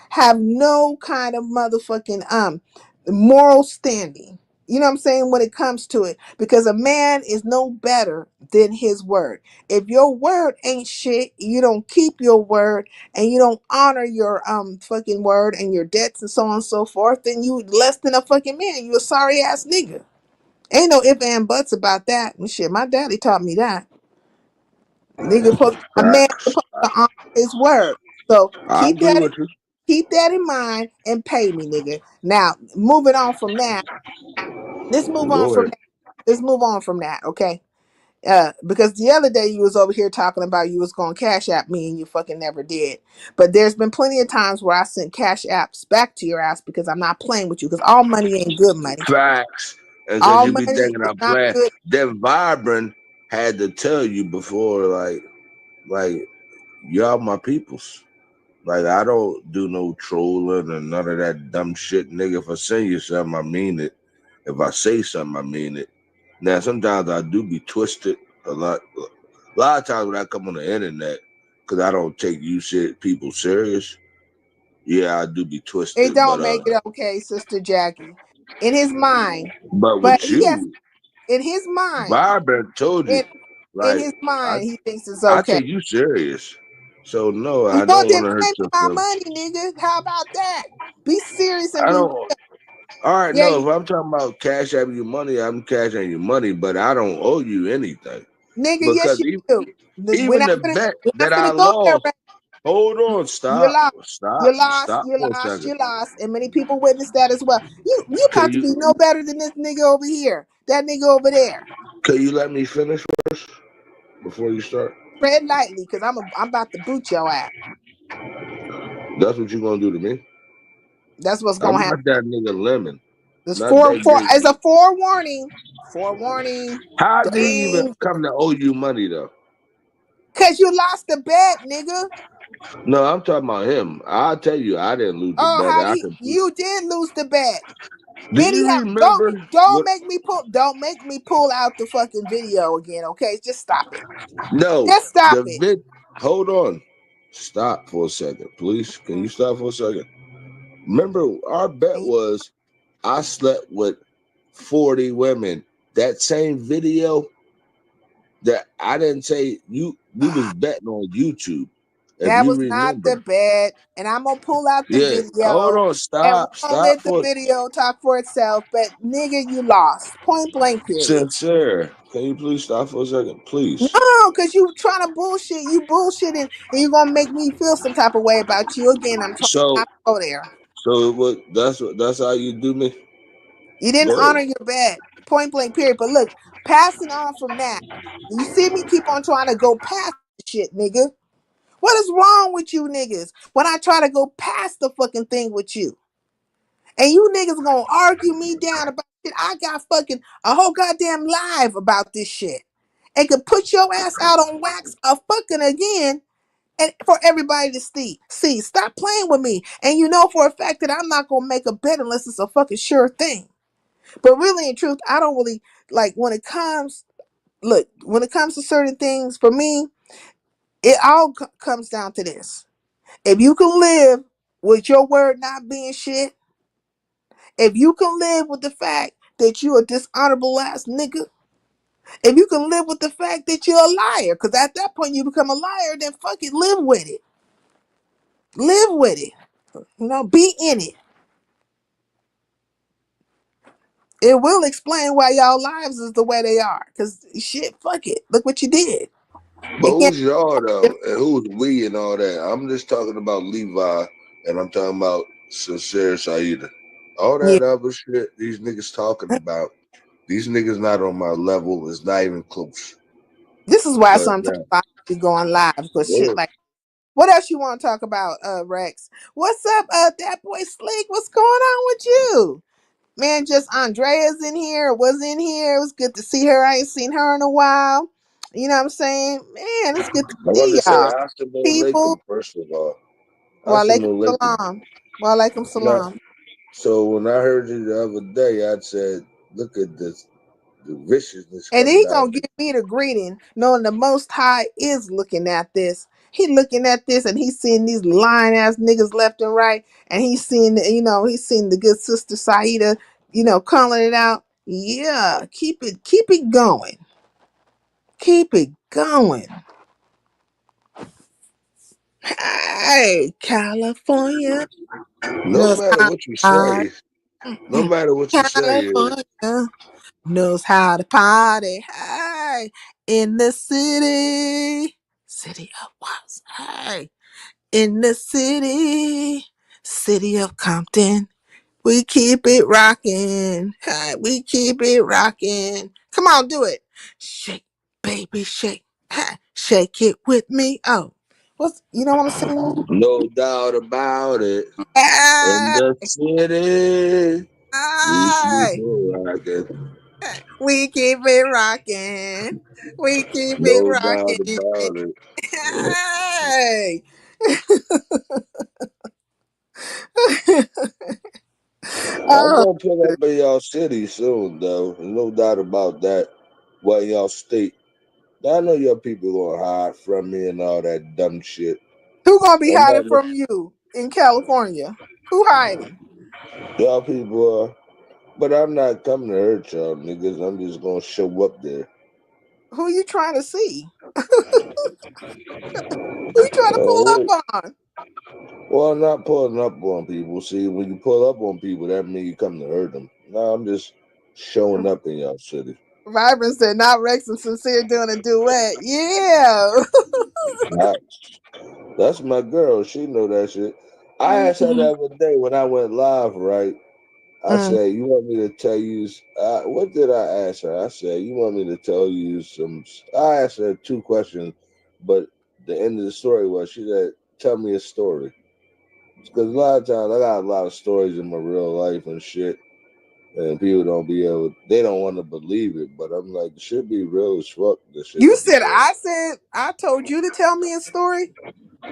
have no kind of motherfucking moral standing. You know what I'm saying? When it comes to it. Because a man is no better than his word. If your word ain't shit, you don't keep your word and you don't honor your fucking word and your debts and so on and so forth, then you less than a fucking man. You a sorry ass nigga. Ain't no ifs and buts about that. And shit, my daddy taught me that. A man Facts. supposed to honor his word. So I agree with you. keep that in mind and pay me, nigga. Now, moving on from that. Let's move on Go from ahead. that. Let's move on from that, okay? Because the other day you was over here talking about you was going to cash app me and you fucking never did. But there's been plenty of times where I sent cash apps back to your ass because I'm not playing with you because all money ain't good money. Facts. And because All you be money thinking is I'm not playing, good. then Vibrant had to tell you before, like, y'all my peoples. Like, I don't do no trolling and none of that dumb shit, nigga. If I send you something, I mean it. If I say something, I mean it. Now, sometimes I do be twisted a lot. A lot of times when I come on the internet, because I don't take you people serious, yeah, I do be It twisted. don't make it okay, Sister Jackie. In his mind, But but with he has you, in his mind, Vibrant told you, in in like, his I, mind, he thinks it's I okay. take you serious. So, no, I Well, don't then want to hurt pay me your my feelings. money, nigga. How about that? Be serious and I be don't. real. All right, Yeah, no. If I'm talking about cash out you money, I'm cashing you money, but I don't owe you anything nigga, yes because you do. even the bet We're not that I finna go there, lost. right? Hold on, You stop, lost. stop, You lost, stop you for a lost, second. you lost, and many people witnessed that as well. You Can about to you be no better than this nigga over here, that nigga over there. can you let me finish first before you start? Tread lightly, cause I'm about to boot your ass. That's what you're gonna do to me. That's what's I'm gonna happen. not that nigga lemon, This not that gay. as a forewarning. Forewarning. How did he even Danger. come to owe you money though? Cause you lost the bet, nigga. No, I'm talking about him. I'll tell you, I didn't lose the Oh, bet. how do I can. you did lose the bet. Do Anyhow, you remember what? don't make me pull out the fucking video again, okay? Just stop it. No, Just stop the it. vid. Hold on. Stop for a second, please. Can you stop for a second? Remember, our bet And was I slept with 40 women. That same video that I didn't say you. We was betting on YouTube, if that you was not the remember. bet. And I'm gonna pull out the Yeah. Hold video on. and we're Stop. gonna Stop let the for video talk for itself. But nigga, you lost. Point blank period. sincere. Can you please stop for a second, please? No, because you trying to bullshit. You bullshitting and you're gonna make me feel some type of way about you again. I'm trying So, not to go there. so what? That's how you do me. You didn't Go ahead. honor your bet. Point blank period. But look, passing on from that, you see me keep on trying to go past the shit, nigga. What is wrong with you niggas when I try to go past the fucking thing with you? And you niggas gonna argue me down about shit. I got fucking a whole goddamn live about this shit. And could put your ass out on wax a fucking again and for everybody to see. See, stop playing with me. And you know for a fact that I'm not gonna make a bet unless it's a fucking sure thing. But really in truth, I don't really like when it comes to certain things, for me, it all comes down to this. If you can live with your word not being shit, if you can live with the fact that you're a dishonorable ass nigga, if you can live with the fact that you're a liar, because at that point you become a liar, then fuck it, live with it. Live with it. You know, be in it. It will explain why y'all lives is the way they are. Cause shit, fuck it. Look what you did. But It can't who's y'all be though? And who's we and all that? I'm just talking about Levi and I'm talking about Sincere Saida. All different. that other shit these niggas talking about, these niggas not on my level. It's not even close. is why But sometimes now, I be going live because shit what? like. What else you want to talk about, Rex? What's up, that boy Slick? What's going on with you? Man, just Andrea's in here, was in here. It was good to see her. I ain't seen her in a while. You know what I'm saying? Man, it's good to I want see to say y'all. Assalamu People, alaikum, first of all. walaikum Assalamu alaikum. salam. Walaikum Now, salam. so when I heard you the other day, I said, look at this, the viciousness And then coming he out gonna of give it. me the greeting, knowing the Most High is looking at this. He looking at this, and he's seeing these lying ass niggas left and right, and he's seeing, he's seeing the good sister Saida, calling it out. Yeah, keep it going, keep it going. Hey, California No knows matter how to what you party. say, no Mm-mm. matter what you say, California knows how to party. Hey, in the city, city of was. Hey, in the city, city of Compton. We keep it rocking. Hey, we keep it rocking. Come on, do it. Shake, baby, shake. Hey, shake it with me. Oh, you don't want to sing? no doubt about it. In Hey, the city, we keep hey. it rocking. We keep it rocking. We keep it No doubt rocking. about it. Hey. I'm Oh, gonna pull up in y'all city soon, though. No doubt about that. Well, in y'all state. I know your people gonna hide from me and all that dumb shit. who gonna be I'm hiding not from you in California? Who hiding? y'all people are, but I'm not coming to hurt y'all niggas. I'm just gonna show up there. Who you trying to see? Who you trying to pull Oh, up on? well, I'm not pulling up on people. See, when you pull up on people, that means you come to hurt them. No, I'm just showing up in y'all city. Vibrant said, not Rex and Sincere doing a duet. Yeah. Not, that's my girl. She know that shit. I asked her the other day when I went live, right? I Mm. said, "You want me to tell you?" What did I ask her? I said, "You want me to tell you some?" I asked her two questions, but the end of the story was she said, "Tell me a story." Because a lot of times I got a lot of stories in my real life and shit, and people don't be able, they don't want to believe it. But I'm like, it should be real as fuck. The shit You I be said saying. I told you to tell me a story?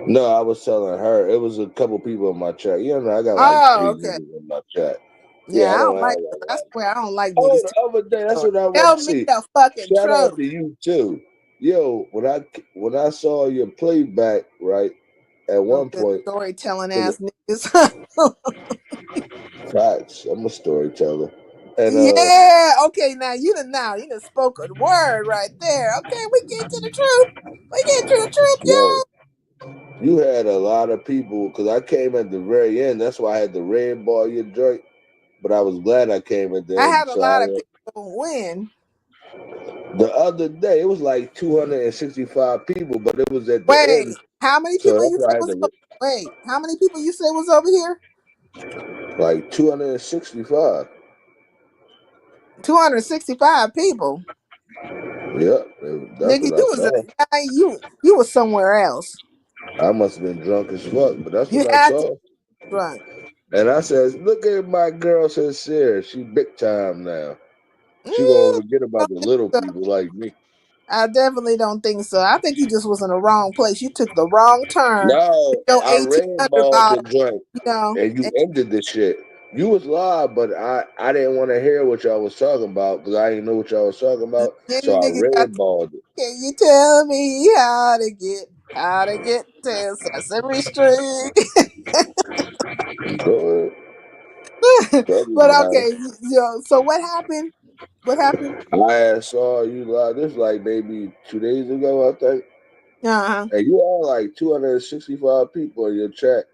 No, I was telling her. It was a couple people in my chat. You know, I got like Oh, three okay. niggas in my chat. Yeah, Yeah, I I don't don't have like. like I swear, I don't like oh, niggas. the other day, that's Telling what I want Tell to me see. the fucking Shout out truth. to you too. Yo, when I saw your playback, right, at Oh, one good point, storytelling for the ass niggas. facts, I'm a storyteller. And Yeah. Okay. You done spoke a word right there. Okay, we get to the truth. We get to the truth, yo, y'all. you had a lot of people because I came at the very end. That's why I had the red ball your joint. But I was glad I came at the I end. had a So lot of people win. the other day it was like 265 people, but it was at the end. Wait, how many So people that's you why I said had was? to Wait, how many people you said was over here? like 265. 265 people. Yep, that's Nigga, what I you was saw. you was somewhere else. I must have been drunk as fuck, but that's You what I had to saw. be drunk. And I says, look at my girl Sincere. She big time now. She Mm, gonna forget I about the don't think little so. people like me. I definitely don't think so. I think you just was in the wrong place. You took the wrong turn with No, your I 1800 rainballed the bottle, joint and you and ended the shit. You was live, but I didn't want to hear what y'all was talking about because I didn't know what y'all was talking about. So then I nigga got to, redballed it. can you tell me how to get to Sesame Street? Go ahead. But Doesn't matter. okay, so what happened? What happened? I had saw you live this like maybe 2 days ago, I think. Uh-huh. And you had like 265 people in your chat.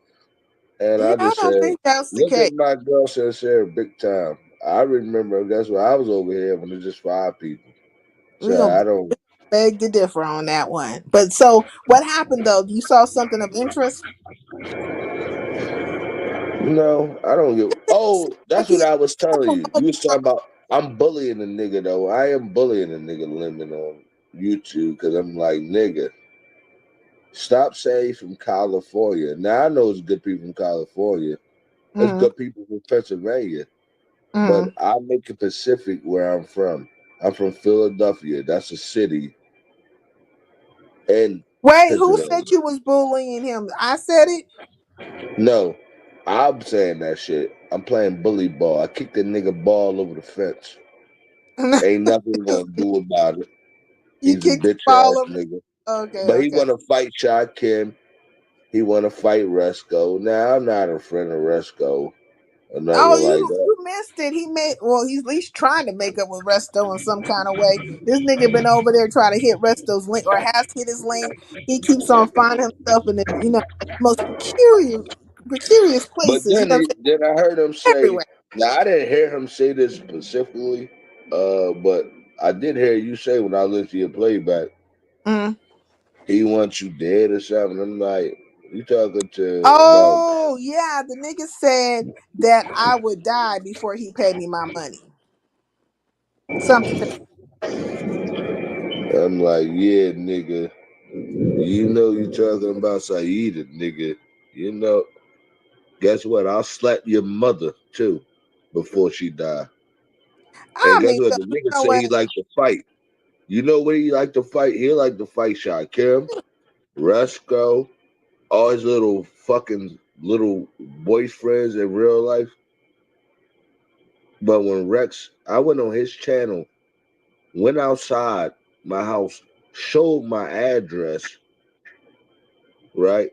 And Yeah, I I just don't said, think that's the look case. at my girl Sincere big time. I remember that's why I was over here when it's just five people. We're So gonna I don't beg to differ on that one. But so what happened though? You saw something of interest? no, I don't give oh, Like that's what he I was telling you. You promoting was talking something. about I'm bullying a nigga though. I am bullying a nigga lemon on. YouTube because I'm like, nigga, stop saying from California. Now I know it's good people from California. It's Mm, good people from Pennsylvania. But mm. I make it Pacific where I'm from. I'm from Philadelphia. That's a city in Wait, who said Pennsylvania. you was bullying him? I said it. No, I'm saying that shit. I'm playing bully ball. I kicked the nigga ball over the fence. Ain't nothing gonna do about it. You He's a kicked the bitch ball ass over. nigga. Okay, But he okay. wanna fight Shot Kim. He wanna fight Resco. Now I'm not a friend of Resco or Oh, nothing like that. you missed it. He made well. He's at least trying to make up with Resto in some kind of way. This nigga been over there trying to hit Resto's link or has hit his link. He keeps on finding himself in the most precarious But places. You know what I'm then I heard him saying? say. Everywhere. Now I didn't hear him say this specifically, but I did hear you say when I listened to your playback, Mm. he wants you dead or something. I'm like, you talking to about? Oh yeah, the nigga said that I would die before he paid me my money. Something to I'm like, yeah, nigga. You know you talking about Saida, nigga. You know, guess what? I'll slap your mother too before she die. I And guess mean, what? look, The you nigga know say what? he like to fight. You know what he like to fight? He like to fight Shakim, Resco, all his little fucking little boyfriends in real life. But when Rex, I went on his channel, went outside my house, showed my address, right?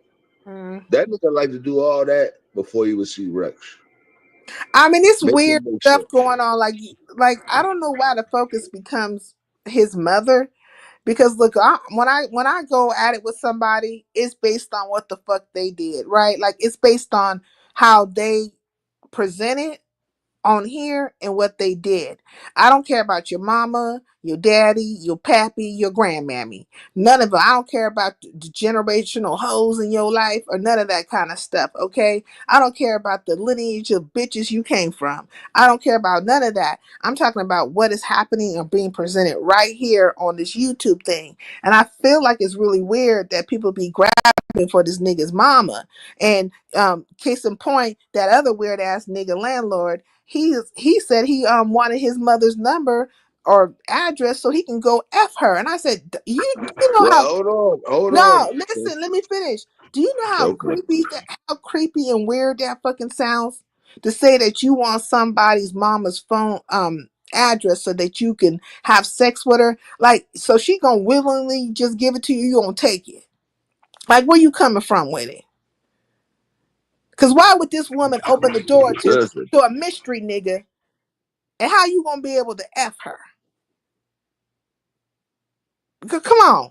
Mm. That nigga like to do all that before he would see Rex. I mean, it's Make it weird make stuff sense. going on. Like I don't know why the focus becomes his mother. Because look, when I go at it with somebody, it's based on what the fuck they did, right? Like it's based on how they presented on here and what they did. I don't care about your mama, your daddy, your pappy, your grandmammy. None of it. I don't care about the generational hoes in your life or none of that kind of stuff, okay? I don't care about the lineage of bitches you came from. I don't care about none of that. I'm talking about what is happening or being presented right here on this YouTube thing. And I feel like it's really weird that people be grabbing for this nigga's mama. And case in point, that other weird ass nigga landlord, he said he wanted his mother's number or address so he can go f her. And I said, you do you know Well, how? hold on. No, listen, let me finish. Do you know Okay. how creepy and weird that fucking sounds? To say that you want somebody's mama's phone address so that you can have sex with her, like so she gonna willingly just give it to you. You gonna take it? Like where you coming from with it? Because why would this woman open the door Listen. to a mystery nigga? And how you gonna be able to f her? Come on,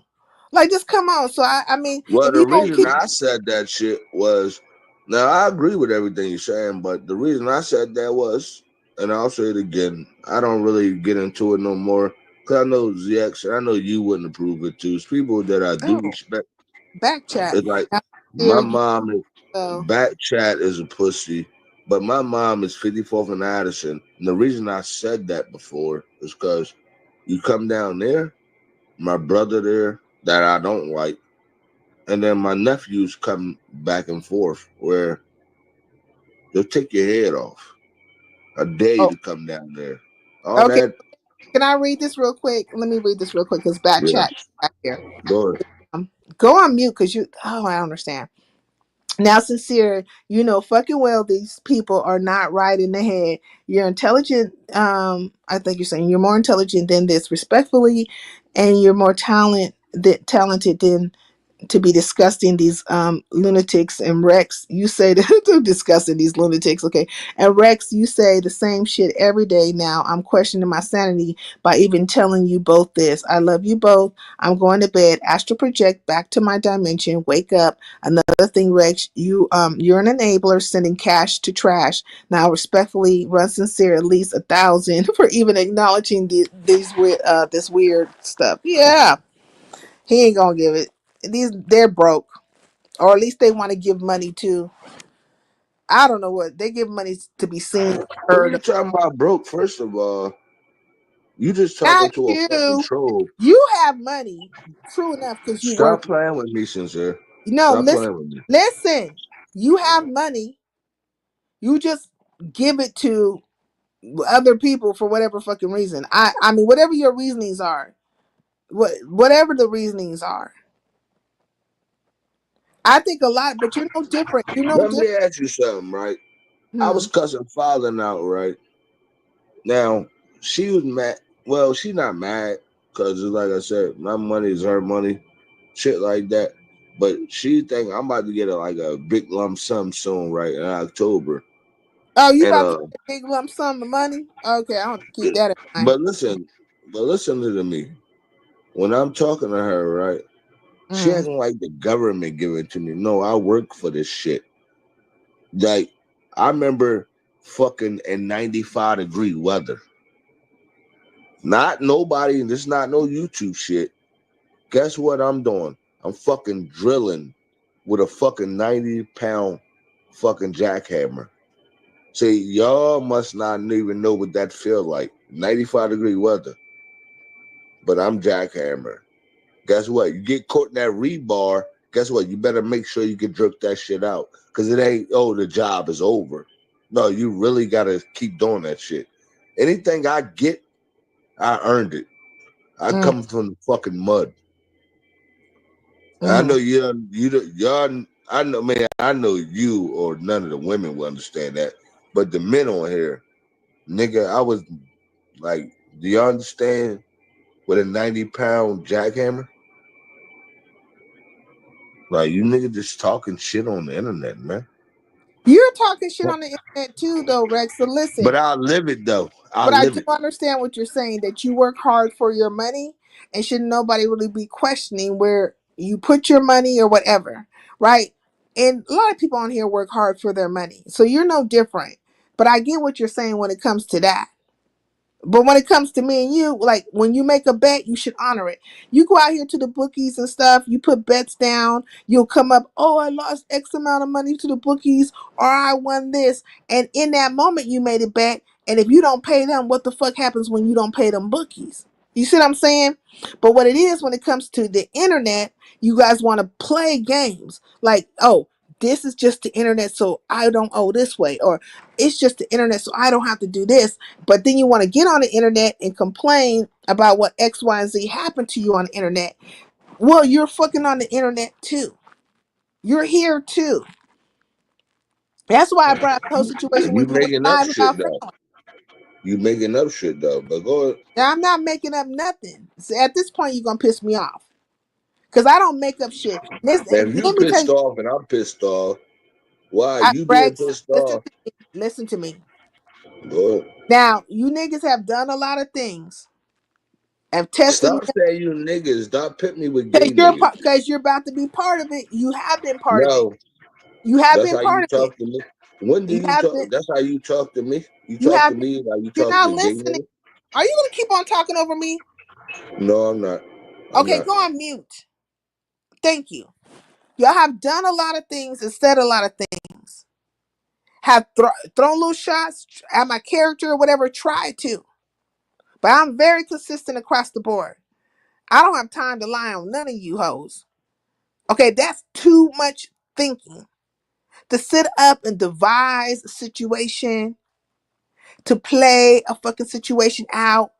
like just come on. So I mean, Well, if the you gonna reason keep, I said that shit was now I agree with everything you're saying, but the reason I said that was, and I'll say it again, I don't really get into it no more. Cause I know ZX and I know you wouldn't approve it too. It's people that I do oh, respect. back chat. It's like Now, my here you mom is go. back chat is a pussy, but my mom is 54th and Addison. And the reason I said that before is because you come down there, my brother there that I don't like, and then my nephews come back and forth where they'll take your head off. I dare you Oh, to come down there. All okay. that, Can I read this real quick? Let me read this real quick because back yeah. chat back here. Go ahead. Go on mute because you. Oh, I understand. Now, sincere, you know fucking well these people are not right in the head. You're intelligent. I think you're saying you're more intelligent than this, respectfully, and you're more talented than to be discussing these lunatics. And Rex, you say that discussing these lunatics, okay? And Rex, you say the same shit every day. Now I'm questioning my sanity by even telling you both this. I love you both. I'm going to bed. Astral project back to my dimension. Wake up. Another thing, Rex, you're an enabler sending cash to trash. Now respectfully, run sincere at least 1,000 for even acknowledging these weird this weird stuff. Yeah, he ain't gonna give it. They're broke, or at least they want to give money to. I don't know what they give money to be seen, Who heard. you talking about broke? First of all, You just Not talking to a fucking you. troll. You have money, true enough, because you work. Stop playing with me, sincere. No, Stop listen, playing with me. listen. You have money. You just give it to other people for whatever fucking reason. I mean, whatever your reasonings are, whatever the reasonings are. I think a lot, but you're no different. You're no Let me different. ask you something, right? I Hmm. was cussing father out, right? Now, she was mad. Well, she's not mad because, like I said, my money is her money, shit like that. But she think I'm about to get a big lump sum soon, right, in October. Oh, you And about to get a big lump sum of money? Okay, I want to keep that in mind. but listen to me. When I'm talking to her, right, she Mm. acting like the government give it to me. No, I work for this shit. Like I remember fucking in 95-degree weather. Not nobody, this is not no YouTube shit. Guess what I'm doing? I'm fucking drilling with a fucking 90-pound fucking jackhammer. See, y'all must not even know what that feel like. 95-degree weather. But I'm jackhammer. Guess what? You get caught in that rebar, guess what? You better make sure you can jerk that shit out. Cause it ain't, oh, the job is over. No, you really gotta keep doing that shit. Anything I get, I earned it. I Mm. come from the fucking mud. I Mm. know y'all. I know, man. I know you or none of the women will understand that, but the men on here, nigga, I was like, do you understand? With a 90-pound jackhammer, like you nigga just talking shit on the internet, man. You're talking shit on the internet too, though, Rex. So listen, But I live it though. I but I live do it. understand what you're saying, that you work hard for your money and should nobody really be questioning where you put your money or whatever, right? And a lot of people on here work hard for their money. So you're no different. But I get what you're saying when it comes to that. But when it comes to me and you, like when you make a bet, you should honor it. You go out here to the bookies and stuff, you put bets down, you'll come up, oh, I lost X amount of money to the bookies, or I won this. And in that moment, you made a bet. And if you don't pay them, what the fuck happens when you don't pay them bookies? You see what I'm saying? But what it is when it comes to the internet, you guys want to play games. Like, oh, this is just the internet, so I don't owe this way. Or it's just the internet, so I don't have to do this. But then you want to get on the internet and complain about what X, Y, and Z happened to you on the internet. Well, you're fucking on the internet too. You're here too. That's why I brought up the whole situation when You you went making up live shit about though. family. You making up shit though. But go ahead. Now, I'm not making up nothing. So at this point, you're gonna piss me off because I don't make up shit. Man, if Listen, you let me tell pissed you, off and I'm pissed off, why you being Rex. pissed off? Listen to me. Go ahead. Now, you niggas have done a lot of things. Have tested me Stop saying you niggas. Stop putting me with gay niggas. because you're about to be part of it. You have been part of it. No, You have that's been how you part of it. talk to me. When do You you have talk? been. That's how you talk to me. You You talk to have been. me like you You're talk not to gay listening. niggas. Are you gonna keep on talking over me? No, I'm not. I'm Okay, not. go on mute. Thank you. Y'all have done a lot of things and said a lot of things. Have thrown little shots at my character or whatever. Tried to, but I'm very consistent across the board. I don't have time to lie on none of you hoes. Okay, that's too much thinking to sit up and devise a situation, to play a fucking situation out,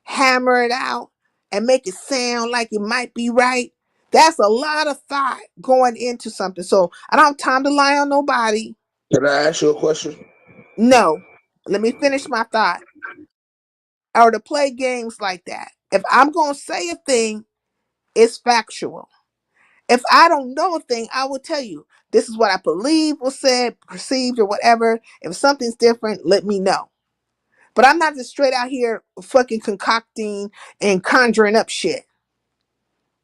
hammer it out, and make it sound like it might be right. That's a lot of thought going into something. So I don't have time to lie on nobody. Can I ask you a question? No, let me finish my thought. Or to play games like that. If I'm going to say a thing, it's factual. If I don't know a thing, I will tell you this is what I believe was said, perceived, or whatever. If something's different, let me know. But I'm not just straight out here fucking concocting and conjuring up shit.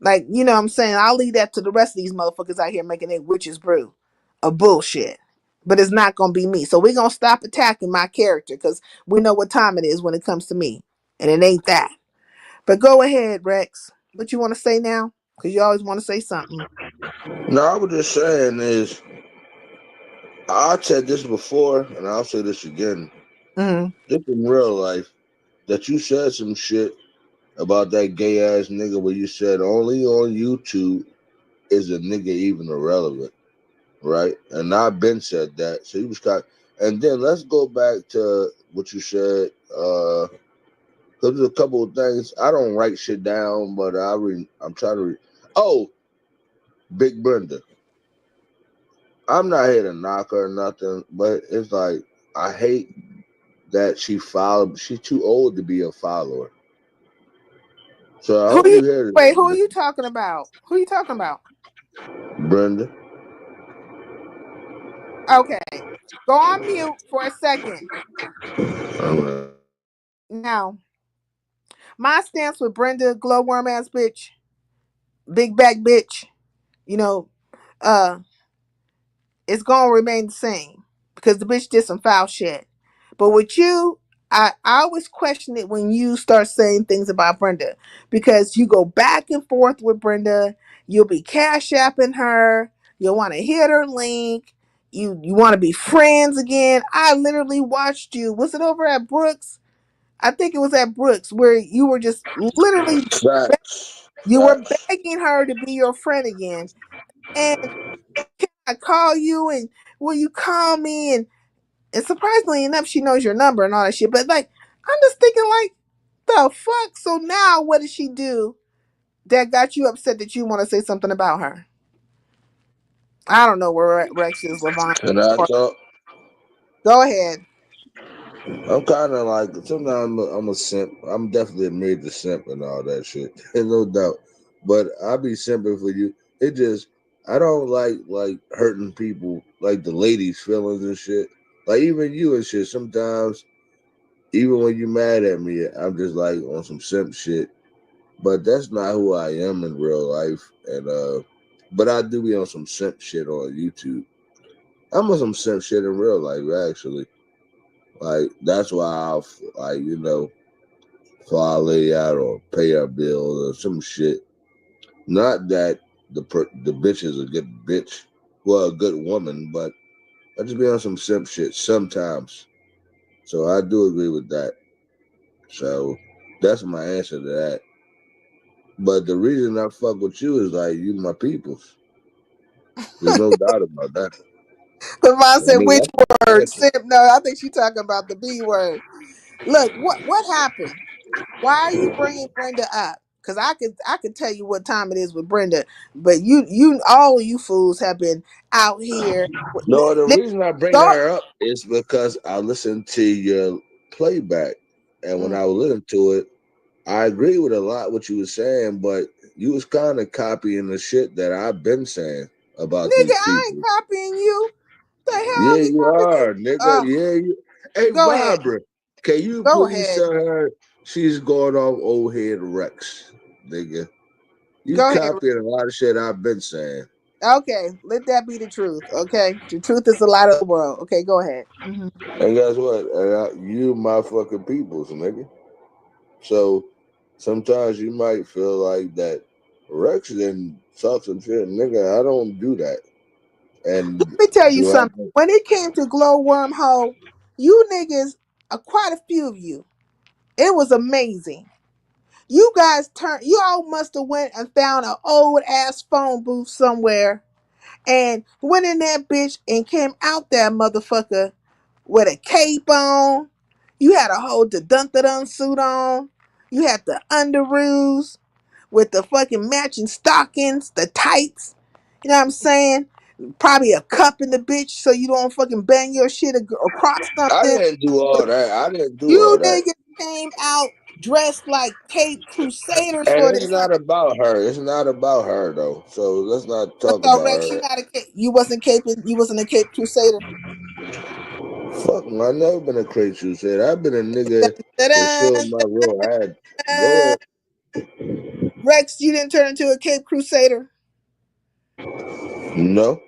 Like, you know what I'm saying? I'll leave that to the rest of these motherfuckers out here making their witches brew of bullshit. But it's not going to be me. So we're going to stop attacking my character because we know what time it is when it comes to me. And it ain't that. But go ahead, Rex. What you want to say now? Because you always want to say something. No, I was just saying is I said this before and I'll say this again. Mm-hmm. Just in real life. that you said some shit about that gay ass nigga where you said only on YouTube is a nigga even irrelevant, right? And I've been said that. So you was kind. And then let's go back to what you said. There's a couple of things I don't write shit down, but I'm trying to read. Oh, Big Brenda. I'm not here to knock her or nothing, but it's like I hate that she followed. She's too old to be a follower. So I Who hope you you hear wait? Who are this, you talking about? Who are you talking about? Brenda. Okay, go on mute for a second. I'm Now, my stance with Brenda, glowworm ass bitch, big back bitch. You know, uh, it's gonna remain the same because the bitch did some foul shit. But with you, I always question it when you start saying things about Brenda because you go back and forth with Brenda. You'll be cash apping her. You'll want to hit her link. You want to be friends again. I literally watched you. Was it over at Brooks? I think it was at Brooks where you were just literally facts, you were facts. begging her to be your friend again. And I call you and will you call me and surprisingly enough, she knows your number and all that shit. But like, I'm just thinking, like, the fuck? So now, what did she do that got you upset that you want to say something about her? I don't know where Rex is, Levon. And I thought Go ahead. I'm kind of like sometimes I'm a simp. I'm definitely a major simp and all that shit, no doubt. But I be simping for you. It just I don't like hurting people, like the ladies' feelings and shit. Like even you and shit. Sometimes even when you mad at me, I'm just like on some simp shit. But that's not who I am in real life. And but I do be on some simp shit on YouTube. I'm on some simp shit in real life actually. Like that's why I'll like fly a lady out or pay her bill or some shit. Not that the bitch is a good bitch, well a good woman, but I just be on some simp shit sometimes. So I do agree with that. So that's my answer to that. But the reason I fuck with you is like you my peoples. There's no doubt about that. Levon I said, mean which that's the word? answer. Simp. No, I think she talking about the B word. Look, what happened? Why are you bringing Brenda up? Because I could tell you what time it is with Brenda, but all you fools have been out here. No, the reason I bring Go. her up is because I listened to your playback, and when Mm. I was listening to it, I agree with a lot what you were saying, but you was kind of copying the shit that I've been saying about Nigga, these I ain't people. copying you. The Yeah, hell you you talking to? are, nigga. Yeah, you. Hey, Go ahead. Barbara, can you Go please ahead. tell her she's going off old head Rex, nigga? You Go ahead. copying a lot of shit I've been saying. Okay, let that be the truth. Okay, the truth is the light of the world. Okay, go ahead. Hmm. And guess what? You my fucking peoples, nigga. So sometimes you might feel like that Rex didn't talk some shit, nigga. I don't do that. And Let me tell you do I? something. When it came to glow wormhole, you niggas, quite a few of you, it was amazing. You guys turned. You all must have went and found an old ass phone booth somewhere and went in that bitch and came out that motherfucker with a cape on. You had a whole dun dun suit on. You had the underoos with the fucking matching stockings, the tights. You know what I'm saying? Probably a cup in the bitch so you don't fucking bang your shit across I something. didn't do all that. I didn't do all You that. niggas came out dressed like Cape Crusaders And for it's this. not about her. It's not about her though. So let's not talk So about Rex, her. you wasn't a Cape Crusader. Fuck, man, I never been a crazy shit. I've been a nigga that showed Ta-da, my real ad. Go ta-da. ahead. Rex, you didn't turn into a Cape Crusader. No.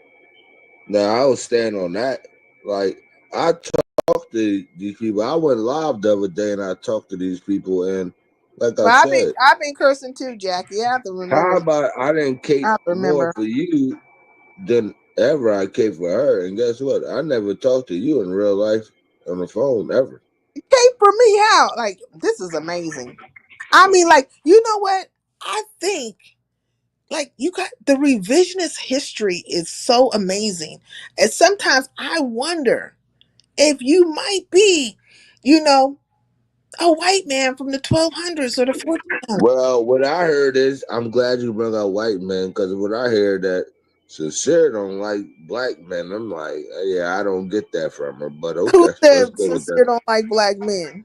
Now I will stand on that. Like I talked to these people. I went live the other day and I talked to these people and like I Well, said, I've been cursing too, Jackie. I have to how remember. about I didn't cape I more remember. for you than ever I cape for her? And guess what? I never talked to you in real life on the phone ever. Cape for me, how? Like, this is amazing. I mean, like, you know what? I think, like, you got the revisionist history is so amazing. And sometimes I wonder if you might be, you know, a white man from the 1200s or the 1400s. Well, what I heard is, I'm glad you brought out white men, because what I hear that Sincere don't like black men. I'm like, yeah, I don't get that from her, but Who okay, let's said go with sincere that. don't like black men?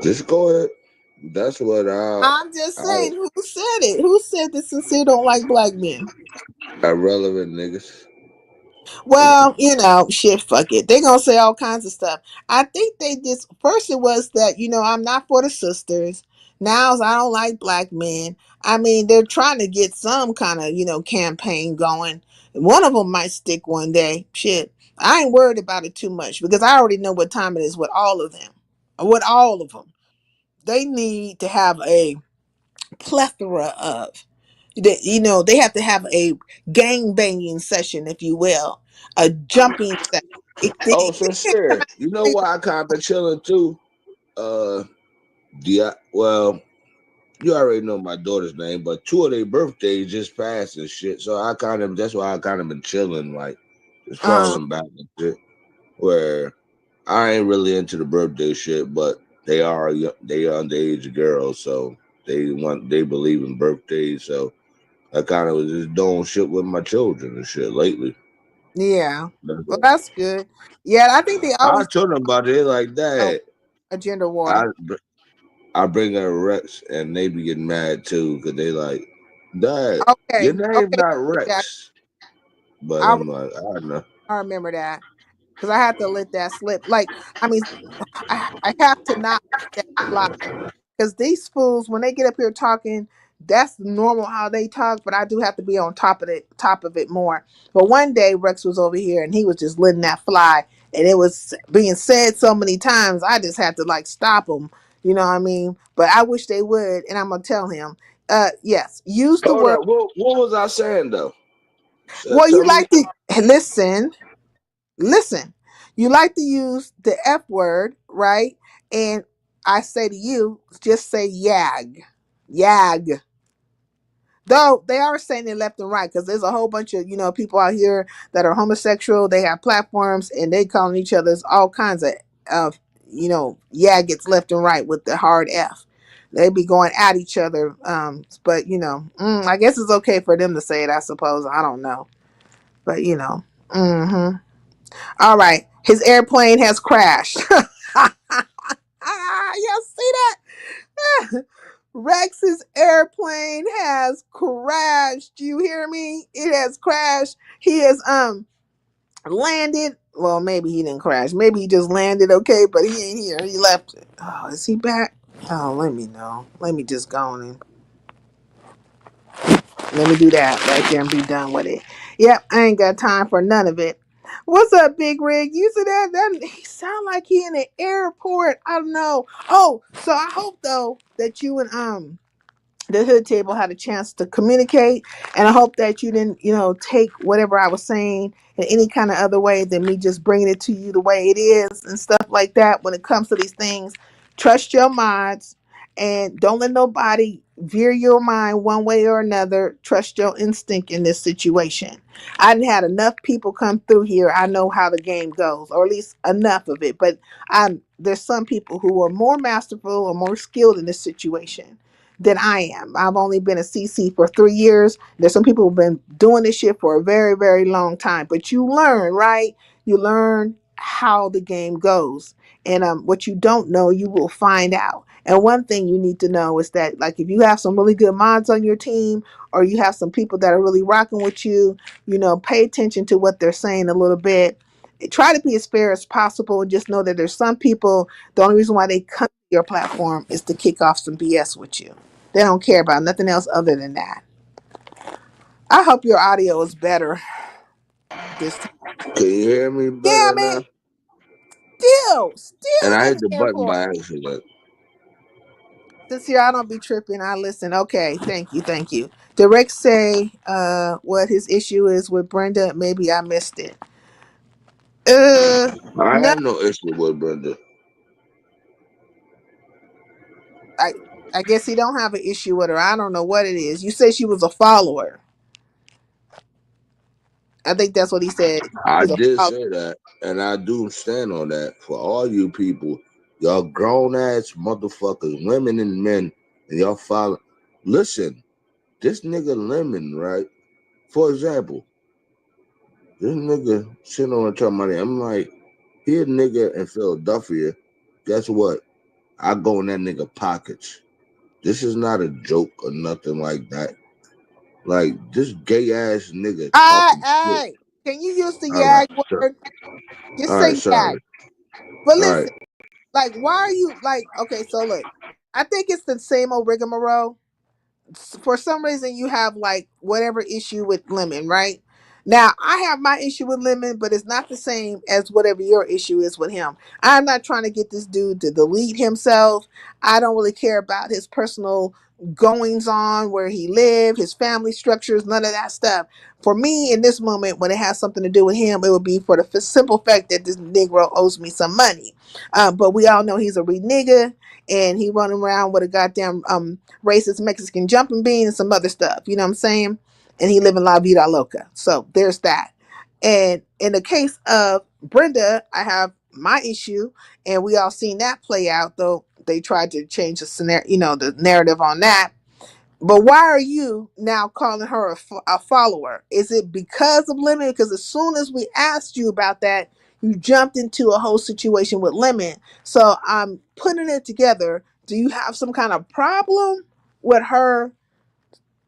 Just go ahead. That's what I'm just I saying, who said it? Who said that sincere don't like black men? irrelevant niggas. Well, shit, fuck it. They gonna say all kinds of stuff. I think they just first it was that, I'm not for the sisters. Now it's I don't like black men. I mean, they're trying to get some kind of, campaign going. One of them might stick one day. Shit. I ain't worried about it too much because I already know what time it is with all of them. With all of them. They need to have a plethora of they have to have a gang banging session, if you will, a jumping session. Oh, They can't come Sincere. You know out. why I kind of been chilling too? Uh, yeah. Well, you already know my daughter's name, but two of their birthdays just passed and shit. So that's why I kind of been chilling, like just Uh, falling back and shit. Where I ain't really into the birthday shit, but they underage girls, so they believe in birthdays. So I kind of was just doing shit with my children and shit lately. yeah. That's Well, all. that's good. Yeah, I think they I always told them about it like oh, that. a gender I war. I bring her Rex, and they be getting mad too because they like, Dad, your Okay, name okay. not Yeah, Rex. But I I'm like, I don't know. I remember that because I had to let that slip. Like, I mean, I have to not let that slide. Because these fools, when they get up here talking, that's normal how they talk, but I do have to be on top of it more. But one day Rex was over here and he was just letting that fly, and it was being said so many times, I just had to like stop him. You know what I mean? But I wish they would, and I'm gonna tell him. Yes, use the Hold word. up. What was I saying though? Well, you Tell me. like to listen. You like to use the F word, right? And I say to you, just say yag. Yag. Though they are saying it left and right because there's a whole bunch of people out here that are homosexual. They have platforms and they calling each other's all kinds of yeah gets left and right with the hard F. They be going at each other. But I guess it's okay for them to say it. I suppose I don't know, but hmm All right, his airplane has crashed. Y'all see that? Rex's airplane has crashed. You hear me? It has crashed. He has landed. Well, maybe he didn't crash. Maybe he just landed okay, but he ain't here. He left. Oh, is he back? Oh, let me know. Let me just go on and let me do that right there and be done with it. Yep, I ain't got time for none of it. What's up, Big Rig? You see that? That he sound like he in the airport. I don't know. Oh, so I hope though that you and the hood table had a chance to communicate, and I hope that you didn't take whatever I was saying in any kind of other way than me just bringing it to you the way it is and stuff like that. When it comes to these things, trust your minds and don't let nobody veer your mind one way or another. Trust your instinct in this situation. I didn't had enough people come through here. I know how the game goes, or at least enough of it, but there's some people who are more masterful or more skilled in this situation than I am. I've only been a CC for 3 years. There's some people who've been doing this shit for a very, very long time. But you learn, right? You learn how the game goes. And what you don't know, you will find out. And one thing you need to know is that, like, if you have some really good mods on your team, or you have some people that are really rocking with you, pay attention to what they're saying a little bit. Try to be as fair as possible, and just know that there's some people, the only reason why they come to your platform is to kick off some BS with you. They don't care about nothing else other than that. I hope your audio is better this time. Can you hear me Damn better it! now? Still And I in hit the the button airport. by accident. This here, I don't be tripping. I listen. Okay, thank you. Direct say what his issue is with Brenda. Maybe I missed it. I No, have no issue with Brenda. I I guess he don't have an issue with her. I don't know what it is. You said she was a follower. I think that's what he said. I She's a did follower. say that, and I do stand on that for all you people. Y'all grown ass motherfuckers, women and men, and y'all follow. Listen, this nigga Lemon, right? For example, this nigga sitting on the top of my head. I'm like, he a nigga in Philadelphia. Guess what? I go in that nigga pockets. This is not a joke or nothing like that. Like this gay ass nigga talking shit. I can you use the All right, yag sir. word? Just All right, say yag. sorry. But All right. listen, like, why are you like? Okay, so look, I think it's the same old rigmarole. For some reason you have like whatever issue with Lemon, right? Now I have my issue with Lemon, but it's not the same as whatever your issue is with him. I'm not trying to get this dude to delete himself. I don't really care about his personal goings on, where he lived, his family structures, none of that stuff. For me, in this moment, when it has something to do with him, it would be for the simple fact that this Negro owes me some money. But we all know he's a re nigga, and he running around with a goddamn racist Mexican jumping bean and some other stuff. You know what I'm saying? And he live in La Vida Loca. So there's that. And in the case of Brenda, I have my issue, and we all seen that play out. Though they tried to change the scenario, the narrative on that. But why are you now calling her a follower? Is it because of Lemon? Because as soon as we asked you about that, you jumped into a whole situation with Lemon. So I'm putting it together. Do you have some kind of problem with her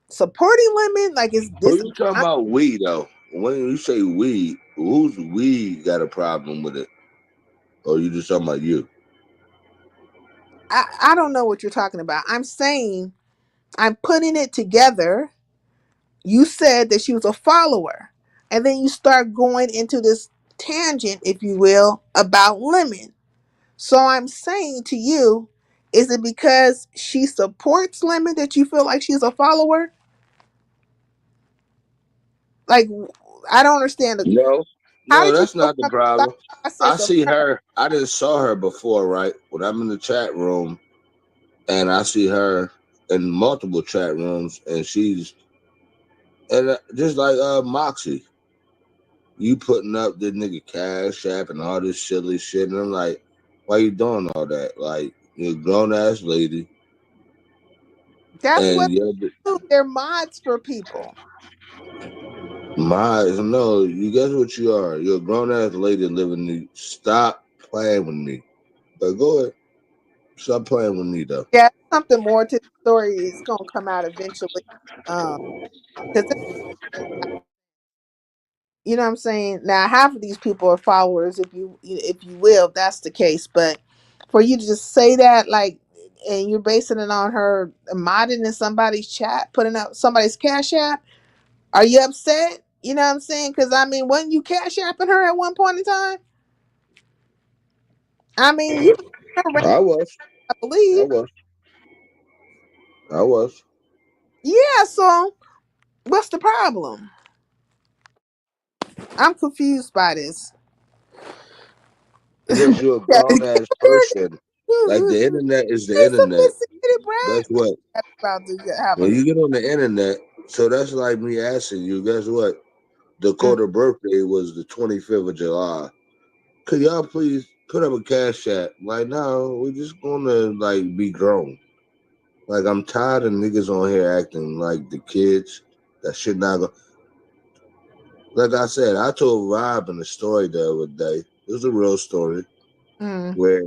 supporting Lemon? Like, is Who this? you talking about we though? When you say we, who's we got a problem with it? Or you just talking about you? I don't know what you're talking about. I'm saying I'm putting it together. You said that she was a follower, and then you start going into this tangent, if you will, about Lemon. So I'm saying to you, is it because she supports Lemon that you feel like she's a follower? Like, I don't understand. No. How No, did you that's go not the from the thought problem. I process of see her? her. I didn't saw her before, right? When I'm in the chat room and I see her in multiple chat rooms, and she's and just like Moxie, you putting up the nigga Cash App and all this silly shit, and I'm like, why you doing all that? Like, you're a grown ass lady, That's what and you're they do. They're mods for people. my no. You guess what you are? You're a grown ass lady living. Stop playing with me. But go ahead, stop playing with me though. Yeah, something more to the story is gonna come out eventually. Because you know what I'm saying. Now, half of these people are followers, if you will, if that's the case. But for you to just say that, like, and you're basing it on her modding in somebody's chat, putting up somebody's cash app, are you upset? You know what I'm saying? Because I mean, wasn't you cash apping her at one point in time? I mean, you her rent, I was, I I believe. was, I was. Yeah. So what's the problem? I'm confused by this. Because you're a Yeah. grown ass person. Like the internet is the He's internet. sophisticated, Brad. Guess what? About to have When a you get on the internet, so that's like me asking you. Guess what? mm, Dakota birthday was the 25th of July. Could y'all please put up a cash app? Like, no, we're just gonna like be grown. Like, I'm tired of niggas on here acting like the kids that should not go. Like I said, I told Robin a story the other day. It was a real story mm. where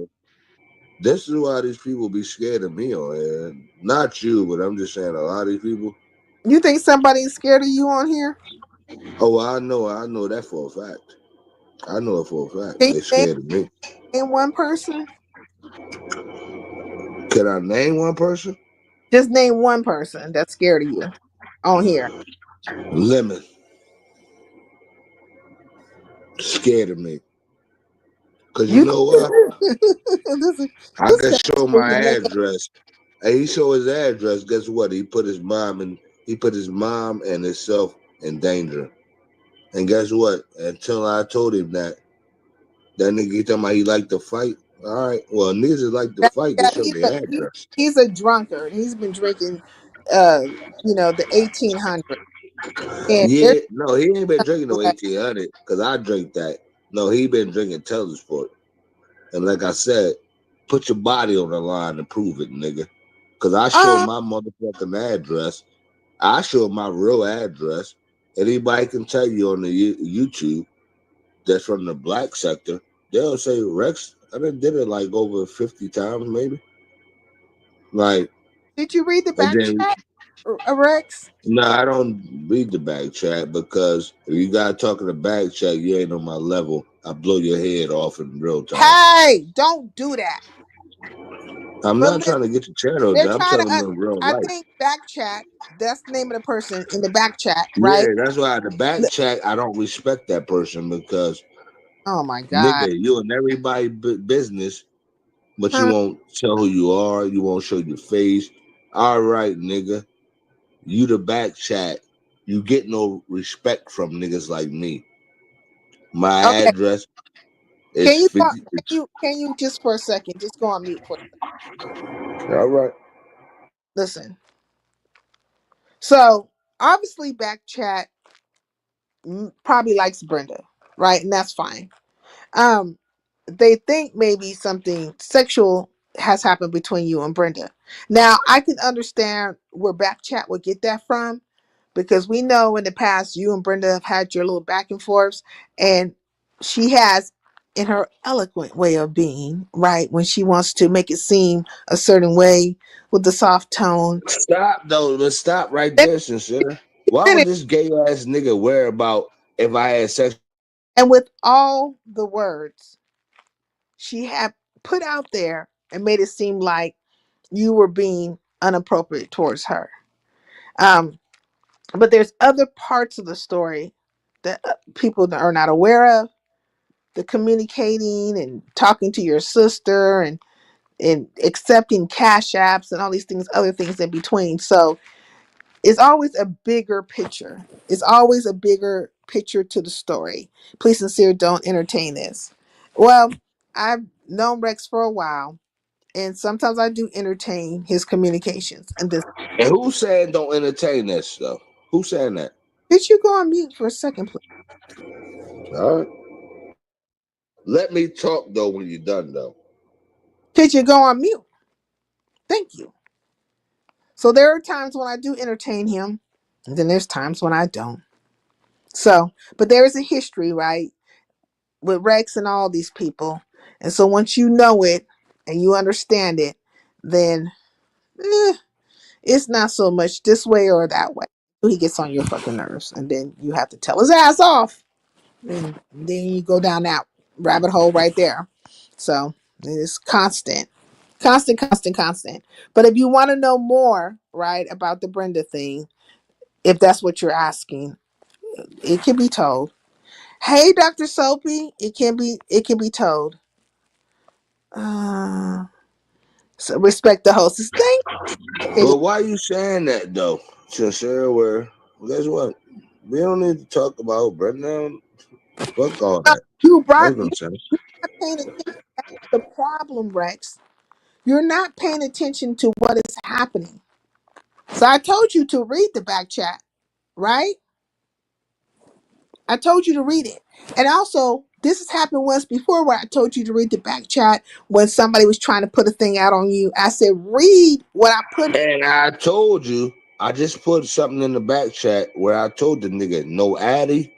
this is why these people be scared of me on here. Not you, but I'm just saying a lot of these people. You think somebody's scared of you on here? Oh, I know that for a fact. I know it for a fact. Can you They scared of me. name one person? Can I name one person? Just name one person that's scared of you on here. Lemon. Scared of me. Cause you You know what? this is I this can guy show is my address. And he show his address. Guess what? He put his mom and himself in danger. And guess what? Until I told him that, That nigga talking about he like to fight. All right. Well, niggas that like to Yeah, fight, they yeah, show their address. he's a drunkard. He's been drinking, uh, the 1800s, and there's Yeah, no, he ain't been drinking no way. 1800 because I drink that. No, he been drinking Telesport. And like I said, put your body on the line and prove it, nigga. Because I show Uh, my motherfucking address. I show my real address. Anybody can tell you on the YouTube that's from the black sector. They'll say, Rex, I done did it like over 50 times, maybe. Like, did you read the and back then chat, Rex? no, I don't read the back chat because if you got talking the back chat, you ain't on my level. I blow your head off in real time. Hey, don't do that. I'm But not listen, trying to get your channel they're down. I'm trying to. telling them in real I life. think back chat. That's the name of the person in the back chat, Yeah, right? that's why the back Li- chat, I don't respect that person because, Oh my God. nigga, you and everybody business, but you Huh? won't tell who you are. You won't show your face. All right, nigga. You the back chat. You get no respect from niggas like me. My Okay. address is Can you go? 50. Can you just for a second just go on mute for? All right. Listen. So obviously, back chat probably likes Brenda, right? And that's fine. Um, they think maybe something sexual has happened between you and Brenda. Now, I can understand where back chat would get that from because we know in the past you and Brenda have had your little back and forths, and she has, in her eloquent way of being, right, when she wants to make it seem a certain way with the soft tone. Stop though. Let's stop right there, sincere. Why would this gay ass nigga worry about if I had sex? And with all the words she had put out there and made it seem like you were being inappropriate towards her. Um, but there's other parts of the story that people that are not aware of. The communicating and talking to your sister and accepting cash apps and all these things, other things in between. So it's always a bigger picture. It's always a bigger picture to the story. Please, sincere, don't entertain this. Well, I've known Rex for a while, and sometimes I do entertain his communications. And this, And who's saying don't entertain this though? Who's saying that? could you go on mute for a second, please? All right. Let me talk though when you're done though. Could you go on mute? Thank you. So there are times when I do entertain him, and then there's times when I don't. So, but there is a history, right, with Rex and all these people. And so once you know it and you understand it, then eh, it's not so much this way or that way. He gets on your fucking nerves, and then you have to tell his ass off. And then you go down that rabbit hole right there. So it's constant, constant, constant, constant. But if you want to know more, right, about the Brenda thing, if that's what you're asking, it can be told. Hey, Dr. Soapy, it can be told. Uh, so respect the hostess. Thank you. But why you saying that though? Sincere, where guess what? We don't need to talk about Brendan. Fuck all that. You That's brought what you I'm saying. not paying attention to the problem, Rex. You're not paying attention to what is happening. So I told you to read the back chat, right? I told you to read it. And also, this has happened once before where I told you to read the back chat when somebody was trying to put a thing out on you. I said, read what I put. And I told you, I just put something in the back chat where I told the nigga, no Addy,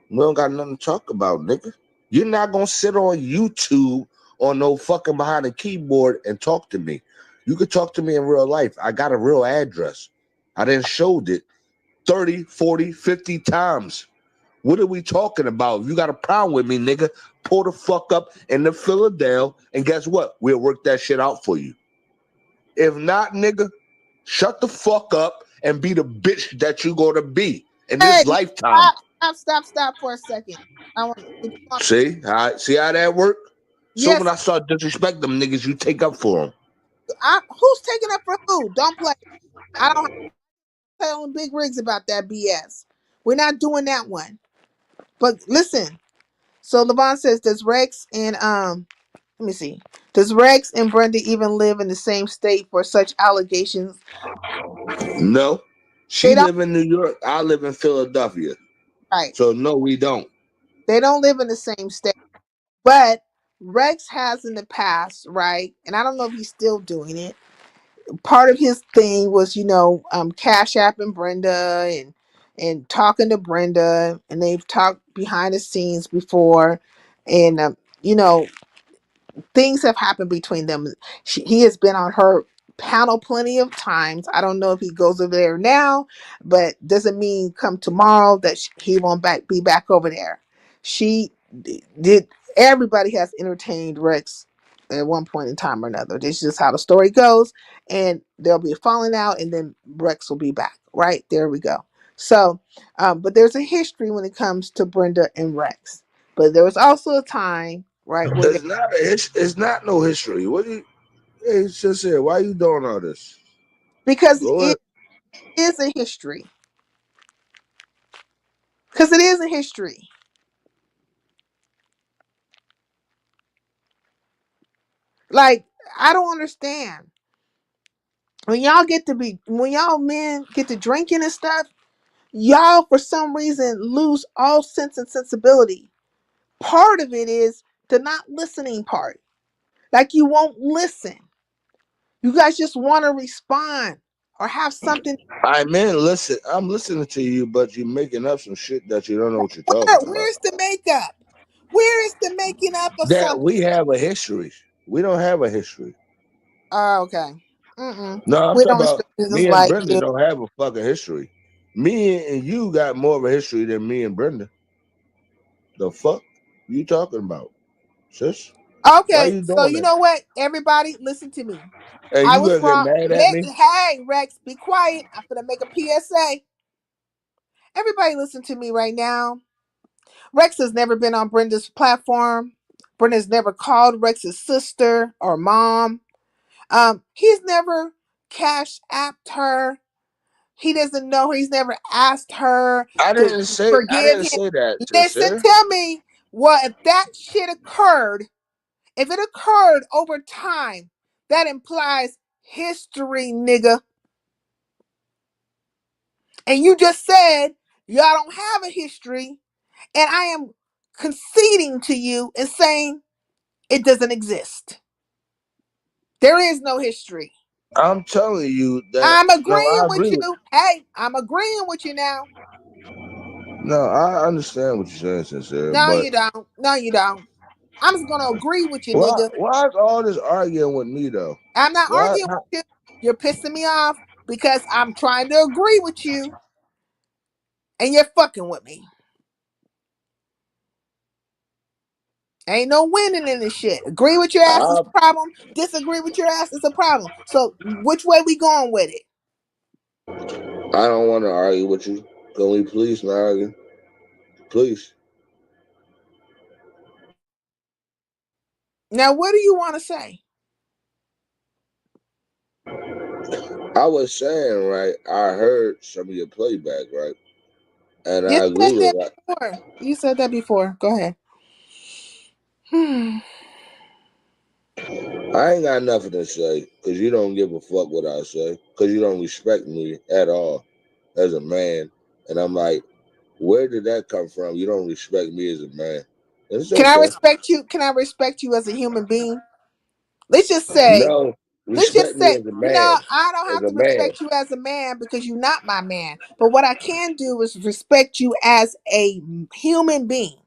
we don't got nothing to talk about, nigga. You're not gonna sit on YouTube on no fucking behind a keyboard and talk to me. You could talk to me in real life. I got a real address. I didn't showed it 30, 40, 50 times. What are we talking about? If you got a problem with me, nigga, pull the fuck up in the Philadelphia, and guess what? We'll work that shit out for you. If not, nigga, shut the fuck up and be the bitch that you gonna be in Hey, this lifetime. stop, stop, stop, stop for a second. I want if you want, See how that work? So when yes. I start disrespect them niggas, you take up for them. Who's taking up for who? Don't play. I don't have to play on big rigs about that BS. We're not doing that one. But listen. So Levon says, does Rex and let me see. Does Rex and Brenda even live in the same state for such allegations? No, They she don't. live in New York. I live in Philadelphia. Right. So no, we don't. They don't live in the same state. But Rex has in the past, right? And I don't know if he's still doing it. Part of his thing was, Cash App and Brenda and talking to Brenda, and they've talked behind the scenes before, and things have happened between them. He has been on her panel plenty of times. I don't know if he goes over there now, but doesn't mean come tomorrow that he won't be back over there. She did. Everybody has entertained Rex at one point in time or another. This is just how the story goes, and there'll be a falling out, and then Rex will be back. Right there, we go. So, but there's a history when it comes to Brenda and Rex. But there was also a time, right, where It's not a it's not no history. What do you? Hey, it's just here. Why you doing all this? because Go ahead. it is a history. Because it is a history. Like, I don't understand. When y'all men get to drinking and stuff, y'all for some reason lose all sense and sensibility. Part of it is the not listening part. Like, you won't listen. You guys just want to respond or have something. I man, listen. I'm listening to you, but you're making up some shit that you don't know what you're talking about. Where's the makeup? Where is the making up of That something? we have a history. We don't have a history. Oh, okay. Mm-mm. No, I'm We talking don't about respect niggas me and like Brenda you. don't have a fucking history. Me and you got more of a history than me and Brenda. The fuck you talking about, sis? Why Okay, you so doing you that? know what? Everybody, listen to me. And I you was gonna get wrong. mad at me? Hey, Rex, be quiet. I'm gonna make a PSA. Everybody, listen to me right now. Rex has never been on Brenda's platform. Brenda's never called Rex's sister or mom. He's never cash apped her. He doesn't know her. He's never asked her to I forgive didn't him. say that, Listen sister. to me. Well, if that shit occurred, if it occurred over time, that implies history, nigga. And you just said y'all don't have a history, and I am conceding to you and saying it doesn't exist. There is no history. I'm telling you that I'm no, agreeing I with agree with you. Hey, I'm agreeing with you now. no, I understand what you're saying, sincere, No, but you don't. No, you don't. I'm just gonna agree with you, why nigga. why is all this arguing with me though? I'm not Why arguing with you. You're pissing me off because I'm trying to agree with you and you're fucking with me. Ain't no winning in this shit. Agree with your ass is I, a problem. Disagree with your ass is a problem. So which way we going with it? I don't want to argue with you. Can we please not argue? Please. Now, what do you want to say? I was saying, right, I heard some of your playback, right? And You I said agree with that that. before. You said that before. Go ahead. I ain't got nothing to say because you don't give a fuck what I say because you don't respect me at all as a man. And I'm like, where did that come from? You don't respect me as a man. It's Can I okay. respect you? Can I respect you as a human being? Let's just say, No, let's just respect me say, as a no, man. I don't As have a to man. respect you as a man because you're not my man. But what I can do is respect you as a human being.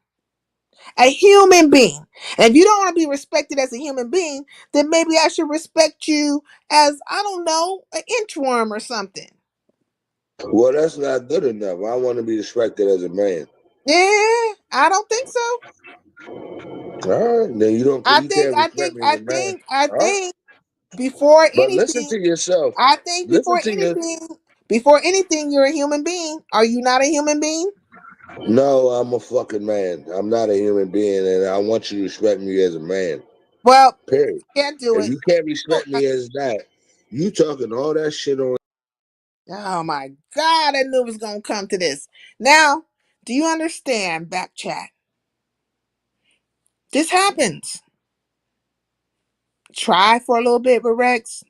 A human being. And if you don't want to be respected as a human being, then maybe I should respect you as, I don't know, an inchworm or something. Well, that's not good enough. I want to be respected as a man. Yeah, I don't think so. All right, then you don't. I You think, can't I respect think, me as I a man. think, I All right, think before but listen anything, to yourself. I think Listen to your. before anything, you're a human being. Are you not a human being? No, I'm a fucking man. I'm not a human being, and I want you to respect me as a man. Well, Period. can't do If it. you can't respect me as that, you talking all that shit on. Oh my God, I knew it was gonna come to this. Now, do you understand, back chat? This happens. Try for a little bit with Rex,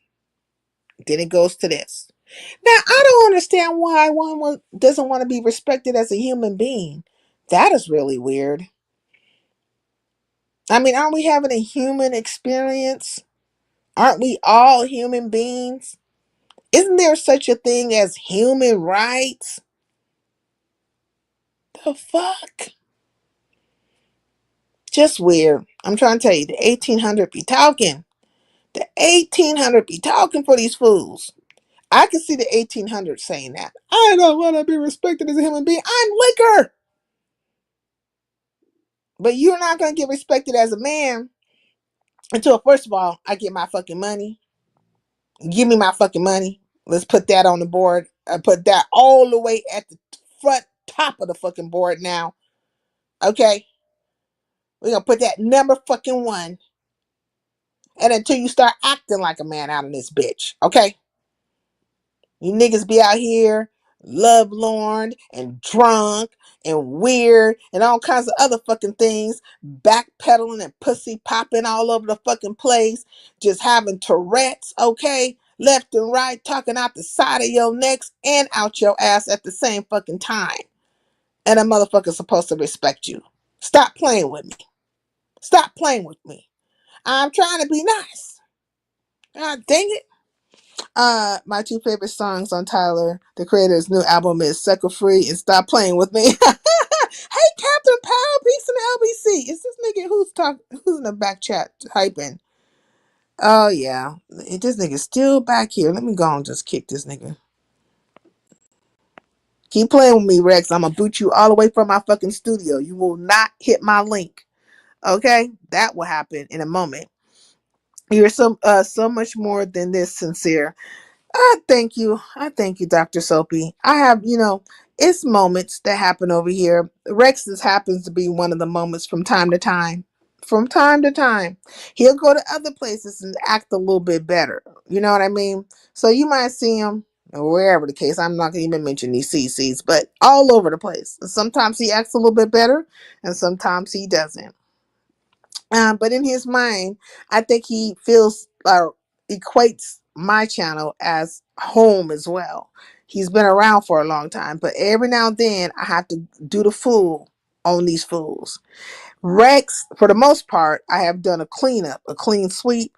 then it goes to this. Now, I don't understand why doesn't want to be respected as a human being. That is really weird. I mean, aren't we having a human experience? Aren't we all human beings? Isn't there such a thing as human rights? The fuck? Just weird. I'm trying to tell you, the 1800 be talking. The 1800 be talking for these fools. I can see the 1800s saying that. I don't want to be respected as a human being. I'm liquor. But you're not going to get respected as a man until, first of all, I get my fucking money. Give me my fucking money. Let's put that on the board. I put that all the way at the front top of the fucking board now. Okay? We're going to put that number fucking one. And until you start acting like a man out of this bitch. Okay? You niggas be out here lovelorn and drunk and weird and all kinds of other fucking things, backpedaling and pussy popping all over the fucking place, just having Tourette's, okay? Left and right, talking out the side of your necks and out your ass at the same fucking time. And a motherfucker's supposed to respect you. Stop playing with me. Stop playing with me. I'm trying to be nice. God dang it. My two favorite songs on Tyler, the creator's new album is Sucker Free and Stop Playing With Me. Hey, Captain Powell, peace in the LBC. Is this nigga who's in the back chat hyping? Oh, yeah. This nigga's still back here. Let me go and just kick this nigga. Keep playing with me, Rex. I'm gonna boot you all the way from my fucking studio. You will not hit my link. Okay? That will happen in a moment. You're so much more than this, Sincere. Thank you. I thank you, Dr. Soapy. I have, it's moments that happen over here. Rex's happens to be one of the moments from time to time. From time to time. He'll go to other places and act a little bit better. You know what I mean? So you might see him wherever the case. I'm not going to even mention these CCs, but all over the place. Sometimes he acts a little bit better and sometimes he doesn't. But in his mind, I think he feels equates my channel as home as well. He's been around for a long time, but every now and then I have to do the fool on these fools. Rex, for the most part, I have done a cleanup, a clean sweep.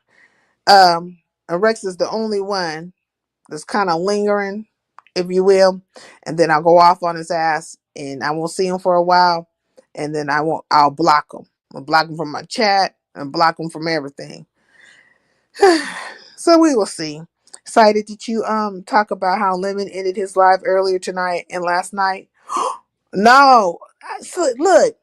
And Rex is the only one that's kind of lingering, if you will, and then I'll go off on his ass, and I won't see him for a while, and then I'll block him. I'll block him from my chat and block him from everything. So we will see. Excited that you talk about how Lemon ended his live earlier tonight and last night. No, so look,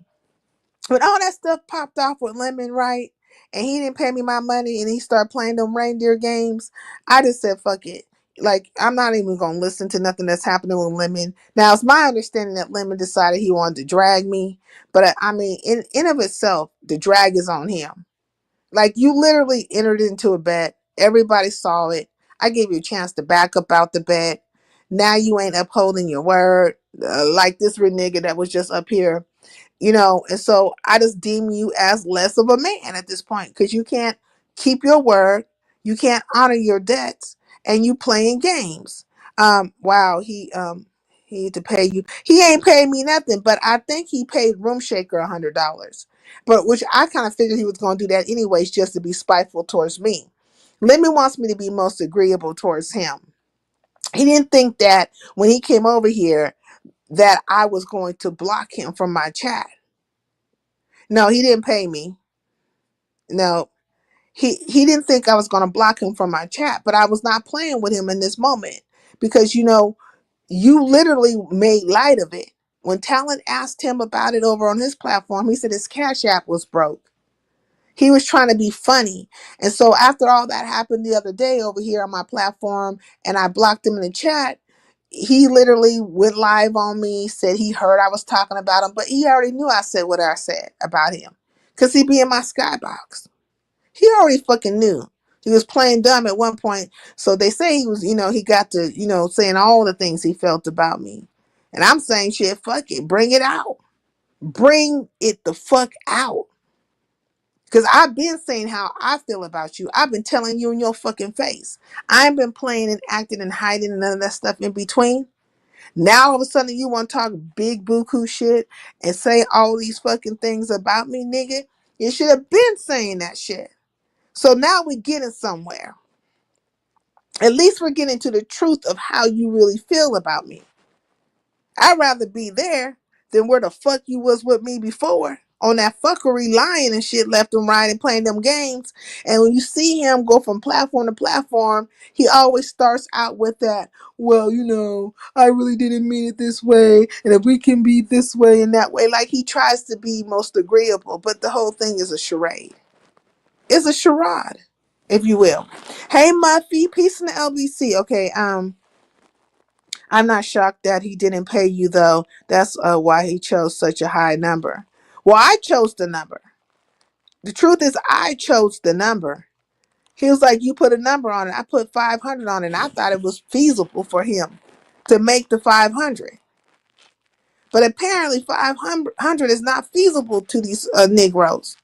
when all that stuff popped off with Lemon, right? And he didn't pay me my money and he started playing them reindeer games, I just said, fuck it. Like, I'm not even going to listen to nothing that's happening with Lemon. Now, it's my understanding that Lemon decided he wanted to drag me. But I mean, in of itself, the drag is on him. Like, you literally entered into a bet. Everybody saw it. I gave you a chance to back up out the bet. Now you ain't upholding your word. Like this renegade that was just up here, and so I just deem you as less of a man at this point because you can't keep your word, you can't honor your debts, and you playing games. Wow, he had to pay you. He ain't paid me nothing, but I think he paid Room Shaker $100, but which I kind of figured he was going to do that anyways, just to be spiteful towards me. Lemon wants me to be most agreeable towards him. He didn't think that when he came over here that I was going to block him from my chat. No, he didn't pay me. No, he didn't think I was going to block him from my chat, but I was not playing with him in this moment because, you literally made light of it. When Talent asked him about it over on his platform, he said his Cash App was broke. He was trying to be funny. And so after all that happened the other day over here on my platform and I blocked him in the chat, he literally went live on me, said he heard I was talking about him, but he already knew I said what I said about him because he be in my skybox. He already fucking knew. He was playing dumb at one point. So they say he was, he got to, saying all the things he felt about me. And I'm saying, shit, fuck it. Bring it out. Bring it the fuck out. Because I've been saying how I feel about you. I've been telling you in your fucking face. I ain't been playing and acting and hiding and none of that stuff in between. Now all of a sudden you want to talk big buku shit and say all these fucking things about me, nigga. You should have been saying that shit. So now we getting somewhere. At least we're getting to the truth of how you really feel about me. I'd rather be there than where the fuck you was with me before. On that fuckery lying and shit left and right and playing them games. And when you see him go from platform to platform, he always starts out with that, well, you know, I really didn't mean it this way. And if we can be this way and that way, like he tries to be most agreeable, but the whole thing is a charade. It's a charade, if you will. Hey Muffy, peace in the LBC. Okay, I'm not shocked that he didn't pay you though. That's why he chose such a high number. Well, I chose the number. The truth is I chose the number. He was like, you put a number on it. I put 500 on it. And I thought it was feasible for him to make the 500. But apparently 500 is not feasible to these Negroes.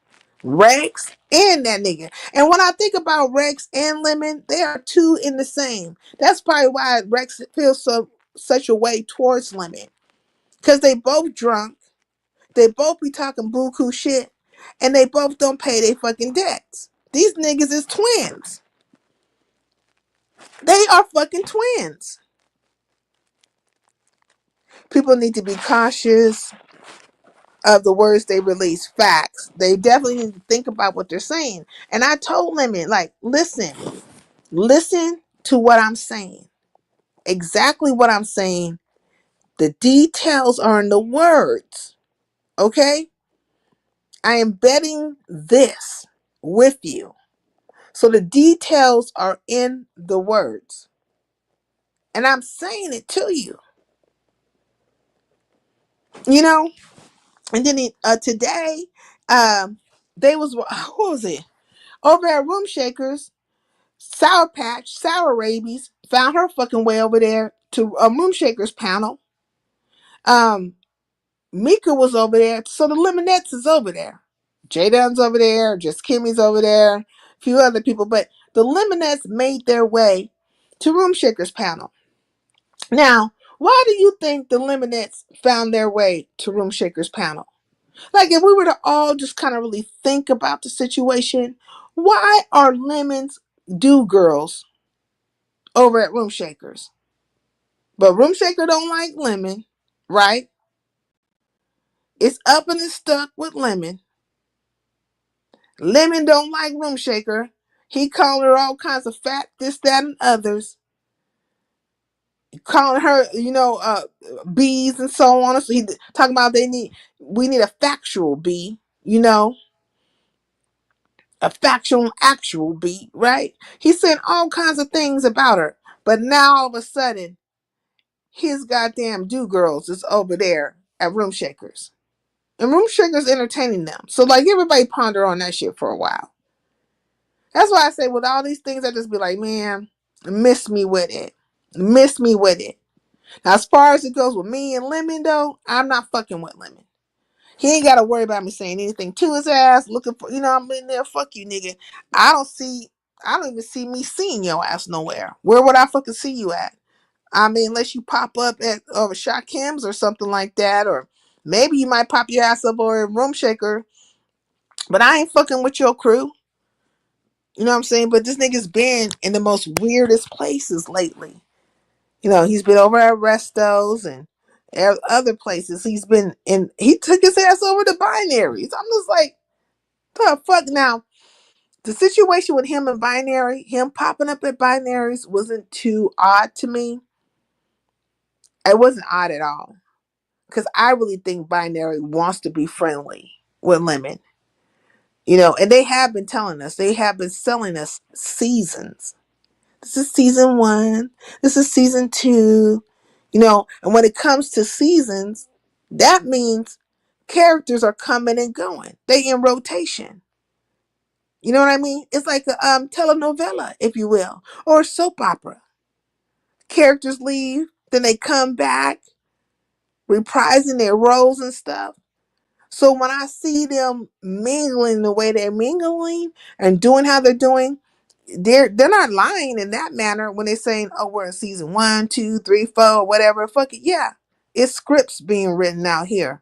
Rex and that nigga. And when I think about Rex and Lemon, they are two in the same. That's probably why Rex feels such a way towards Lemon. Because they both drunk. They both be talking buku shit. And they both don't pay their fucking debts. These niggas is twins. They are fucking twins. People need to be cautious of the words they release. Facts. They definitely need to think about what they're saying. And I told Lemon, like, listen to what I'm saying. Exactly what I'm saying. The details are in the words. Okay? I am betting this with you. So the details are in the words. And I'm saying it to you. You know? And then today, they was, what was it? Over at Room Shakers, Sour Patch, Sour Rabies, found her fucking way over there to a Room Shakers panel. Mika was over there, so the Lemonettes is over there. J Dun's over there, just Kimmy's over there, a few other people, but the Lemonettes made their way to Room Shakers panel. Now, why do you think the Lemonettes found their way to Room Shakers panel? Like, if we were to all just kind of really think about the situation, why are Lemons do girls over at Room Shakers? But Room Shaker don't like Lemon, right? It's up and it's stuck with Lemon. Lemon don't like Room Shaker. He calling her all kinds of fat, this, that, and others. Calling her, bees and so on. So he talking about we need a factual bee, a factual actual bee, right? He's saying all kinds of things about her. But now all of a sudden, his goddamn do girls is over there at Room Shakers. And Room Shakers entertaining them. So like everybody ponder on that shit for a while. That's why I say with all these things, I just be like, man, miss me with it. Miss me with it. Now, as far as it goes with me and Lemon, though, I'm not fucking with Lemon. He ain't got to worry about me saying anything to his ass, looking for, I'm in there, fuck you, nigga. I don't even see me seeing your ass nowhere. Where would I fucking see you at? I mean, unless you pop up at Shot Kim's or something like that, or maybe you might pop your ass up or a Room Shaker, but I ain't fucking with your crew. You know what I'm saying? But this nigga's been in the most weirdest places lately. He's been over at Restos and other places. He took his ass over to Binaries. I'm just like, the fuck? Now, the situation with him and Binary, him popping up at Binaries wasn't too odd to me. It wasn't odd at all. Because I really think Binary wants to be friendly with Lemon. And they have been telling us, they have been selling us seasons. This is season 1. This is season 2. And when it comes to seasons, that means characters are coming and going. They in rotation. You know what I mean? It's like a telenovela, if you will, or a soap opera. Characters leave, then they come back, reprising their roles and stuff. So when I see them mingling the way they're mingling and doing how they're doing, they're not lying in that manner when they're saying, "Oh, we're in season 1, 2, 3, 4, whatever." Fuck it, yeah, it's scripts being written out here,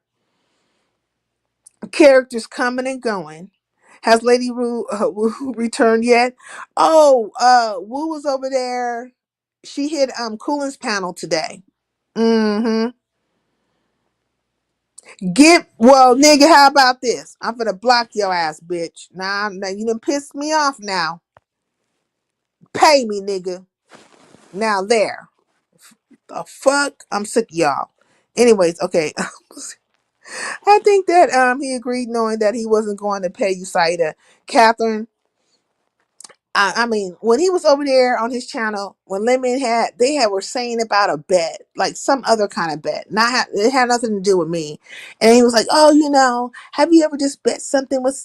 characters coming and going. Has Lady Wu returned yet? Oh, Wu was over there. She hit Coolin's panel today. Mm-hmm. Get well, nigga. How about this? I'm gonna block your ass, bitch. Now you done pissed me off. Now pay me, nigga. Now there. The fuck? I'm sick of y'all. Anyways, okay. I think that he agreed knowing that he wasn't going to pay you, Saida. Catherine, I mean, when he was over there on his channel, when Lemon were saying about a bet, like some other kind of bet, it had nothing to do with me. And he was like, "Oh, have you ever just bet something with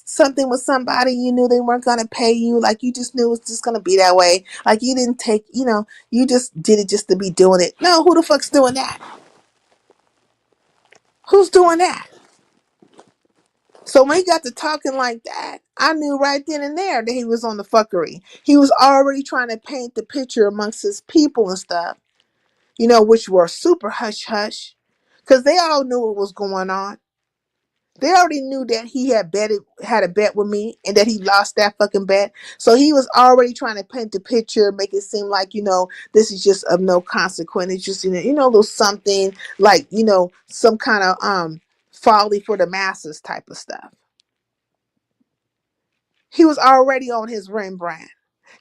somebody you knew they weren't gonna pay you, like you just knew it was just gonna be that way, like you didn't take, you just did it just to be doing it." No, who the fuck's doing that? Who's doing that? So when he got to talking like that, I knew right then and there that he was on the fuckery. He was already trying to paint the picture amongst his people and stuff, which were super hush hush, because they all knew what was going on. They already knew that he had a bet with me and that he lost that fucking bet. So he was already trying to paint the picture, make it seem like, this is just of no consequence. It's just, little something like, some kind of folly for the masses type of stuff. He was already on his Rembrandt.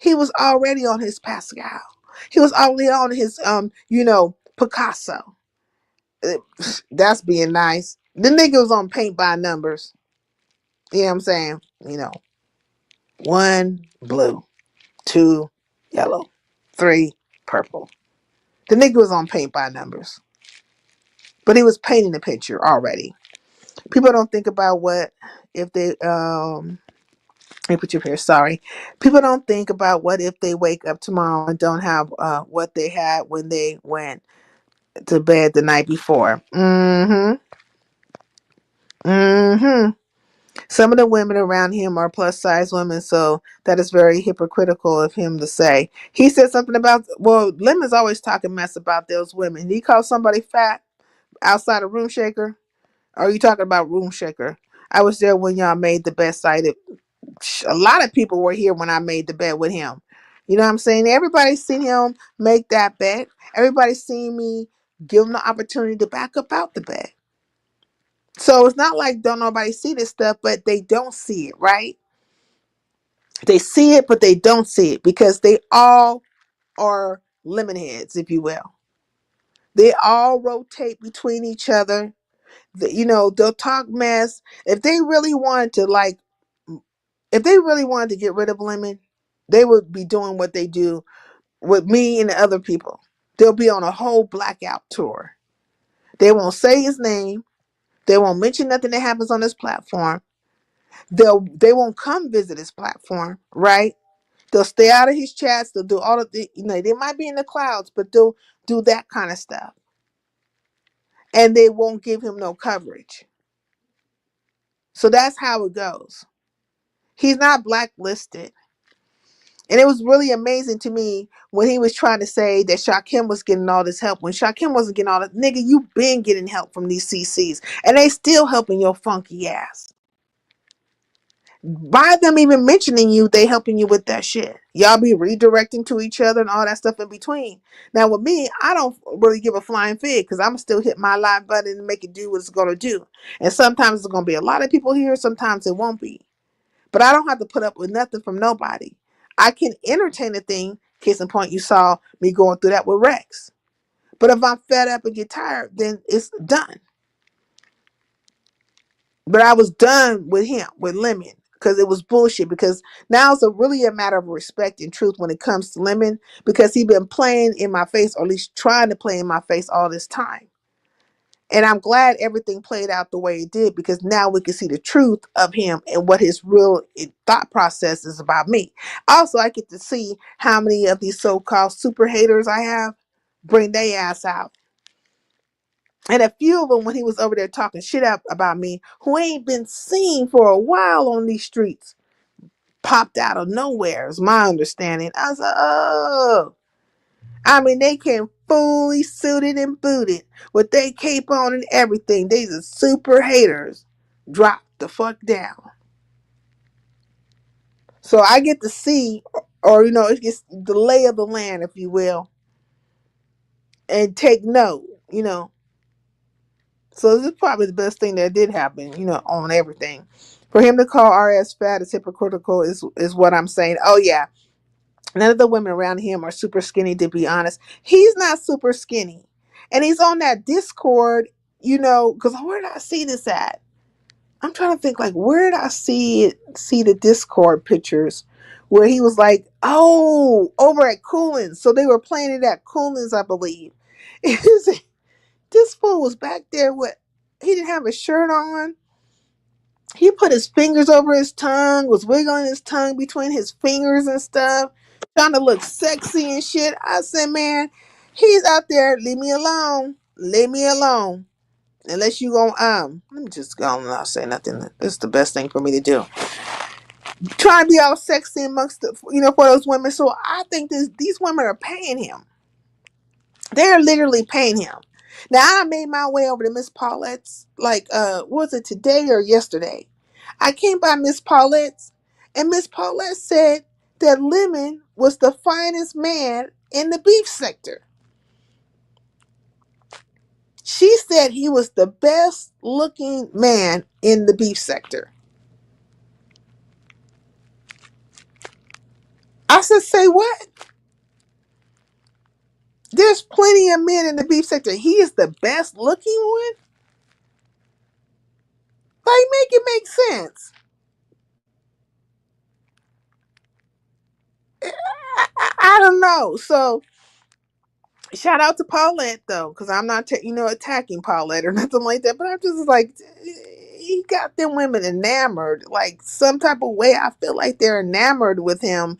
He was already on his Pascal. He was already on his Picasso. Uh, That's being nice. The nigga was on paint by numbers. You know what I'm saying? 1 blue, 2 yellow, 3 purple. The nigga was on paint by numbers. But he was painting the picture already. People don't think about what if they let me put you up here. Sorry. People don't think about what if they wake up tomorrow and don't have what they had when they went to bed the night before. Mm-hmm. Mm-hmm. Some of the women around him are plus size women, so that is very hypocritical of him to say. He said something about, well, Lemon's always talking mess about those women. Did he call somebody fat outside of Room Shaker? Or are you talking about Room Shaker? I was there when y'all made the best site. A lot of people were here when I made the bet with him. You know what I'm saying? Everybody's seen him make that bet. Everybody's seen me give him the opportunity to back up out the bet. So it's not like don't nobody see this stuff, but they don't see it, right? They see it, but they don't see it because they all are lemon heads, if you will. They all rotate between each other. They'll talk mess. If they really wanted to get rid of Lemon, they would be doing what they do with me and the other people. They'll be on a whole blackout tour. They won't say his name. They won't mention nothing that happens on this platform. They won't come visit his platform, right? They'll stay out of his chats. They'll do all of the, they might be in the clouds, but they'll do that kind of stuff. And they won't give him no coverage. So that's how it goes. He's not blacklisted. And it was really amazing to me when he was trying to say that Shakim was getting all this help. When Shakim wasn't getting all that, nigga, you been getting help from these CCs. And they still helping your funky ass. By them even mentioning you, they helping you with that shit. Y'all be redirecting to each other and all that stuff in between. Now with me, I don't really give a flying fig because I'm still hit my live button and make it do what it's going to do. And sometimes it's going to be a lot of people here. Sometimes it won't be. But I don't have to put up with nothing from nobody. I can entertain a thing. Case in point, you saw me going through that with Rex. But if I'm fed up and get tired, then it's done. But I was done with him, with Lemon, because it was bullshit. Because now it's really a matter of respect and truth when it comes to Lemon, because he been playing in my face, or at least trying to play in my face all this time. And I'm glad everything played out the way it did because now we can see the truth of him and what his real thought process is about me. Also, I get to see how many of these so-called super haters I have bring their ass out. And a few of them, when he was over there talking shit up about me, who ain't been seen for a while on these streets, popped out of nowhere, is my understanding. I was like, oh. I mean, they came fully suited and booted with their cape on and everything. They's a super haters. Drop the fuck down. So I get to see, or it gets the lay of the land, if you will, and take note, So this is probably the best thing that did happen, on everything. For him to call RS fat is hypocritical, is what I'm saying. Oh yeah, none of the women around him are super skinny. To be honest, he's not super skinny, and he's on that Discord. Because where did I see this at? I'm trying to think, like, where did I see the Discord pictures where he was like, oh, over at Coolin's. So they were playing it at Coolin's, I believe. This fool was back there with, he didn't have a shirt on. He put his fingers over his tongue, was wiggling his tongue between his fingers and stuff, trying to look sexy and shit. I said, man, he's out there. Leave me alone. Leave me alone. Unless you gon' let me just go and not say nothing. This is the best thing for me to do. Trying to be all sexy amongst the, for those women. So I think these women are paying him. They're literally paying him. Now I made my way over to Miss Paulette's, like, was it today or yesterday? I came by Miss Paulette's, and Miss Paulette said that Lemon was the finest man in the beef sector. She said he was the best looking man in the beef sector. I said, say what? There's plenty of men in the beef sector. He is the best looking one? Like, make it make sense. I don't know. So, shout out to Paulette, though, because I'm not, attacking Paulette or nothing like that. But I'm just like, he got them women enamored. Like, some type of way, I feel like they're enamored with him.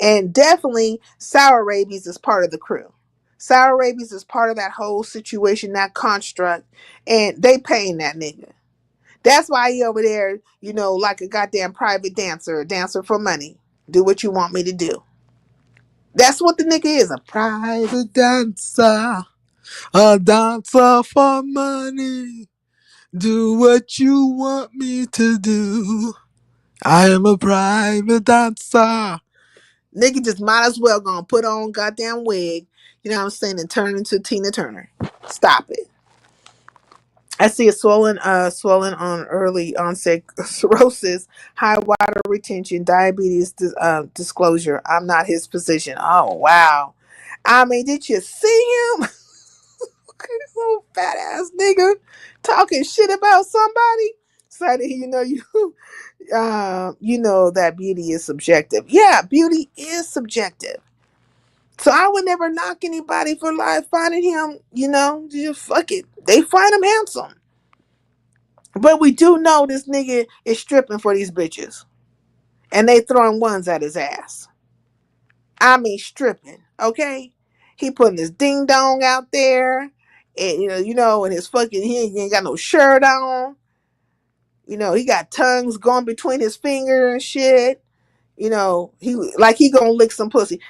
And definitely, Sour Rabies is part of the crew. Sour Rabies is part of that whole situation, that construct. And they paying that nigga. That's why he over there, like a goddamn private dancer, a dancer for money. Do what you want me to do. That's what the nigga is, a private dancer. A dancer for money. Do what you want me to do. I am a private dancer. Nigga just might as well gonna put on goddamn wig, you know what I'm saying, and turn into Tina Turner. Stop it. I see a swollen on early onset cirrhosis, high water retention, diabetes disclosure. I'm not his physician. Oh wow. I mean, did you see him? Little fat ass nigga talking shit about somebody. So that that beauty is subjective. Yeah, beauty is subjective. So I would never knock anybody for life finding him, just fuck it. They find him handsome. But we do know this nigga is stripping for these bitches. And they throwing ones at his ass. I mean stripping, okay? He putting his ding dong out there. And and his fucking, he ain't got no shirt on. He got tongues going between his fingers and shit. He gonna lick some pussy.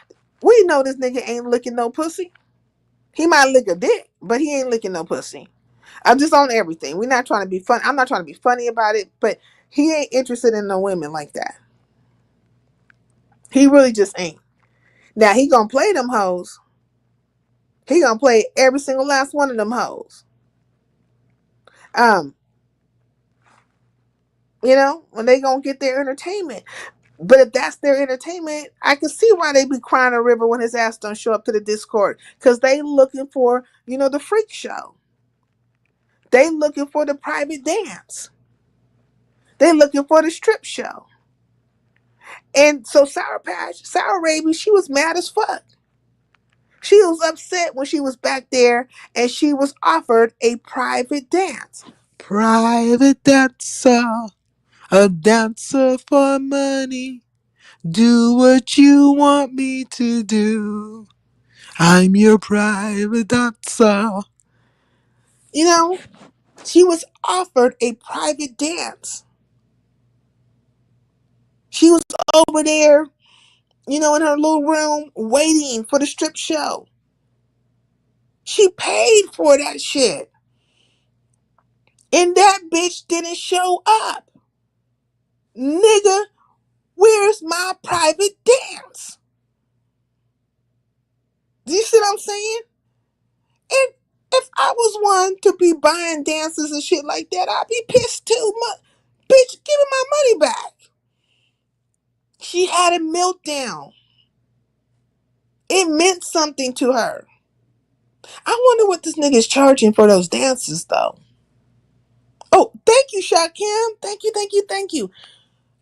We know this nigga ain't licking no pussy. He might lick a dick, but he ain't licking no pussy. I'm just on everything. We're not trying to be fun. I'm not trying to be funny about it, but he ain't interested in no women like that. He really just ain't. Now he gonna play them hoes. He gonna play every single last one of them hoes. Um, when they gonna get their entertainment. But if that's their entertainment, I can see why they be crying a river when his ass don't show up to the Discord. Because they looking for, the freak show. They looking for the private dance. They looking for the strip show. And so Sour Raby, she was mad as fuck. She was upset when she was back there and she was offered a private dance. Private dancer, a dancer for money. Do what you want me to do. I'm your private dancer. You know, she was offered a private dance. She was over there, you know, in her little room waiting for the strip show. She paid for that shit. And that bitch didn't show up. Nigga, where's my private dance? Do you see what I'm saying? And if I was one to be buying dances and shit like that, I'd be pissed too. Bitch, give me my money back. She had a meltdown. It meant something to her. I wonder what this nigga is charging for those dances, though. Oh, thank you, Shakim. Thank you, thank you, thank you.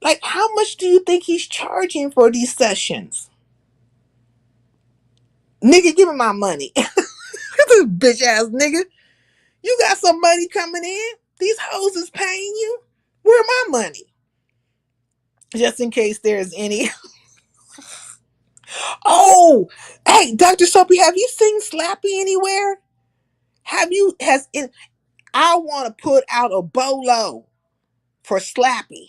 Like, how much do you think he's charging for these sessions? Nigga, give me my money. This bitch ass nigga. You got some money coming in. These hoes is paying you. Where my money? Just in case there's any. Oh, hey, Dr. Soapy, have you seen Slappy anywhere? I want to put out a bolo for Slappy.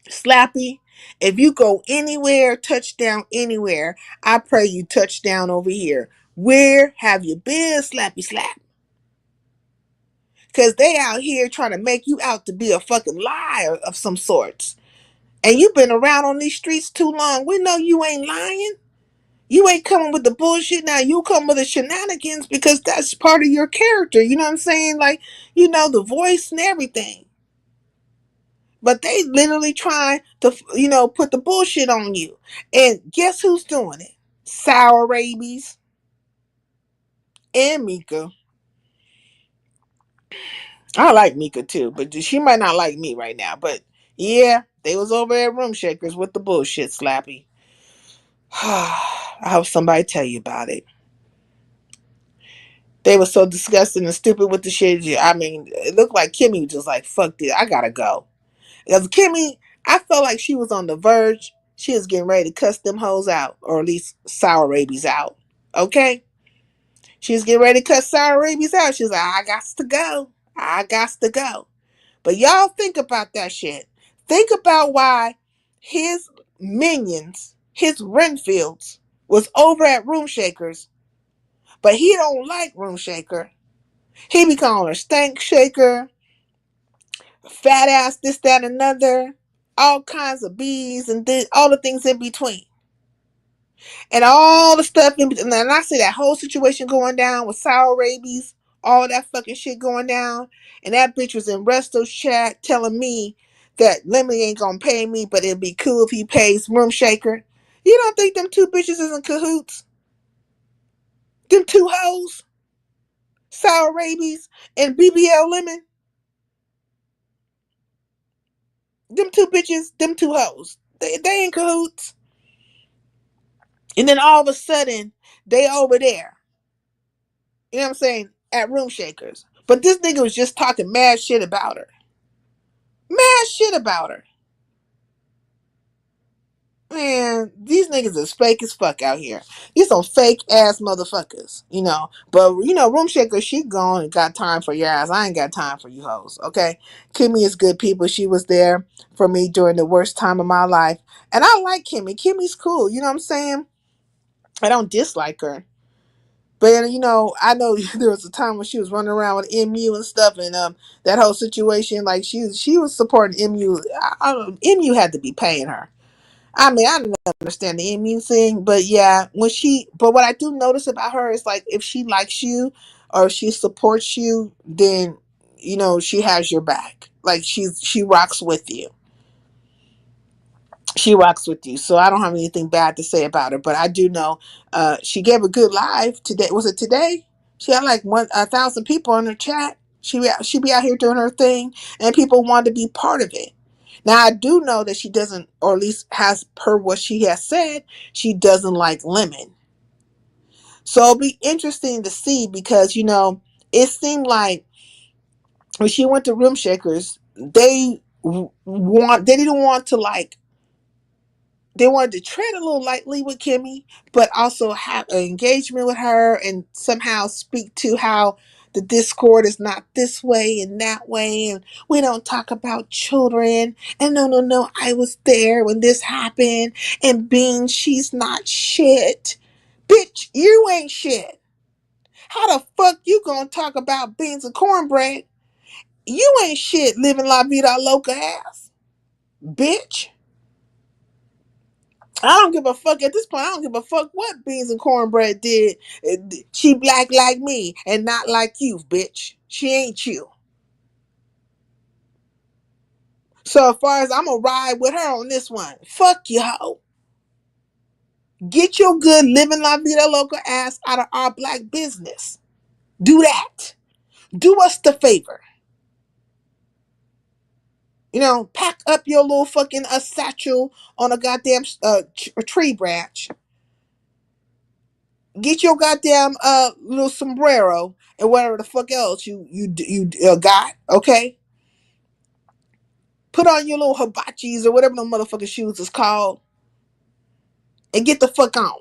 Slappy, if you go anywhere, touchdown anywhere, I pray you touchdown over here. Where have you been, Slappy Slap? Because they out here trying to make you out to be a fucking liar of some sorts. And you've been around on these streets too long. We know you ain't lying. You ain't coming with the bullshit now. You come with the shenanigans because that's part of your character. You know what I'm saying? Like, you know, the voice and everything. But they literally try to, you know, put the bullshit on you. And guess who's doing it? Sour Rabies and Mika. I like Mika too, but she might not like me right now. But yeah, they was over at Room Shakers with the bullshit, Slappy. I hope somebody tell you about it. They were so disgusting and stupid with the shit. I mean, it looked like Kimmy was just like, fuck this, I gotta go. Because Kimmy, I felt like she was on the verge. She was getting ready to cuss them hoes out, or at least Sour Rabies out. Okay? She was getting ready to cuss Sour Rabies out. She was like, I got to go. I got to go. But y'all think about that shit. Think about why his minions, his Renfields, was over at Room Shakers, but he don't like Room Shaker. He be calling her Stank Shaker, fat ass, this, that, and another, all kinds of bees and all the things in between. And all the stuff in between. And I see that whole situation going down with Sour Rabies, all that fucking shit going down. And that bitch was in Resto's chat telling me that Lemony ain't gonna pay me, but it'd be cool if he pays Room Shaker. You don't think them two bitches is in cahoots? Them two hoes? Sour Rabies and BBL Lemon? Them two bitches, them two hoes. They in cahoots. And then all of a sudden, they over there. You know what I'm saying? At Room Shakers. But this nigga was just talking mad shit about her. Mad shit about her. Man, these niggas is fake as fuck out here. These some fake ass motherfuckers, you know. But, you know, Room Shaker, she gone and got time for your ass. I ain't got time for you hoes, okay? Kimmy is good people. She was there for me during the worst time of my life. And I like Kimmy. Kimmy's cool, you know what I'm saying? I don't dislike her. But you know, I know there was a time when she was running around with MU and stuff, and that whole situation, like she was supporting MU. MU had to be paying her. I mean, I don't understand the MU thing, but yeah, but what I do notice about her is like if she likes you or if she supports you, then you know she has your back. Like she rocks with you. She rocks with you. So I don't have anything bad to say about her, but I do know she gave a good live today. Was it today? She had like 1,000 people on her chat. She be out here doing her thing, and people want to be part of it. Now I do know that she doesn't, or at least has per what she has said, she doesn't like lemon. So it'll be interesting to see because you know it seemed like when she went to Room Shakers, they didn't want to like. They wanted to tread a little lightly with Kimmy, but also have an engagement with her and somehow speak to how the Discord is not this way and that way, and we don't talk about children. And no, I was there when this happened. And Bean, she's not shit. Bitch, you ain't shit. How the fuck you gonna talk about beans and cornbread? You ain't shit living la vida loca ass. Bitch. I don't give a fuck at this point. I don't give a fuck what beans and cornbread did. She black like me and not like you, bitch. She ain't you. So as far as I'm gonna ride with her on this one, fuck you, hoe. Get your good living la vida loca ass out of our black business. Do that. Do us the favor. You know, pack up your little fucking satchel on a goddamn tree branch. Get your goddamn little sombrero and whatever the fuck else you got, okay? Put on your little hibachis or whatever the motherfucking shoes is called and get the fuck on.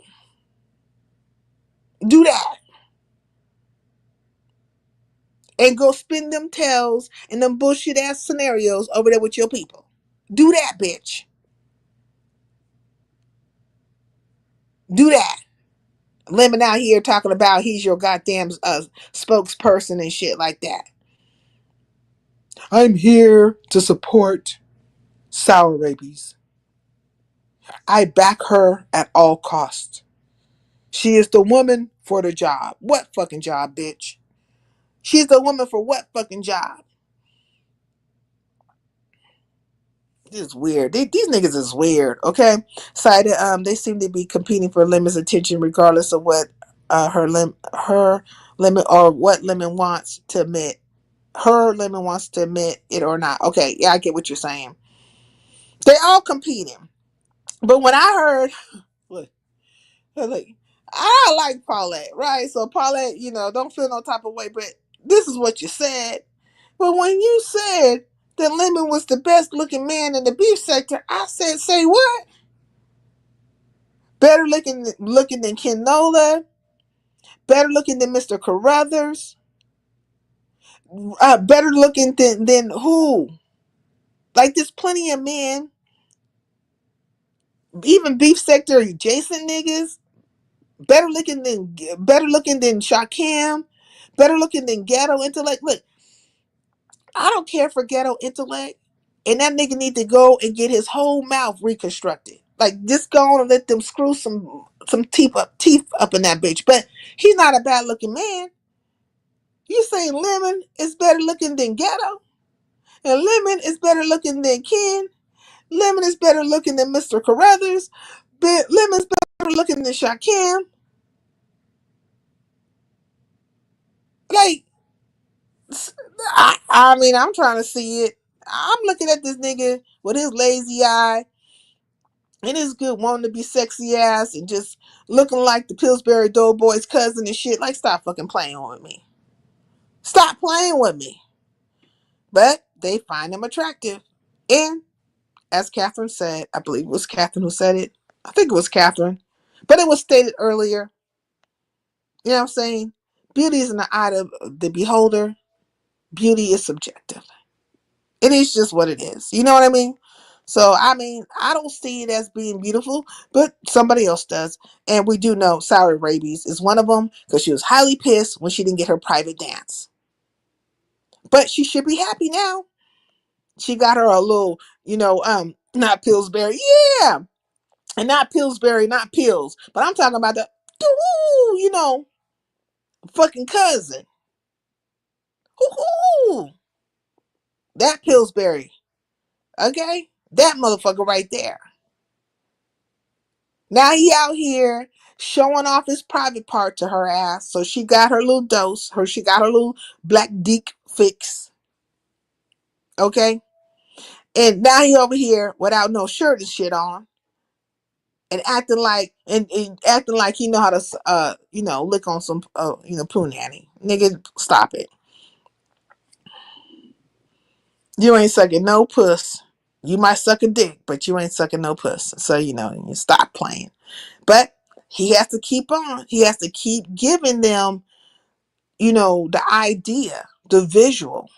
Do that. And go spin them tails and them bullshit ass scenarios over there with your people. Do that, bitch. Do that. Lemon out here talking about he's your goddamn spokesperson and shit like that. I'm here to support sour rabies. I back her at all costs. She is the woman for the job. What fucking job, bitch? She's the woman for what fucking job? This is weird. These niggas is weird, okay? Cited, they seem to be competing for Lemon's attention regardless of what her Lemon or what Lemon wants to admit. Her Lemon wants to admit it or not. Okay, yeah, I get what you're saying. They all competing. But when I heard, look, I like Paulette, right? So Paulette, don't feel no type of way, but this is what you said. But when you said that Lemon was the best looking man in the beef sector, I said, say what? Better looking than Ken Nola, better looking than Mr. Carruthers, better looking than who? Like there's plenty of men, even beef sector adjacent niggas, better looking than Shaquem, better looking than Ghetto Intellect. Look, I don't care for Ghetto Intellect, and that nigga need to go and get his whole mouth reconstructed. Like just go on and let them screw some teeth up in that bitch. But he's not a bad looking man. You saying Lemon is better looking than Ghetto, and Lemon is better looking than Ken. Lemon is better looking than Mr. Carruthers. But Lemon's better looking than Shaquem. Like, I mean, I'm trying to see it. I'm looking at this nigga with his lazy eye and his good wanting to be sexy ass and just looking like the Pillsbury Doughboy's cousin and shit. Like, stop fucking playing with me. Stop playing with me. But they find him attractive. And as Catherine said, I believe it was Catherine who said it. I think it was Catherine. But it was stated earlier. You know what I'm saying? Beauty is in the eye of the beholder. Beauty is subjective. It is just what it is. You know what I mean? So, I mean, I don't see it as being beautiful, but somebody else does. And we do know Sour Rabies is one of them because she was highly pissed when she didn't get her private dance. But she should be happy now. She got her a little, not Pillsbury. Yeah. And not Pillsbury, not pills. But I'm talking about the, fucking cousin. Hoo-hoo. That Pillsbury. Okay? That motherfucker right there. Now he out here showing off his private part to her ass. So she got her little dose. She got her little black dick fix. Okay? And now he over here without no shirt and shit on. And acting like he know how to lick on some poo nanny. Nigga, stop it. You ain't sucking no puss. You might suck a dick, but you ain't sucking no puss. So you stop playing. But he has to keep on. He has to keep giving them the idea, the visual.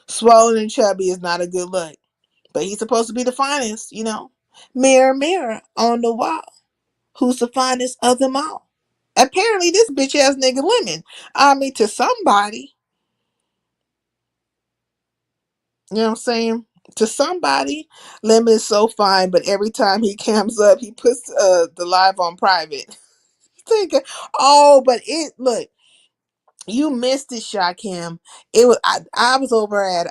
Swollen and chubby is not a good look. But he's supposed to be the finest. Mirror, mirror on the wall. Who's the finest of them all? Apparently, this bitch ass nigga Lemon. I mean, to somebody, you know what I'm saying? To somebody, Lemon is so fine, but every time he comes up, he puts the live on private. Thinking, oh, but look, you missed it, Shakim. It was I was over at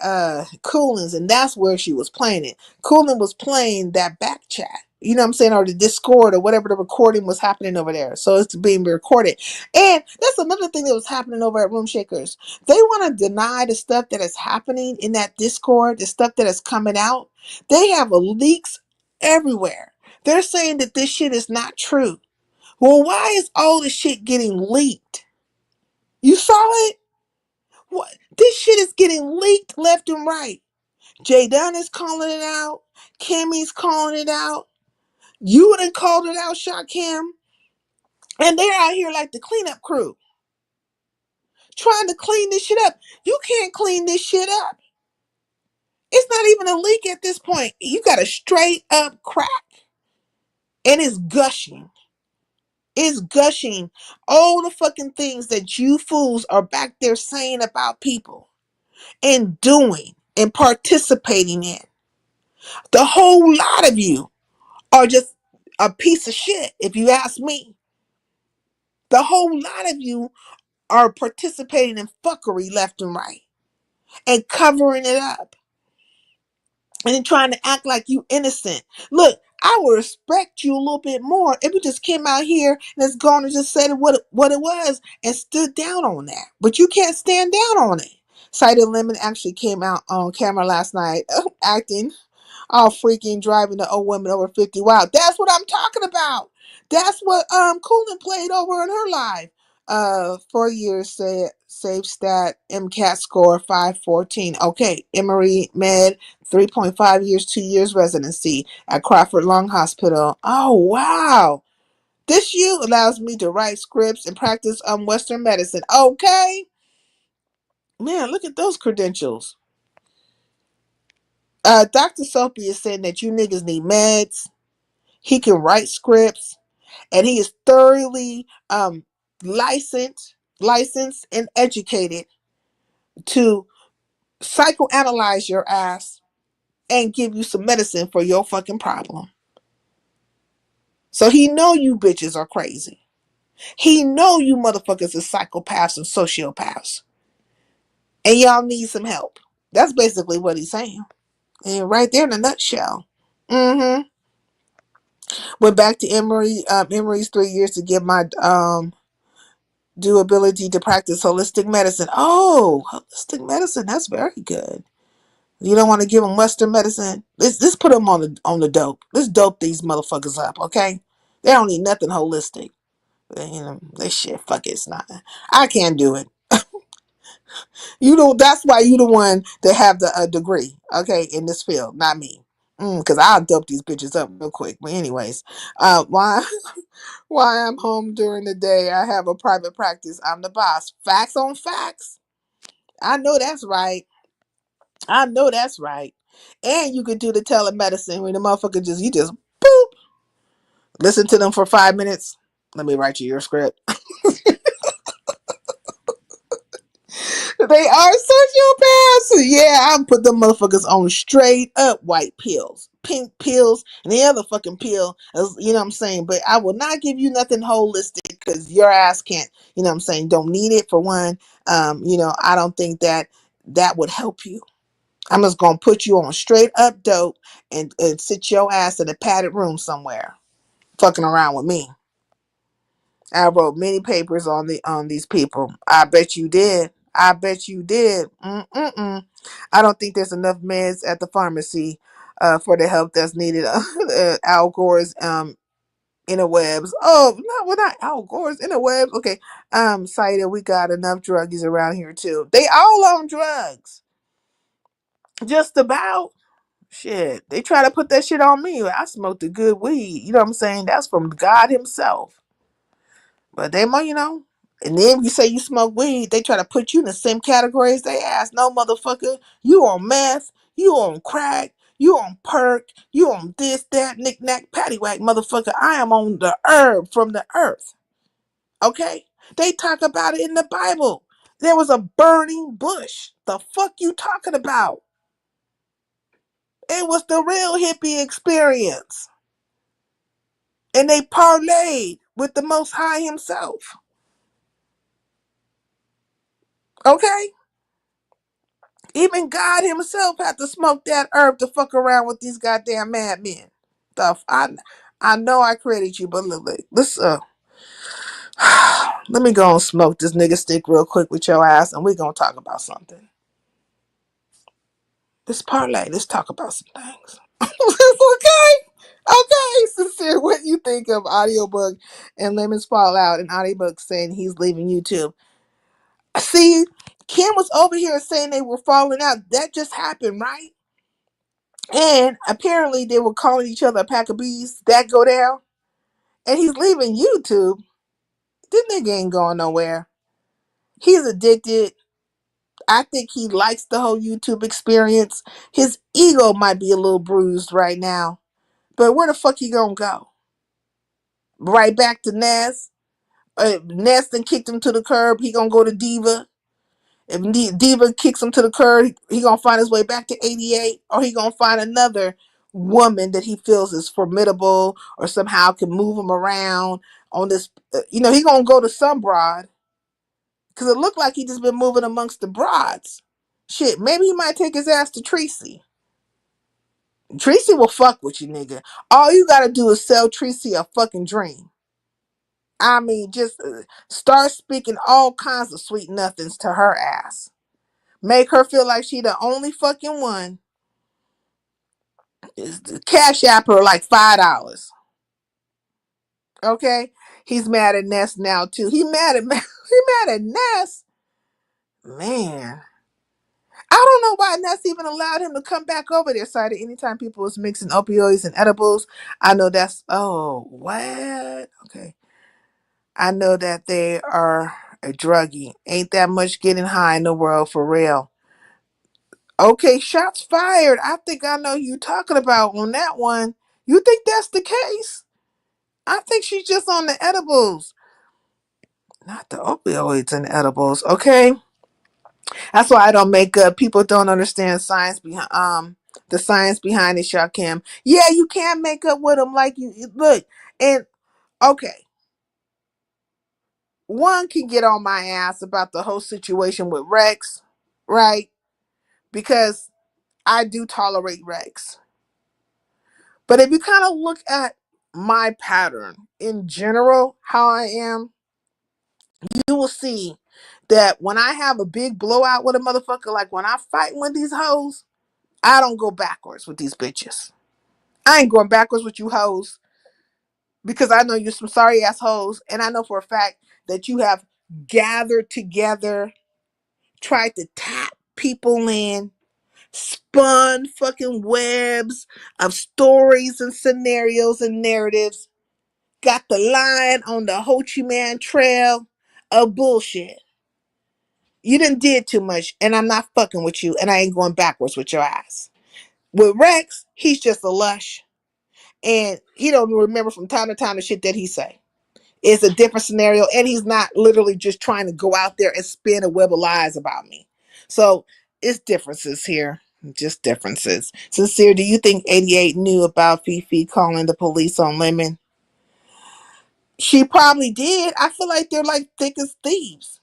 Coolin's, and that's where she was playing it. Coolin was playing that back chat. You know what I'm saying? Or the Discord or whatever the recording was happening over there. So it's being recorded. And that's another thing that was happening over at Room Shakers. They want to deny the stuff that is happening in that Discord, the stuff that is coming out. They have leaks everywhere. They're saying that this shit is not true. Well, why is all this shit getting leaked? You saw it? What? This shit is getting leaked left and right. Jay Dunn is calling it out. Kimmy's calling it out. You done called it out, Shakim. And they're out here like the cleanup crew, trying to clean this shit up. You can't clean this shit up. It's not even a leak at this point. You got a straight up crack. And it's gushing. It's gushing all the fucking things that you fools are back there saying about people and doing and participating in. The whole lot of you are just a piece of shit, if you ask me. The whole lot of you are participating in fuckery left and right and covering it up and then trying to act like you innocent. Look, I would respect you a little bit more if you just came out here and it's gone and just said what it was and stood down on that. But you can't stand down on it. Cider Lemon actually came out on camera last night acting all freaking driving the old women over 50. Wow, that's what I'm talking about. That's what Coolin played over in her live. 4 years safe stat, MCAT score 514. Okay, Emory Med 3.5 years, 2 years residency at Crawford Lung Hospital. Oh wow. This U allows me to write scripts and practice Western medicine. Okay. Man, look at those credentials. Dr. Sophie is saying that you niggas need meds. He can write scripts, and he is thoroughly licensed and educated to psychoanalyze your ass and give you some medicine for your fucking problem. So he know you bitches are crazy. He know you motherfuckers are psychopaths and sociopaths. And y'all need some help. That's basically what he's saying. And right there in a nutshell. Mm-hmm. Went back to Emory's 3 years to get my due ability to practice holistic medicine. Oh, holistic medicine. That's very good. You don't want to give them Western medicine. Let's put them on the dope. Let's dope these motherfuckers up, okay? They don't need nothing holistic. They shit. Fuck it, it's not. I can't do it. That's why you the one that have the degree, okay, in this field, not me. Because I'll dope these bitches up real quick. But anyways, why why I'm home during the day, I have a private practice. I'm the boss. Facts on facts. I know that's right. I know that's right. And you could do the telemedicine when the motherfucker you just boop. Listen to them for 5 minutes. Let me write you your script. They are sociopaths. Yeah, I put them motherfuckers on straight up white pills, pink pills, and the other fucking pill. You know what I'm saying? But I will not give you nothing holistic because your ass can't. You know what I'm saying? Don't need it for one. I don't think that would help you. I'm just gonna put you on straight up dope and sit your ass in a padded room somewhere, fucking around with me. I wrote many papers on these people. I bet you did. I bet you did. I don't think there's enough meds at the pharmacy for the help that's needed. Al Gore's interwebs. Oh, no, well, not Al Gore's interwebs. Okay, cited. We got enough druggies around here too. They all on drugs. Just about. Shit, they try to put that shit on me. I smoked the good weed. You know what I'm saying? That's from God himself. But they might, And then you say you smoke weed, they try to put you in the same category as they ass. No, motherfucker, you on meth, you on crack, you on perk, you on this, that, knick-knack, paddywhack, motherfucker. I am on the herb from the earth. Okay? They talk about it in the Bible. There was a burning bush. The fuck you talking about? It was the real hippie experience. And they parlayed with the Most High himself. Okay? Even God himself had to smoke that herb to fuck around with these goddamn madmen. Stuff. I know I created you, but look, let's let me go and smoke this nigga stick real quick with your ass, and we gonna talk about something. Let's parlay. Let's talk about some things. Okay, sincere. What you think of Audiobook and Lemon's fallout, and Audiobook saying he's leaving YouTube? See, Kim was over here saying they were falling out. That just happened, right? And apparently they were calling each other a pack of bees. That go down. And he's leaving YouTube. This nigga ain't going nowhere. He's addicted. I think he likes the whole YouTube experience. His ego might be a little bruised right now. But where the fuck he gonna go? Right back to Ness? Ness then kicked him to the curb. He gonna go to Diva. If Diva kicks him to the curb, he gonna find his way back to 88, or he gonna find another woman that he feels is formidable or somehow can move him around on this. He gonna go to some broad because it looked like he just been moving amongst the broads. Shit, maybe he might take his ass to Tracy. Tracy will fuck with you, nigga. All you gotta do is sell Tracy a fucking dream. I mean, just start speaking all kinds of sweet nothings to her ass. Make her feel like she the only fucking one. Cash app her like $5. Okay? He's mad at Ness now too. He mad at Ness. Man. I don't know why Ness even allowed him to come back over there. Sorry, anytime people was mixing opioids and edibles. I know that's what? Okay. I know that they are a druggie. Ain't that much getting high in the world for real. Okay, shots fired. I think I know who you talking about on that one. You think that's the case? I think she's just on the edibles, not the opioids and edibles. Okay, that's why I don't make up. People don't understand science behind the science behind it. Y'all can. Yeah, you can't make up with them like you look. And okay, one can get on my ass about the whole situation with Rex, right? Because I do tolerate Rex. But if you kind of look at my pattern in general, how I am, you will see that when I have a big blowout with a motherfucker, like when I fight with these hoes, I don't go backwards with these bitches. I ain't going backwards with you hoes because I know you're some sorry ass hoes, and I know for a fact that you have gathered together, tried to tap people in, spun fucking webs of stories and scenarios and narratives, got the line on the Ho Chi Minh Trail of bullshit. You done did too much, and I'm not fucking with you, and I ain't going backwards with your ass. With Rex, he's just a lush, and he don't remember from time to time the shit that he say. It's a different scenario, and he's not literally just trying to go out there and spin a web of lies about me. So it's differences here. Just differences. Sincere, do you think 88 knew about Fifi calling the police on Lemon? She probably did. I feel like they're like thick as thieves.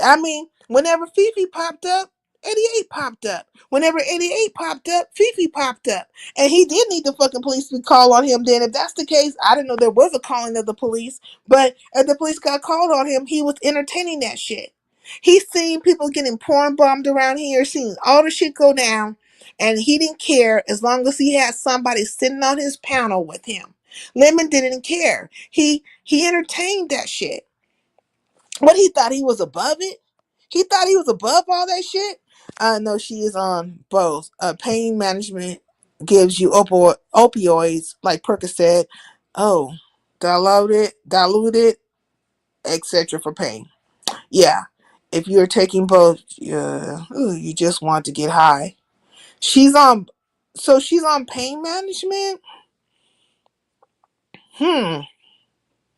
I mean, whenever Fifi popped up, 88 popped up. Whenever 88 popped up, Fifi popped up. And he did need the fucking police to call on him then. If that's the case, I didn't know there was a calling of the police. But if the police got called on him, he was entertaining that shit. He's seen people getting porn bombed around here, seen all the shit go down. And he didn't care as long as he had somebody sitting on his panel with him. Lemon didn't care. He entertained that shit. What, he thought he was above it? He thought he was above all that shit? No, she is on both. Pain management gives you opioids, like Percocet. Oh, diluted, etc. for pain. Yeah. If you're taking both, you just want to get high. She's on, so she's on pain management. Hmm.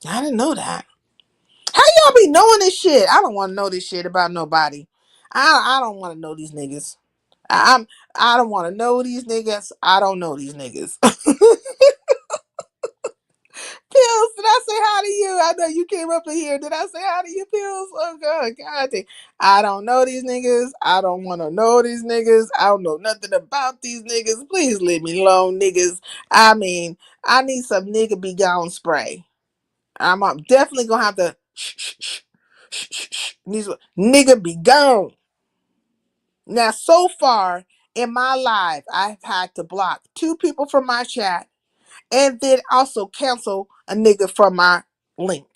I didn't know that. How y'all be knowing this shit? I don't want to know this shit about nobody. I don't want to know these niggas. I'm I don't want to know these niggas. I don't know these niggas. Pills, did I say hi to you? I know you came up in here. Did I say hi to you, Pills? Oh God, God damn. I don't know these niggas. I don't want to know these niggas. I don't know nothing about these niggas. Please leave me alone, niggas. I mean, I need some nigga be gone spray. I'm definitely gonna have to nigga be gone. Now, so far in my life, I've had to block 2 people from my chat and then also cancel a nigga from my link.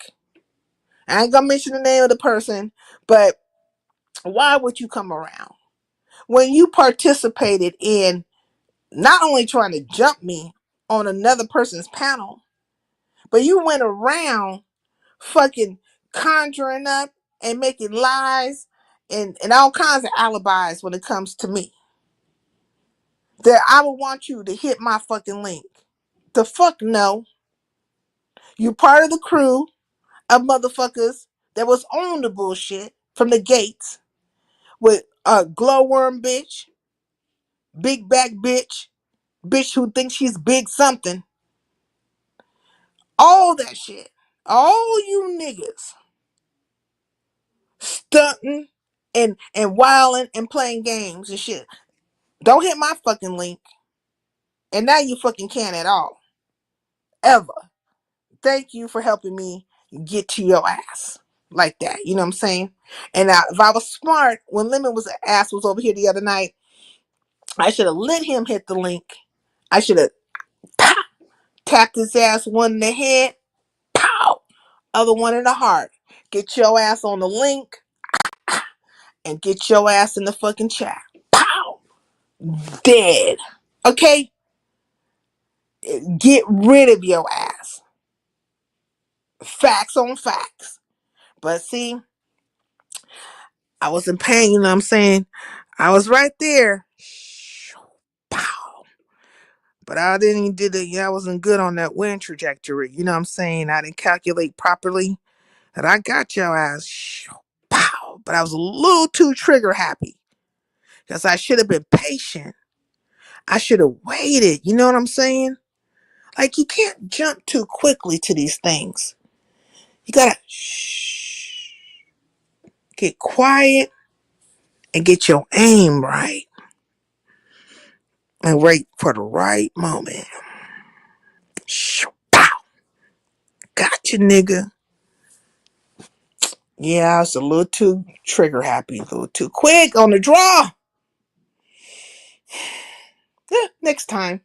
I ain't gonna mention the name of the person, but why would you come around when you participated in not only trying to jump me on another person's panel, but you went around fucking conjuring up and making lies and all kinds of alibis when it comes to me? That I would want you to hit my fucking link. The fuck no. You part of the crew of motherfuckers that was on the bullshit from the gates with a glowworm bitch, big back bitch, bitch who thinks she's big something. All that shit. All you niggas stunting and wilding and playing games and shit. Don't hit my fucking link. And now you fucking can't at all. Ever. Thank you for helping me get to your ass. Like that. You know what I'm saying? And if I was smart, when Lemon was ass was over here the other night, I should have let him hit the link. I should have tapped his ass one in the head, pow, other one in the heart. Get your ass on the link and get your ass in the fucking chat. Pow, dead. Okay, get rid of your ass. Facts on facts. But see, I was in pain. You know what I'm saying? I was right there. Pow. But I didn't did it. Yeah, I wasn't good on that wind trajectory. You know what I'm saying? I didn't calculate properly. And I got your ass. Pow. But I was a little too trigger happy. Because I should have been patient. I should have waited. You know what I'm saying? Like, you can't jump too quickly to these things. You gotta get quiet and get your aim right. And wait for the right moment. Pow. Gotcha, nigga. Yeah, I was a little too trigger happy, a little too quick on the draw. Next time.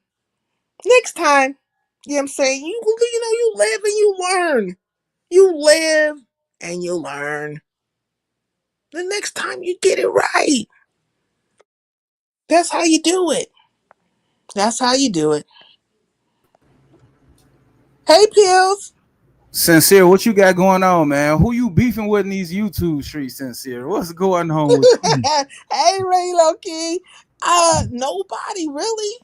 Next time. You know what I'm saying? You live and you learn. You live and you learn. The next time you get it right. That's how you do it. That's how you do it. Hey, Pills. Sincere, what you got going on, man? Who you beefing with in these YouTube streets, Sincere? What's going on with you? Hey, Ray Key. Nobody really.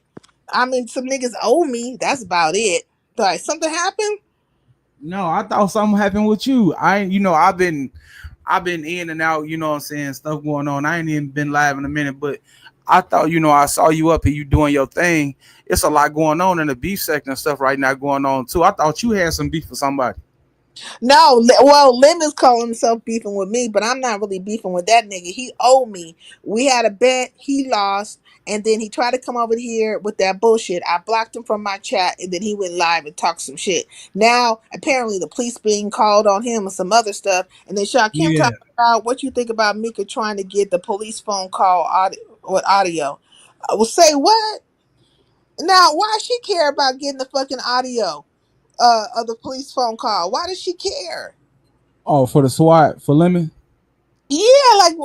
I mean, some niggas owe me. That's about it. But something happened? No, I thought something happened with you. I've been in and out, you know what I'm saying, stuff going on. I ain't even been live in a minute, but I thought, I saw you up here, you doing your thing. It's a lot going on in the beef sector and stuff right now going on too. I thought you had some beef with somebody. No, well, Lim is calling himself beefing with me, but I'm not really beefing with that nigga. He owed me. We had a bet, he lost, and then he tried to come over here with that bullshit. I blocked him from my chat, and then he went live and talked some shit. Now, apparently, the police being called on him and some other stuff, and then Shaquem Yeah. talking about what you think about Mika trying to get the police phone call audio. I will say what? Now, why she care about getting the fucking audio of the police phone call? Why does she care? Oh, for the SWAT for Lemon? Yeah, like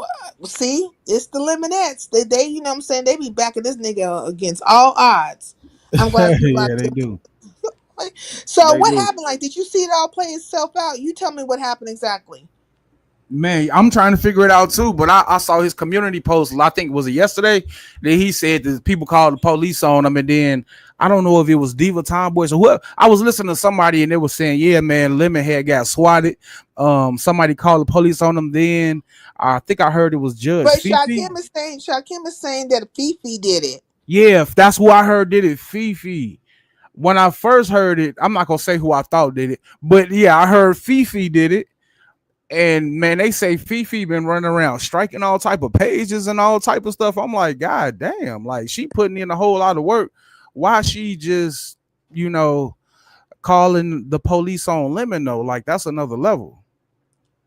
see, it's the Lemonettes. They, you know what I'm saying, they be backing this nigga against all odds. I'm glad you Yeah, blocked they him. do. So They what do. happened? Like, did you see it all play itself out? You tell me what happened exactly. Man, I'm trying to figure it out too, but I saw his community post. I think it was yesterday that he said that people called the police on him, and then I don't know if it was Diva Tomboys or what. I was listening to somebody and they were saying, "Yeah, man, Lemon had got swatted. Somebody called the police on him." Then I think I heard it was Judge But Fifi. Shakim is saying that Fifi did it. Yeah, if that's who I heard did it, Fifi. When I first heard it, I'm not gonna say who I thought did it, but yeah, I heard Fifi did it. And man, they say Fifi been running around striking all type of pages and all type of stuff. I'm like, God damn, like she putting in a whole lot of work. Why she just, you know, calling the police on Lemon though? Like that's another level.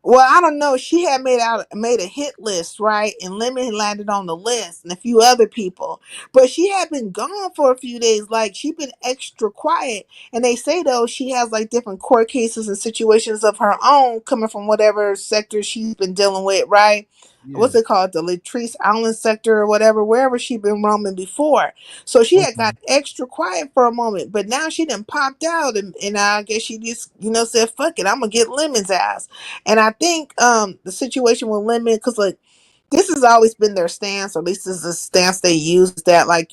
Well, I don't know. She had made a hit list, right? And Lemon landed on the list, and a few other people. But she had been gone for a few days. Like she been extra quiet. And they say though she has like different court cases and situations of her own coming from whatever sector she's been dealing with, right? Yeah. What's it called? The Latrice Island sector or whatever, wherever she been roaming before. So she had Okay. got extra quiet for a moment, but now she done popped out, and I guess she just said, "Fuck it, I'm gonna get Lemon's ass." And I think the situation with Lemon, because like this has always been their stance, or at least this is the stance they use, that like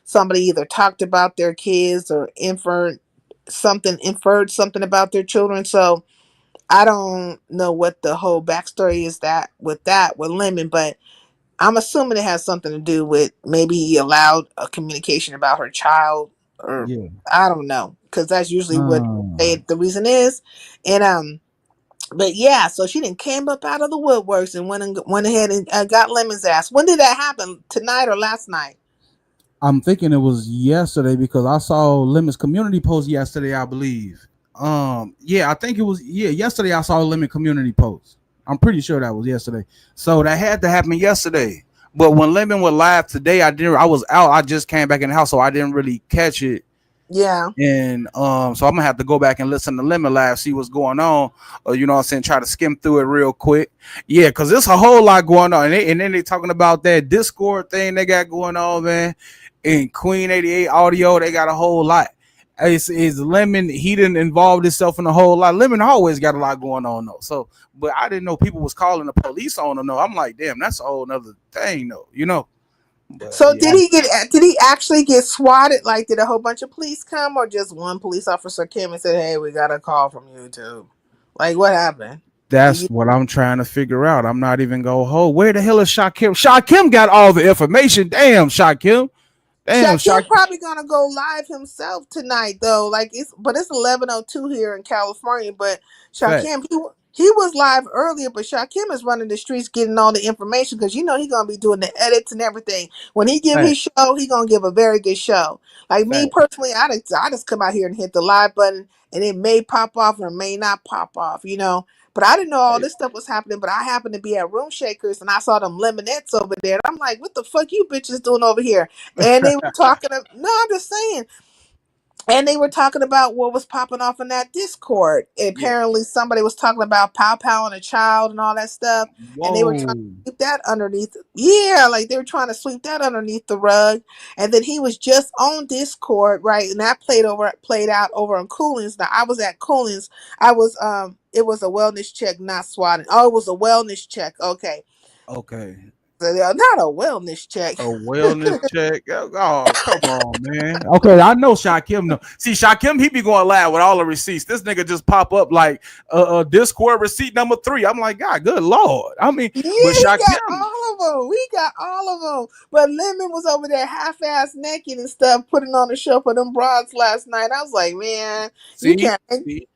somebody either talked about their kids or inferred something about their children. So I don't know what the whole backstory is that with Lemon, but I'm assuming it has something to do with maybe he allowed a communication about her child, or Yeah. I don't know, because that's usually what Um, the reason is. And but yeah, so she didn't came up out of the woodworks and went ahead and got Lemon's ass. When did that happen? Tonight or last night? I'm thinking it was yesterday because I saw Lemon's community post yesterday, I believe. Yeah, I think it was yesterday I saw a Lemon community post. I'm pretty sure that was yesterday. So that had to happen yesterday. But when Lemon was live today, I was out. I just came back in the house, so I didn't really catch it. Yeah. And so I'm gonna have to go back and listen to Lemon Live, see what's going on. You know what I'm saying? Try to skim through it real quick. Yeah, because there's a whole lot going on. And then they talking about that Discord thing they got going on, man. And Queen 88 audio, they got a whole lot. It's Lemon, he didn't involve himself in a whole lot. Lemon always got a lot going on though. So, but I didn't know people was calling the police on him though. I'm like, damn, that's a whole nother thing though, you know. But So yeah, did he actually get swatted? Like, did a whole bunch of police come, or just one police officer came and said, "Hey, we got a call from YouTube"? Like, what happened? Do that's you? what I'm trying to figure out. I'm not even go hold. Where the hell is Shakim? Shakim got all the information. Damn, Shakim. Damn, Shakim Shakim. probably gonna go live himself tonight though. Like it's 11:02 here in California. But Fact. Shakim he was live earlier, but Shakim is running the streets getting all the information because he gonna be doing the edits and everything. When he give Fact. his show, he gonna give a very good show. Like me Fact. personally, I just come out here and hit the live button, and it may pop off or may not pop off. But I didn't know all this stuff was happening. But I happened to be at Room Shakers and I saw them Lemonettes over there. And I'm like, what the fuck you bitches doing over here? And they were talking no, I'm just saying. And they were talking about what was popping off in that Discord. Yeah. Apparently somebody was talking about Pow Pow and a child and all that stuff. And they were trying to Whoa. sweep that underneath. Yeah, like they were trying to sweep that underneath the rug. And then he was just on Discord, right? And that played out over on Coolins. Now I was at Coolins. I was it was a wellness check, not swatting. Oh, it was a wellness check. Okay. Okay. So, not a wellness check. A wellness check. Oh, come on, man. Okay, I know Shakim. No, see, Shakim, he be going live with all the receipts. This nigga just pop up like Discord receipt number 3. I'm like, God, good lord. I mean, Yeah, but he got Shakim, all of them. We got all of them. But Lemon was over there half-ass naked and stuff, putting on the show for them broads last night. I was like, man, you see, can't. see,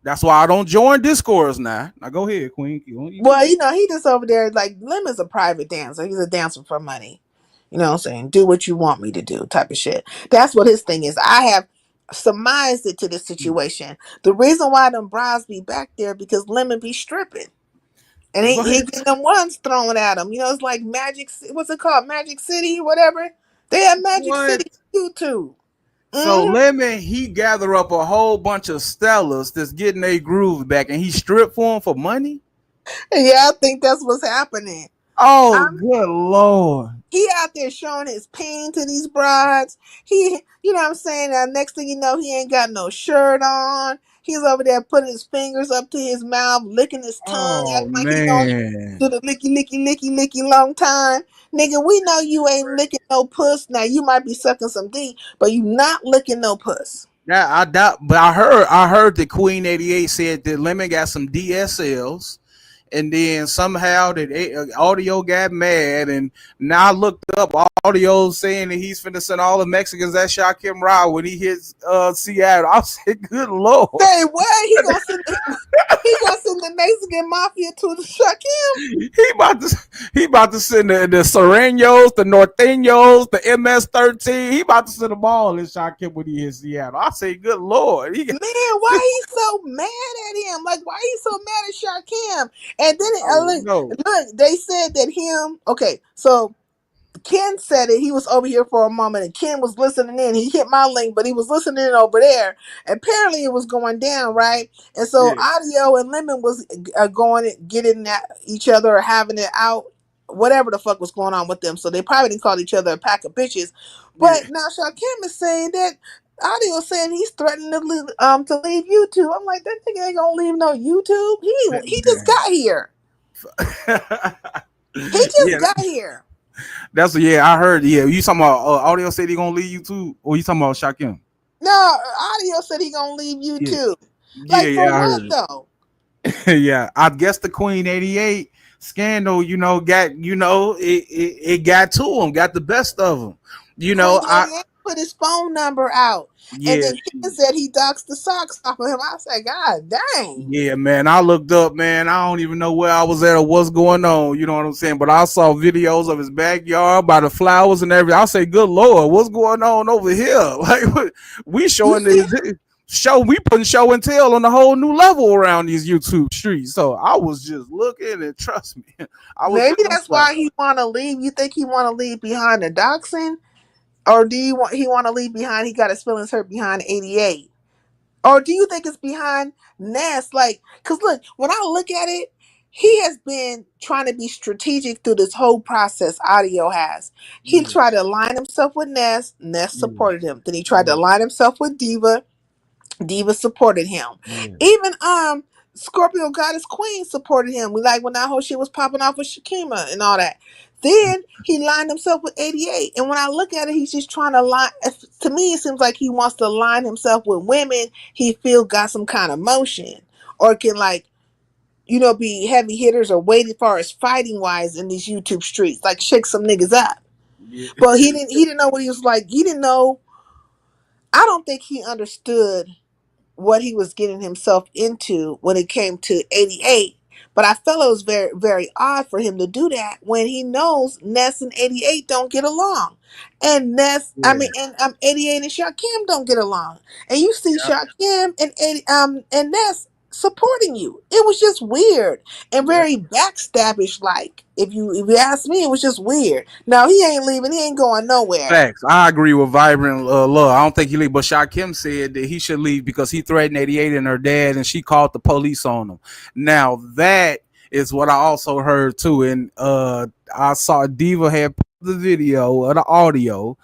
that's why I don't join Discords now. Now go ahead, Queen. You go Well, ahead. he just over there like Lemon's a private dancer. He's a dancer for money. You know what I'm saying? Do what you want me to do, type of shit. That's what his thing is. I have surmised it to this situation. The reason why them bras be back there because Lemon be stripping. And he What? getting them ones thrown at him. It's like Magic. What's it called? Magic City, whatever. They have Magic What? City YouTube. So Hmm. Lemon, he gather up a whole bunch of Stellas that's getting their groove back, and he strip for them for money. Yeah, I think that's what's happening. Oh, I'm good lord! He out there showing his pain to these brides. You know what I'm saying? Next thing you know, he ain't got no shirt on. He's over there putting his fingers up to his mouth, licking his tongue, Oh acting like he don't man. do the licky long time. Nigga, we know you ain't licking no puss. Now you might be sucking some D, but you not licking no puss. Yeah, I doubt, but I heard that Queen 88 said that Lemon got some DSLs, and then somehow that audio got mad, and now I looked up audio saying that he's finna send all the Mexicans that shot Kim Rao when he hits Seattle. I said, good lord. Say what? He gonna send the Mexican mafia to the Shaquem? He about to send the Serenos, the Norteños, the MS-13. He about to send them all in shot Kim when he hits Seattle. I say, good lord. Man, why he so mad at him? Like, why he so mad at Shaquem? And then Oh no. look, they said that him. Okay, so Ken said it. He was over here for a moment, and Ken was listening in. He hit my link, but he was listening in over there. Apparently, it was going down, right? And so Yeah, Audio and Lemon was going getting at each other or having it out, whatever the fuck was going on with them. So they probably didn't call each other a pack of bitches. yeah. But now Shaquem is saying that Audio saying he's threatening to leave YouTube. I'm like, that nigga ain't gonna leave no YouTube. He just got here. He just Yeah, got here. that's yeah. I heard. Yeah, you talking about audio said he gonna leave you too, or you talking about Shaquem? No, Audio said he gonna leave Yeah, YouTube. yeah, Like for yeah. I what heard though? it. Yeah, I guess the Queen 88 scandal, got it got to him, got the best of him. Queen I 88 put his phone number out, and yeah. then Ken said he doxed the socks off of him. I said, God dang. Yeah, man. I looked up, man. I don't even know where I was at or what's going on. You know what I'm saying? But I saw videos of his backyard by the flowers and everything. I say, good Lord, what's going on over here? Like, we You showing see, the show, we putting show and tell on a whole new level around these YouTube streets. So I was just looking, and trust me, I was maybe just that's like, why he want to leave. You think he want to leave behind the doxing, or do you want he want to leave behind? He got his feelings hurt behind 88. Or do you think it's behind Ness? Like, because look, when I look at it, he has been trying to be strategic through this whole process. Audio has. He yeah, tried to align himself with Ness. Ness yeah, supported him. Then he tried to yeah, align himself with Diva. Diva supported him. yeah. Even Scorpio Goddess Queen supported him. We like when that whole shit was popping off with Shakima and all that. Then he lined himself with 88. And when I look at it, he's just trying to line. To me, it seems like he wants to line himself with women he feel got some kind of motion, or can like, be heavy hitters or wait as far as fighting wise in these YouTube streets, like shake some niggas up. Yeah. But he didn't know what he was like. He didn't know. I don't think he understood what he was getting himself into when it came to 88. But I felt it was very, very odd for him to do that when he knows Ness and 88 don't get along. And Yeah. 88 and Shaquem don't get along. And you see Shaquem and and Ness supporting you. It was just weird and Yeah. very backstabbish like. If you ask me, it was just weird. No, he ain't leaving, he ain't going nowhere. Facts. I agree with Vibrant Love. I don't think he leave, but Shaquem said that he should leave because he threatened 88 and her dad, and she called the police on him. Now that is what I also heard too, and I saw Diva had the video or the audio,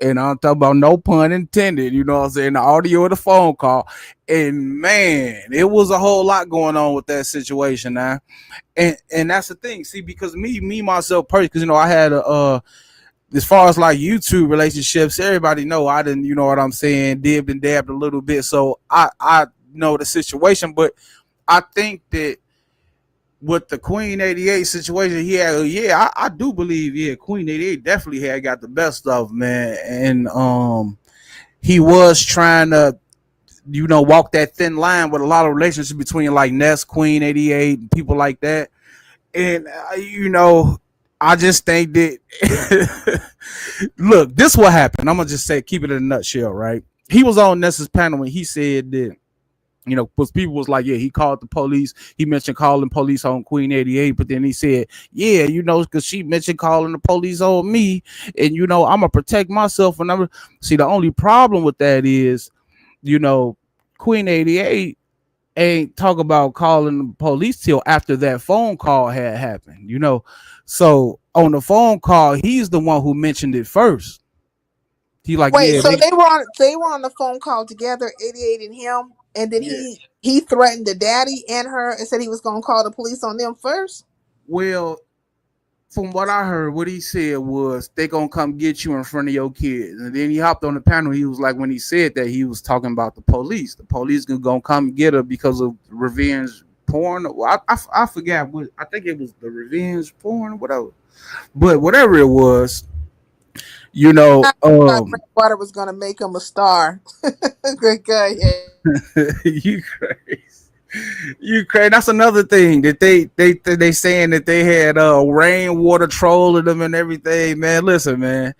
and I'm talking about no pun intended. You know what I'm saying? The audio of the phone call, and man, it was a whole lot going on with that situation now, and that's the thing. See, because me myself personally, because I had a as far as like YouTube relationships, everybody know I didn't, you know what I'm saying, dibbed and dabbed a little bit. So I know the situation, but I think that with the Queen 88 situation, I do believe, Queen 88 definitely had got the best of him, man. And he was trying to, walk that thin line with a lot of relationships between like Ness, Queen 88, and people like that. And I just think that look, this what happened. I'm gonna just say, keep it in a nutshell, right? He was on Ness's panel and he said that, because people was like, yeah, he called the police. He mentioned calling police on Queen 88, but then he said, yeah, because she mentioned calling the police on me, and I'm gonna protect myself. And I'm see, the only problem with that is, Queen 88 ain't talk about calling the police till after that phone call had happened, So on the phone call, he's the one who mentioned it first. He like, Wait, yeah, so they were on the phone call together, 88 and him, And then Yeah. he threatened the daddy and her and said he was gonna call the police on them first. Well, from what I heard, what he said was they gonna come get you in front of your kids. And then he hopped on the panel. He was like, when he said that, he was talking about the police. The police gonna come get her because of revenge porn. Well, I forgot what I think it was the revenge porn or whatever. But whatever it was, you know, I thought Water was gonna make him a star. Good guy. Yeah. you crazy. You crazy. That's another thing that they saying that they had rainwater trolling them and everything. Man, listen, man.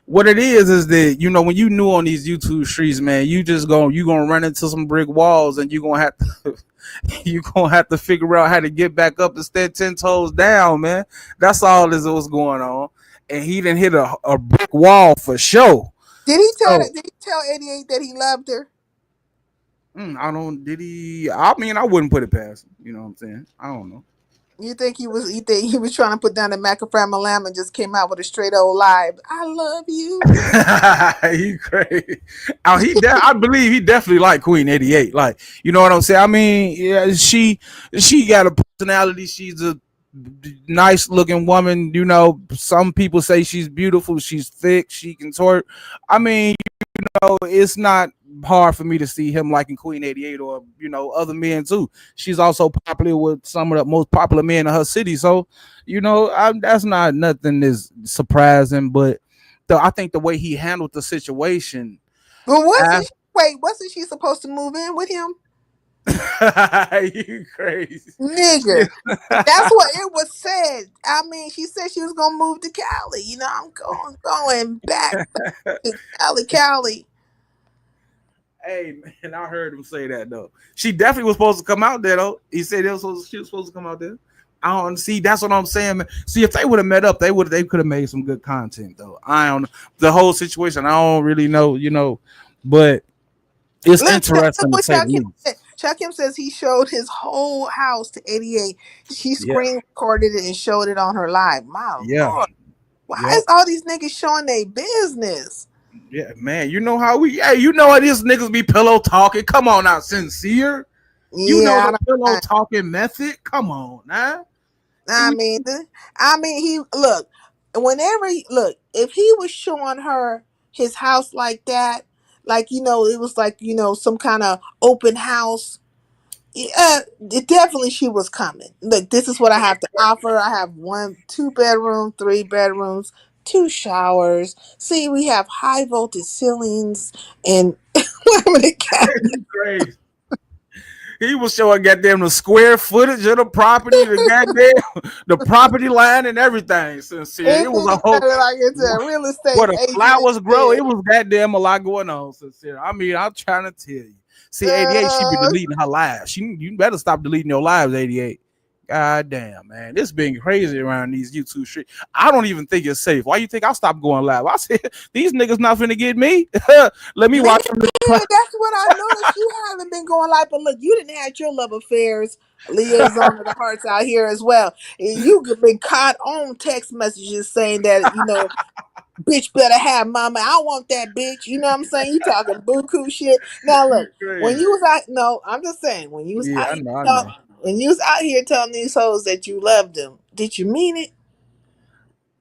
What it is that you know when you new on these YouTube streets, man, you gonna run into some brick walls and you gonna have to you gonna have to figure out how to get back up and stand 10 toes down, man. That's all is what's going on. And he didn't hit a brick wall for sure. So Did he tell 88 that he loved her? I don't. Did he? I mean, I wouldn't put it past him. You know what I'm saying? I don't know. You think he was trying to put down the macafram lamb and just came out with a straight old lie? I love you. He crazy. I believe he definitely like Queen 88. Like, you know what I'm saying? I mean, yeah, she got a personality. She's a nice looking woman. You know, some people say she's beautiful. She's thick. She can twerk. I mean, it's not hard for me to see him liking Queen 88 or other men too. She's also popular with some of the most popular men in her city, so that's not nothing is surprising. But I think the way he handled the situation, But wasn't she supposed to move in with him? you crazy. Nigga. That's what it was said. I mean, she said she was gonna move to Cali. I'm going back to Cali. Hey man, I heard him say that though. She definitely was supposed to come out there though. He said she was supposed to come out there. I don't see. That's what I'm saying, man. See, if they would have met up, they could have made some good content though. I don't the whole situation. I don't really know, but it's interesting to What say the Chuck least. said. Chuck says he showed his whole house to 88. She Yeah, screen recorded it and showed it on her live. My yeah, lord. Why yep. is all these niggas showing their business? Yeah, man. You know how you know how these niggas be pillow talking. Come on now, sincere. You know Yeah, the pillow talking method. Come on, now. I mean, he look. If he was showing her his house like that, it was like some kind of open house. Definitely she was coming. Look, this is what I have to offer. I have 2 bedroom, 3 bedrooms, 2 showers. See, we have high voltage ceilings and Crazy. He was showing goddamn the square footage of the property, the goddamn the property line and everything. Sincere. It was a whole like it's a real estate where the agent. flowers grow. It was goddamn a lot going on. Sincere. I mean, I'm trying to tell you. See, 88, she be deleting her lives. You better stop deleting your lives, 88. God damn, man. This been crazy around these YouTube streets. I don't even think it's safe. Why you think I stopped going live? I said, these niggas not finna get me. Let me watch them. That's what I noticed. You haven't been going live, but look, you didn't have your love affairs liaison of the hearts out here as well. And you could been caught on text messages saying that, bitch better have mama. I want that bitch. You know what I'm saying? You talking buku shit. Now look, when you was out, no, I'm just saying, when you was Yeah, out I here, know, I know. when you was out here telling these hoes that you loved them, did you mean it?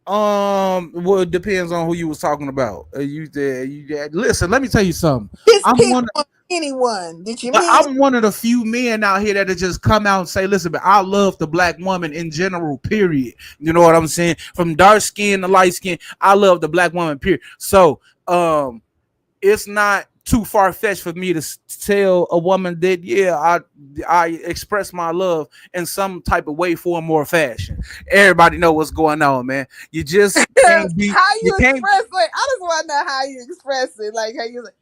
Well, it depends on who you was talking about. Listen, let me tell you something. Just I'm pick one. anyone. Did you mean it? I'm one of the few men out here that just come out and say, "Listen, but I love the black woman in general. Period. You know what I'm saying? From dark skin to light skin, I love the black woman. Period. So, it's not too far fetched for me to tell a woman that I express my love in some type of way, form, or fashion. Everybody know what's going on, man. You just can't be. How You you can't. express it? I just want to know how you express it. Like how you like.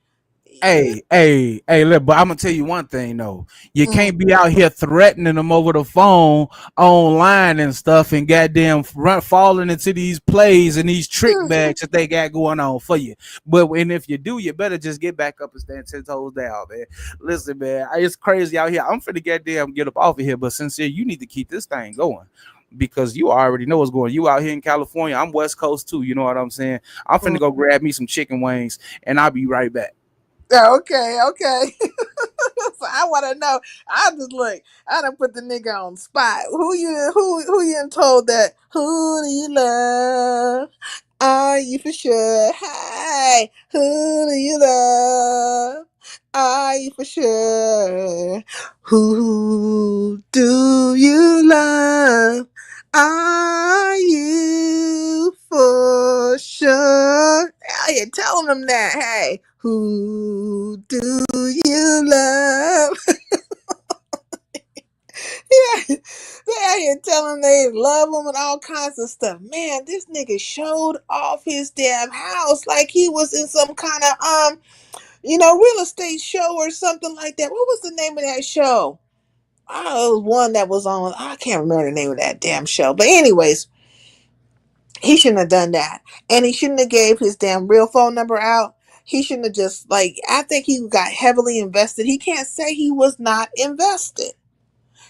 Hey, look, but I'm gonna tell you one thing though. You Mm. can't be out here threatening them over the phone, online and stuff, and goddamn falling into these plays and these trick bags that they got going on for you. But if you do, you better just get back up and stand 10 toes down, man. Listen, man, it's crazy out here. I'm finna goddamn get up off of here, but sincere, you need to keep this thing going. Because you already know what's going on. You out here in California, I'm West Coast too. You know what I'm saying? I'm finna go grab me some chicken wings and I'll be right back. Okay. So I want to know. I just look. I done put the nigga on the spot. Who you done told that? Who do you love? Are you for sure? Hey, who do you love? Are you for sure? Who do you love? Are you for sure? Hell yeah, telling them that. Hey, who do you love? Yeah, they out here telling they love him and all kinds of stuff. Man, this nigga showed off his damn house like he was in some kind of real estate show or something like that. What was the name of that show? Oh, it was one that was on. I can't remember the name of that damn show. But anyways, he shouldn't have done that, and he shouldn't have gave his damn real phone number out. He shouldn't have just like. I think he got heavily invested. He can't say he was not invested.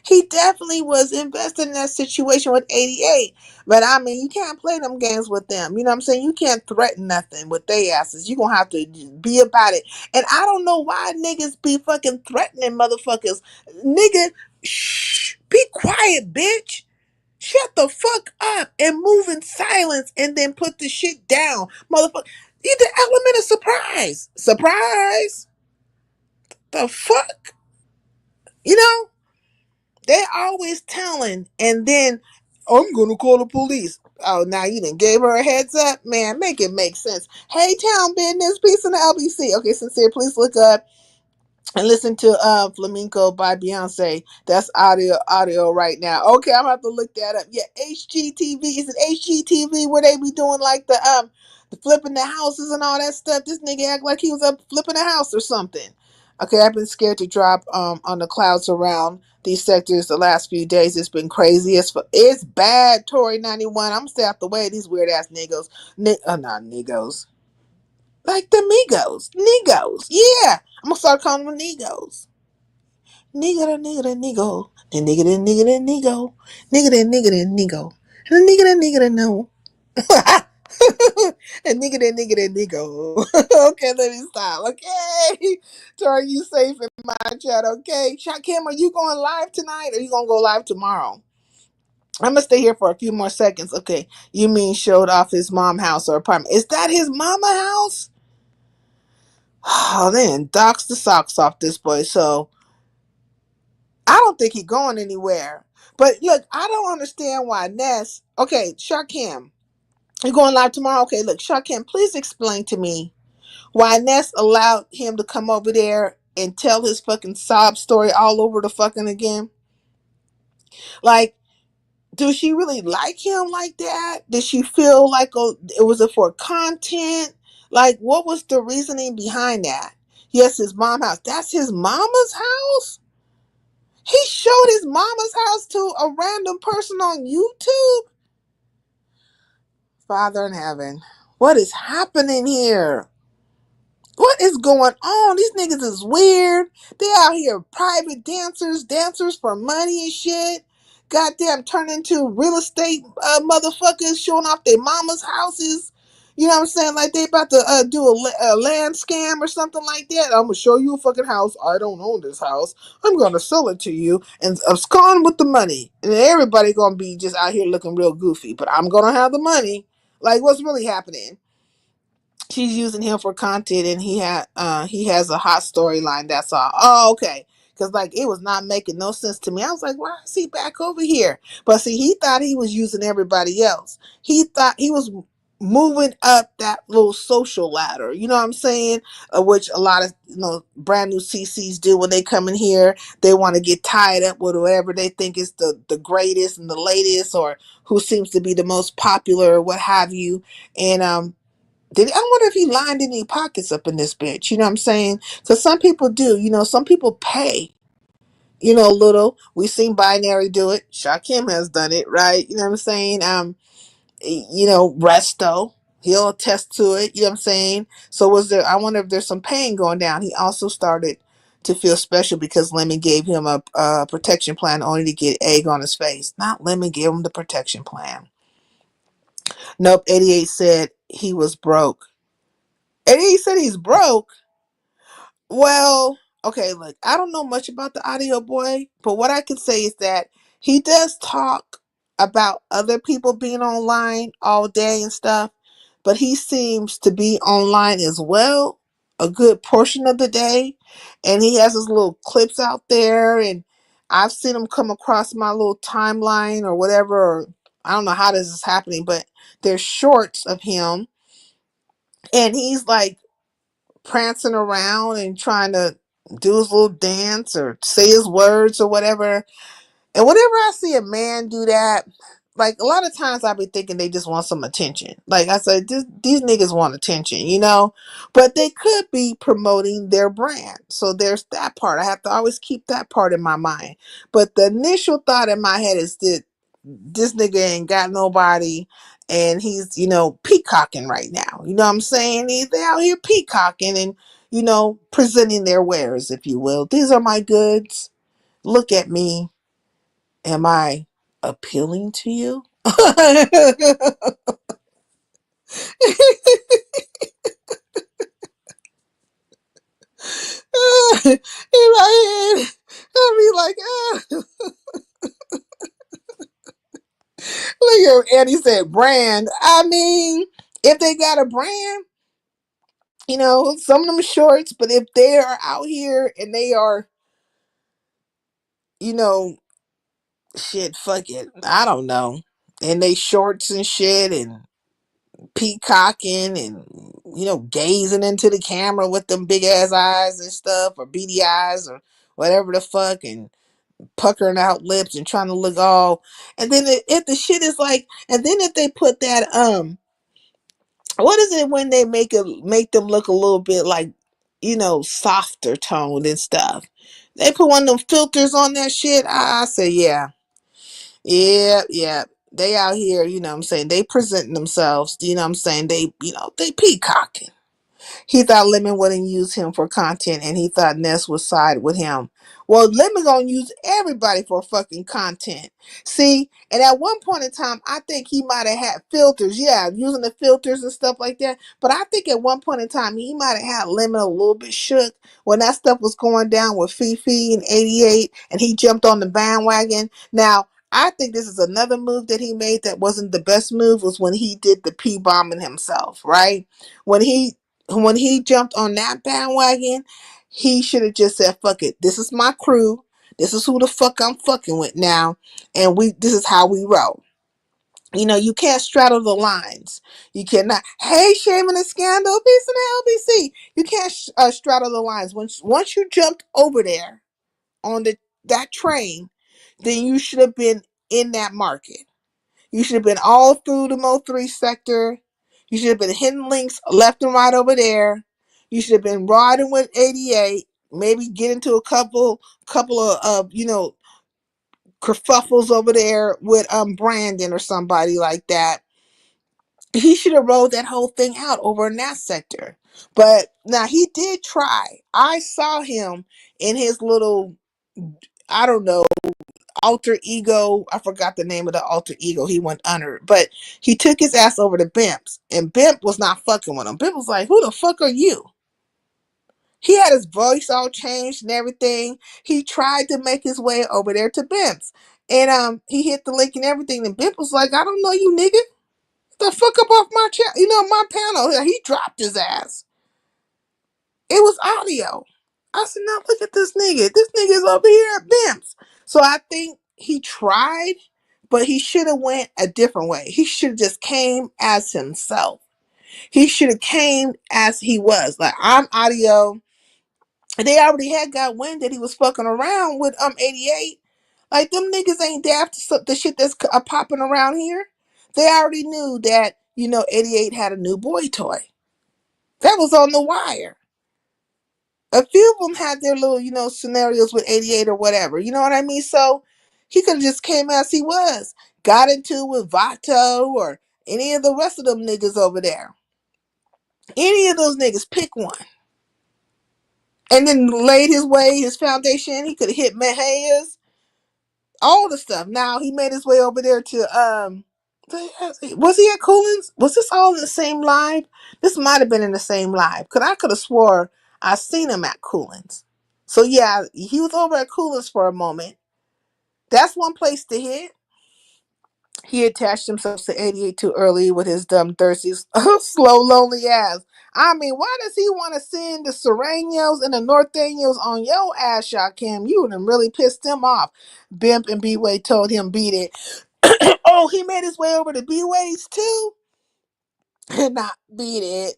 He definitely was invested in that situation with 88. But I mean, you can't play them games with them. You know what I'm saying? You can't threaten nothing with they asses. You're going to have to be about it. And I don't know why niggas be fucking threatening motherfuckers. Nigga, shh, be quiet, bitch. Shut the fuck up and move in silence and then put the shit down. Motherfucker, you the element of surprise. Surprise? The fuck? You know? They always telling, and then I'm gonna call the police. Oh, now you done gave her a heads up, man. Make it make sense. Hey, town business, peace in the LBC. Okay, sincere. Please look up and listen to Flamenco by Beyonce. That's audio right now. Okay, I'm gonna have to look that up. Yeah, HGTV. Is it HGTV where they be doing like the flipping the houses and all that stuff? This nigga act like he was up flipping a house or something. Okay, I've been scared to drop on the clouds around these sectors the last few days. It's been crazy. It's bad, Tory 91. I'm gonna stay out the way of these weird ass niggas. Not niggas. Like the Migos. Nigos. Yeah. I'm gonna start calling them Nigos. Nigga the nigga the niggo. The nigga the nigga the niggo. Nigga the nigga the niggo. The nigga the nigga the no. And nigga the niggo. Okay, let me stop. Okay. Tori, you safe in my chat, okay? Kim, are you going live tonight or are you gonna go live tomorrow? I'm gonna stay here for a few more seconds. Okay. You mean showed off his mom house or apartment. Is that his mama house? Oh, then docks the socks off this boy. So I don't think he's going anywhere. But look, I don't understand why Ness. Okay, Sharkim, you're going live tomorrow. Okay, look, Sharkim, please explain to me why Ness allowed him to come over there and tell his fucking sob story all over the fucking again. Like, do she really like him like that? Did she feel like it was for content? Like, what was the reasoning behind that? Yes, his mom house. That's his mama's house? He showed his mama's house to a random person on YouTube? Father in heaven, what is happening here? What is going on? These niggas is weird. They out here private dancers for money and shit. Goddamn, turn into real estate motherfuckers showing off their mama's houses. You know what I'm saying? Like they about to do a land scam or something like that. I'm gonna show you a fucking house. I don't own this house. I'm gonna sell it to you and abscond with the money. And everybody gonna be just out here looking real goofy. But I'm gonna have the money. Like what's really happening? She's using him for content and he has a hot storyline. That's all. Oh, okay. Because like it was not making no sense to me. I was like, why is he back over here? But see, he thought he was using everybody else. He thought he was moving up that little social ladder. You know what I'm saying? Which a lot of brand new CCs do when they come in here. They want to get tied up with whoever they think is the greatest and the latest, or who seems to be the most popular, or what have you. And I wonder if he lined any pockets up in this bitch. You know what I'm saying? Because some people do. Some people pay. Little. We seen Binary do it. Shakim has done it, right? You know what I'm saying? Resto. He'll attest to it. You know what I'm saying? So I wonder if there's some pain going down. He also started to feel special because Lemon gave him a protection plan only to get egg on his face. Not Lemon gave him the protection plan. Nope. 88 said he was broke. And he said he's broke. Well, Okay, look, I don't know much about the audio boy, but what I can say is that he does talk about other people being online all day and stuff, but he seems to be online as well a good portion of the day. And he has his little clips out there, and I've seen him come across my little timeline or whatever. Or I don't know how this is happening, but there's shorts of him, and he's like prancing around and trying to do his little dance or say his words or whatever. And whenever I see a man do that, like a lot of times I be thinking they just want some attention. Like I said, these niggas want attention, you know? But they could be promoting their brand. So there's that part. I have to always keep that part in my mind. But the initial thought in my head is that this nigga ain't got nobody and he's, peacocking right now. You know what I'm saying? They out here peacocking and, presenting their wares, if you will. These are my goods. Look at me. Am I appealing to you? In my head, I be like, look at Eddie said brand. I mean, if they got a brand, some of them shorts, but if they are out here and they are, you know, shit, fuck it. I don't know. And they shorts and shit and peacocking and, gazing into the camera with them big ass eyes and stuff or beady eyes or whatever the fuck and puckering out lips and trying to look all. And then if the shit is like, and then if they put that, what is it when they make them look a little bit like, softer toned and stuff? They put one of them filters on that shit. I say, yeah. Yeah, yeah. They out here, you know what I'm saying? They presenting themselves, you know what I'm saying? They peacocking. He thought Lemon wouldn't use him for content and he thought Ness would side with him. Well, Lemon gonna use everybody for fucking content. See, and at one point in time, I think he might have had filters. Yeah, using the filters and stuff like that. But I think at one point in time, he might have had Lemon a little bit shook when that stuff was going down with Fifi and 88 and he jumped on the bandwagon. Now, I think this is another move that he made that wasn't the best move was when he did the P-bombing himself, right? When he jumped on that bandwagon, he should have just said, fuck it. This is my crew. This is who the fuck I'm fucking with now. And this is how we roll. You can't straddle the lines. You cannot, hey, shame and a scandal, peace and LBC. You can't straddle the lines. Once you jumped over there on that train, then you should have been in that market. You should have been all through the Mo3 sector. You should have been hitting links left and right over there. You should have been riding with 88. Maybe get into a couple of kerfuffles over there with Brandon or somebody like that. He should have rolled that whole thing out over in that sector. But now he did try. I saw him in his little, I don't know, alter ego. I forgot the name of the alter ego. He went under, but he took his ass over to Bimps, and Bimp was not fucking with him. Bimp was like, "Who the fuck are you?" He had his voice all changed and everything. He tried to make his way over there to Bimps, and he hit the link and everything. And Bimp was like, "I don't know you, nigga. Get the fuck up off my my panel." He dropped his ass. It was audio. I said, now look at this nigga. This nigga's over here at Bimps. So I think he tried, but he should have went a different way. He should have just came as himself. He should have came as he was. Like, I'm audio. And they already had got wind that he was fucking around with 88. Like, them niggas ain't daft to the shit that's popping around here. They already knew that, 88 had a new boy toy. That was on the wire. A few of them had their little, scenarios with 88 or whatever. You know what I mean? So he could have just came as he was, got into it with Vato or any of the rest of them niggas over there. Any of those niggas, pick one. And then laid his foundation. He could have hit Mejias, all the stuff. Now he made his way over there to, was he at Coolin's? Was this all in the same live? This might have been in the same live. Because I could have swore I seen him at Coolin's. So yeah, he was over at Coolest for a moment. That's one place to hit. He attached himself to 88 too early with his dumb, thirsty, slow, lonely ass. I mean, why does he want to send the Serranos and the Norteños on your ass shot, Kim? You would have really pissed him off. Bimp and B-Way told him beat it. Oh, he made his way over to B-Way's too? Not beat it.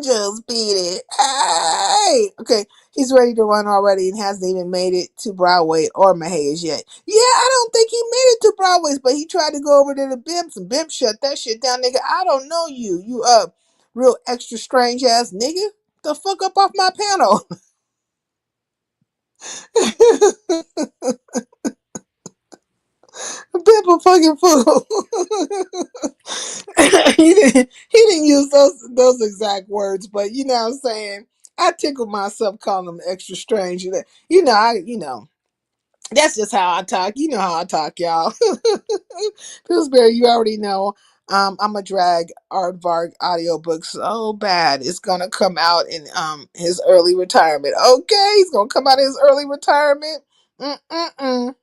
Just beat it. Hey! Okay, he's ready to run already and hasn't even made it to Broadway or Mahays yet. Yeah, I don't think he made it to Broadway's, but he tried to go over to the Bimps and Bimp shut that shit down, nigga. I don't know you. You real extra strange ass nigga. The fuck up off my panel. Bimp a fucking fool. He didn't use those exact words, but you know what I'm saying. I tickle myself calling them extra strange. That's just how I talk. You know how I talk, y'all. Pillsbury, you already know. I'm a drag Aardvark audiobook so bad. It's gonna come out in his early retirement. Okay, he's gonna come out in his early retirement. Mm-mm-mm.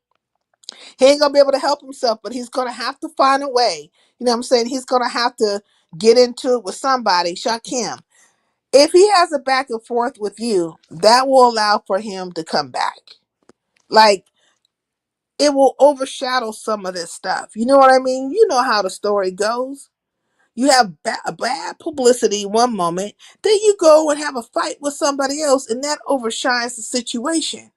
He ain't gonna be able to help himself, but he's gonna have to find a way. You know what I'm saying? He's gonna have to get into it with somebody. Shakim. If he has a back and forth with you, that will allow for him to come back. Like it will overshadow some of this stuff. You know what I mean? You know how the story goes. You have bad publicity one moment, then you go and have a fight with somebody else, and that overshines the situation.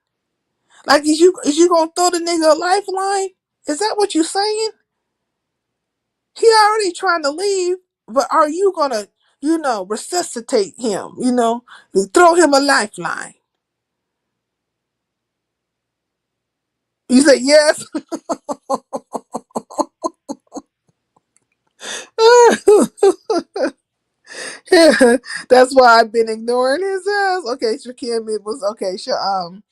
Like, is you gonna throw the nigga a lifeline? Is that what you're saying? He already trying to leave, but are you gonna, resuscitate him? Throw him a lifeline. You say yes. Yeah, that's why I've been ignoring his ass. Okay, Shakim, it was okay. Sure.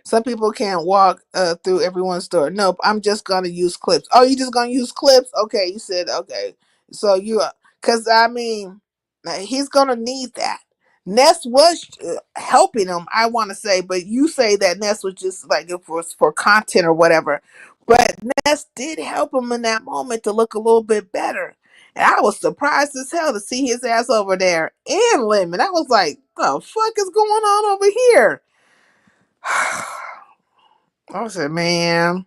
Some people can't walk through everyone's store. Nope, I'm just gonna use clips. Oh, you just gonna use clips? Okay, you said okay. So cause I mean, he's gonna need that. Ness was helping him, I want to say, but you say that Ness was just like it was for content or whatever. But Ness did help him in that moment to look a little bit better. And I was surprised as hell to see his ass over there and Lemon. I was like, the fuck is going on over here? I said, man,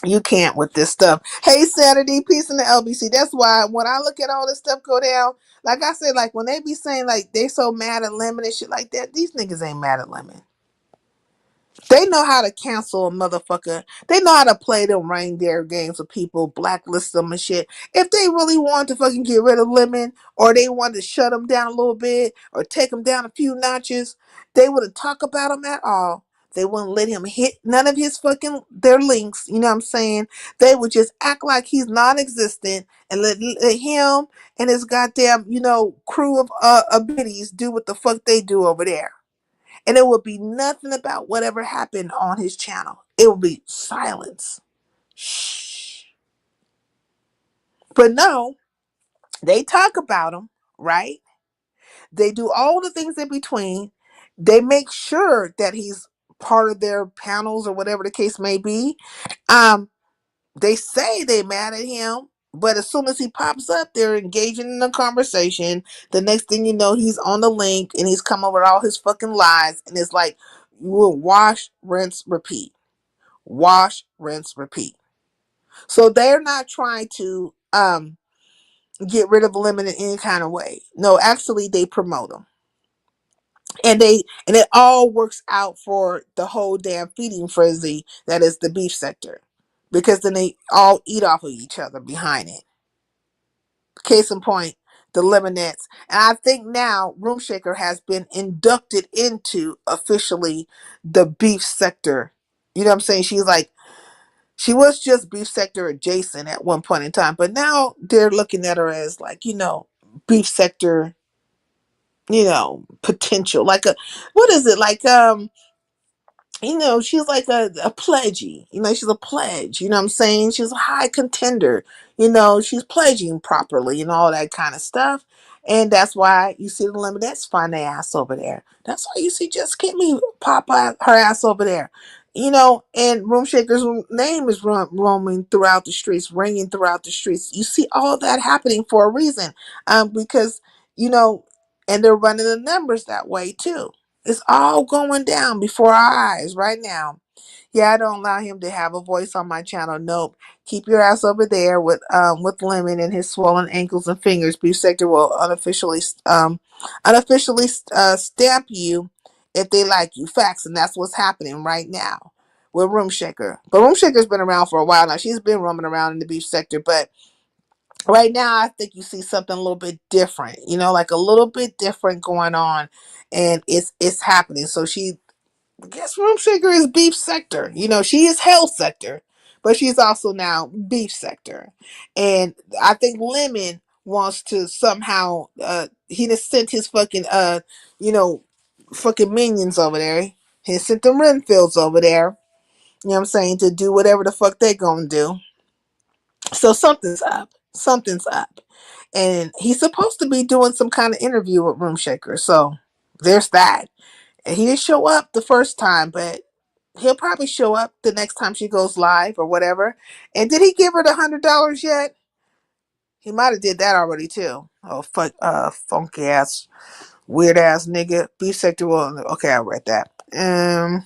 you can't with this stuff. Hey, Sanity, peace in the LBC. That's why when I look at all this stuff go down, like I said, like when they be saying like they so mad at Lemon and shit like that, these niggas ain't mad at Lemon. They know how to cancel a motherfucker. They know how to play them reindeer games with people, blacklist them and shit. If they really want to fucking get rid of Lemon, or they wanted to shut him down a little bit, or take him down a few notches, they wouldn't talk about him at all. They wouldn't let him hit none of his fucking their links. You know what I'm saying? They would just act like he's non-existent and let him and his goddamn, crew of biddies do what the fuck they do over there. And it would be nothing about whatever happened on his channel. It would be silence. Shh. But no, they talk about him, right? They do all the things in between. They make sure that he's part of their panels or whatever the case may be. They say they mad at him, but as soon as he pops up, they're engaging in a conversation. The next thing you know, he's on the link and he's coming with all his fucking lies. And it's like, we'll wash, rinse, repeat. Wash, rinse, repeat. So they're not trying to get rid of Lemon in any kind of way. No, actually, they promote him. And it all works out for the whole damn feeding frenzy that is the beef sector. Because then they all eat off of each other behind it. Case in point, the Lemonettes. And I think now Room Shaker has been inducted into officially the beef sector. You know what I'm saying? She was just beef sector adjacent at one point in time, but now they're looking at her as like, beef sector, potential. Like what is it? Like, she's like a pledgee. She's a pledge. You know what I'm saying? She's a high contender. She's pledging properly and all that kind of stuff. And that's why you see the Lemonettes find their ass over there. That's why you see Just Kimmy pop out her ass over there. You know, and Room Shaker's name is roaming throughout the streets, ringing throughout the streets. You see all that happening for a reason. Because, you know, and they're running the numbers that way too. It's all going down before our eyes right now. Yeah, I don't allow him to have a voice on my channel. Nope. Keep your ass over there with Lemon and his swollen ankles and fingers. Beef Sector will unofficially stamp you if they like you. Facts, and that's what's happening right now with Room Shaker. But Room Shaker's been around for a while now. She's been roaming around in the Beef Sector, but right now I think you see something a little bit different. You know, like a little bit different going on, and it's happening. So she guess Room Shaker is Beef Sector. You know, she is Hell Sector, but she's also now Beef Sector. And I think Lemon wants to somehow he just sent his fucking you know, fucking minions over there. He sent the Renfields over there, you know what I'm saying, to do whatever the fuck they gonna do. So something's up. Something's up. And he's supposed to be doing some kind of interview with Room Shaker. So there's that. And he didn't show up the first time, but he'll probably show up the next time she goes live or whatever. And did he give her the $100 yet? He might have did that already too. Oh fuck, funky ass, weird ass nigga. Beef Sector will. Okay, I read that. And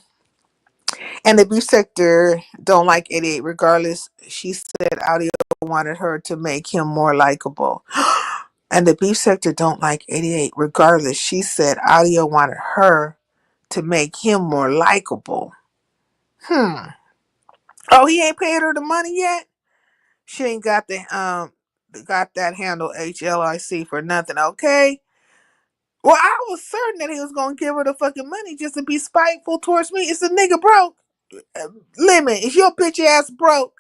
the Beef Sector don't like 88 regardless. She said Audio wanted her to make him more likable. And the Beef Sector don't like 88 regardless. She said Audio wanted her to make him more likable. Oh, he ain't paid her the money yet? She ain't got that handle HLIC for nothing, okay? Well, I was certain that he was gonna give her the fucking money just to be spiteful towards me. It's a nigga broke. Lemon, is your bitch ass broke?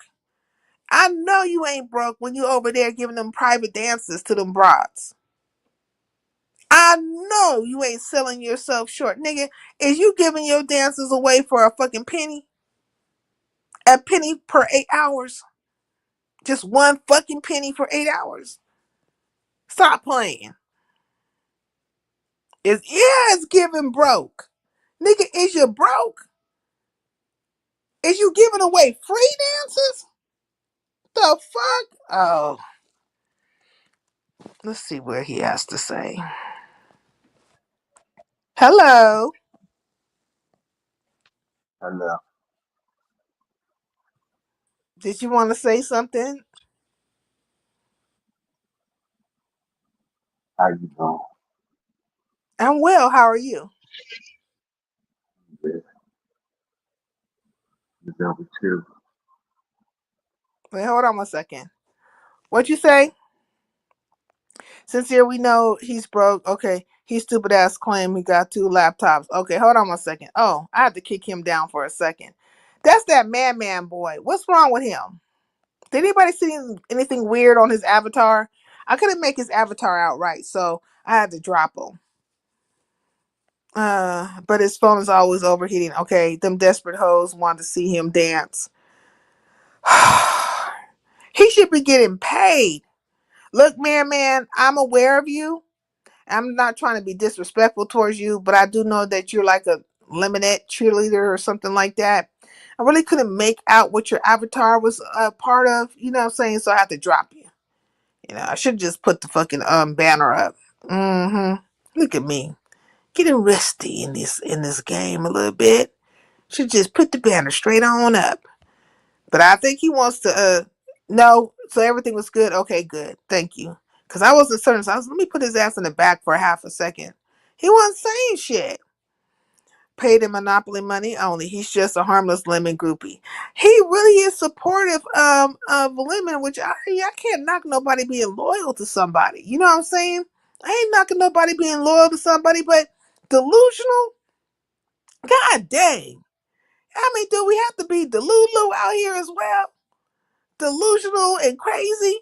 I know you ain't broke when you over there giving them private dances to them broads. I know you ain't selling yourself short. Nigga, is you giving your dances away for a fucking penny? A penny per 8 hours? Just one fucking penny for 8 hours? Stop playing. It's giving broke. Nigga, is you broke? Is you giving away free dances? The fuck? Oh, let's see what he has to say. Hello. Hello, Did you want to say something? how you doing? I'm well. How are you? Good. You number two. Wait, hold on one second. What'd you say? Sincere, we know he's broke. Okay. He stupid ass claim he got 2 laptops. Okay, hold on one second. Oh, I have to kick him down for a second. That's that madman boy. What's wrong with him? Did anybody see anything weird on his avatar? I couldn't make his avatar out right, so I had to drop him. But his phone is always overheating. Okay, them desperate hoes want to see him dance. He should be getting paid. Look, man, I'm aware of you. I'm not trying to be disrespectful towards you, but I do know that you're like a Lemonette cheerleader or something like that. I really couldn't make out what your avatar was a part of, you know what I'm saying? So I had to drop you. You know, I should just put the fucking banner up. Look at me. Getting rusty in this game a little bit. Should just put the banner straight on up. But I think he wants to no, so everything was good. Okay, good. Thank you. Cause I wasn't certain. So let me put his ass in the back for half a second. He wasn't saying shit. Paid him Monopoly money only. He's just a harmless Lemon groupie. He really is supportive of Lemon, which I can't knock nobody being loyal to somebody. You know what I'm saying? I ain't knocking nobody being loyal to somebody, but delusional? God dang. I mean, do we have to be delulu out here as well? Delusional and crazy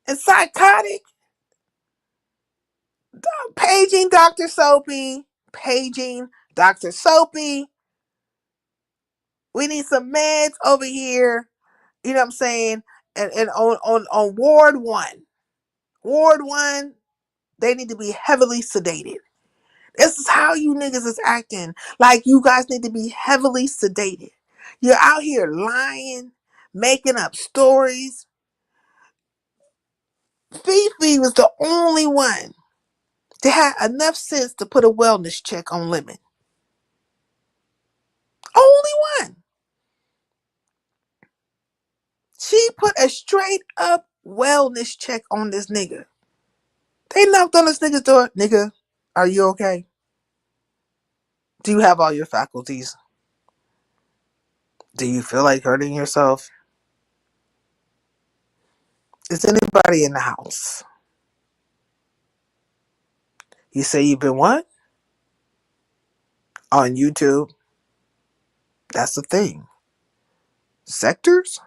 and psychotic? Paging Dr. Soapy. Paging Dr. Soapy. We need some meds over here. You know what I'm saying? And on Ward 1. Ward 1, They need to be heavily sedated. This is how you niggas is acting. Like you guys need to be heavily sedated. You're out here lying, making up stories. Fifi was the only one that had enough sense to put a wellness check on Lemon. Only one. She put a straight up wellness check on this nigga. They knocked on this nigga's door. Nigga, are you okay? Do you have all your faculties? Do you feel like hurting yourself? Is anybody in the house? You say you've been what? On YouTube? That's the thing. Sectors?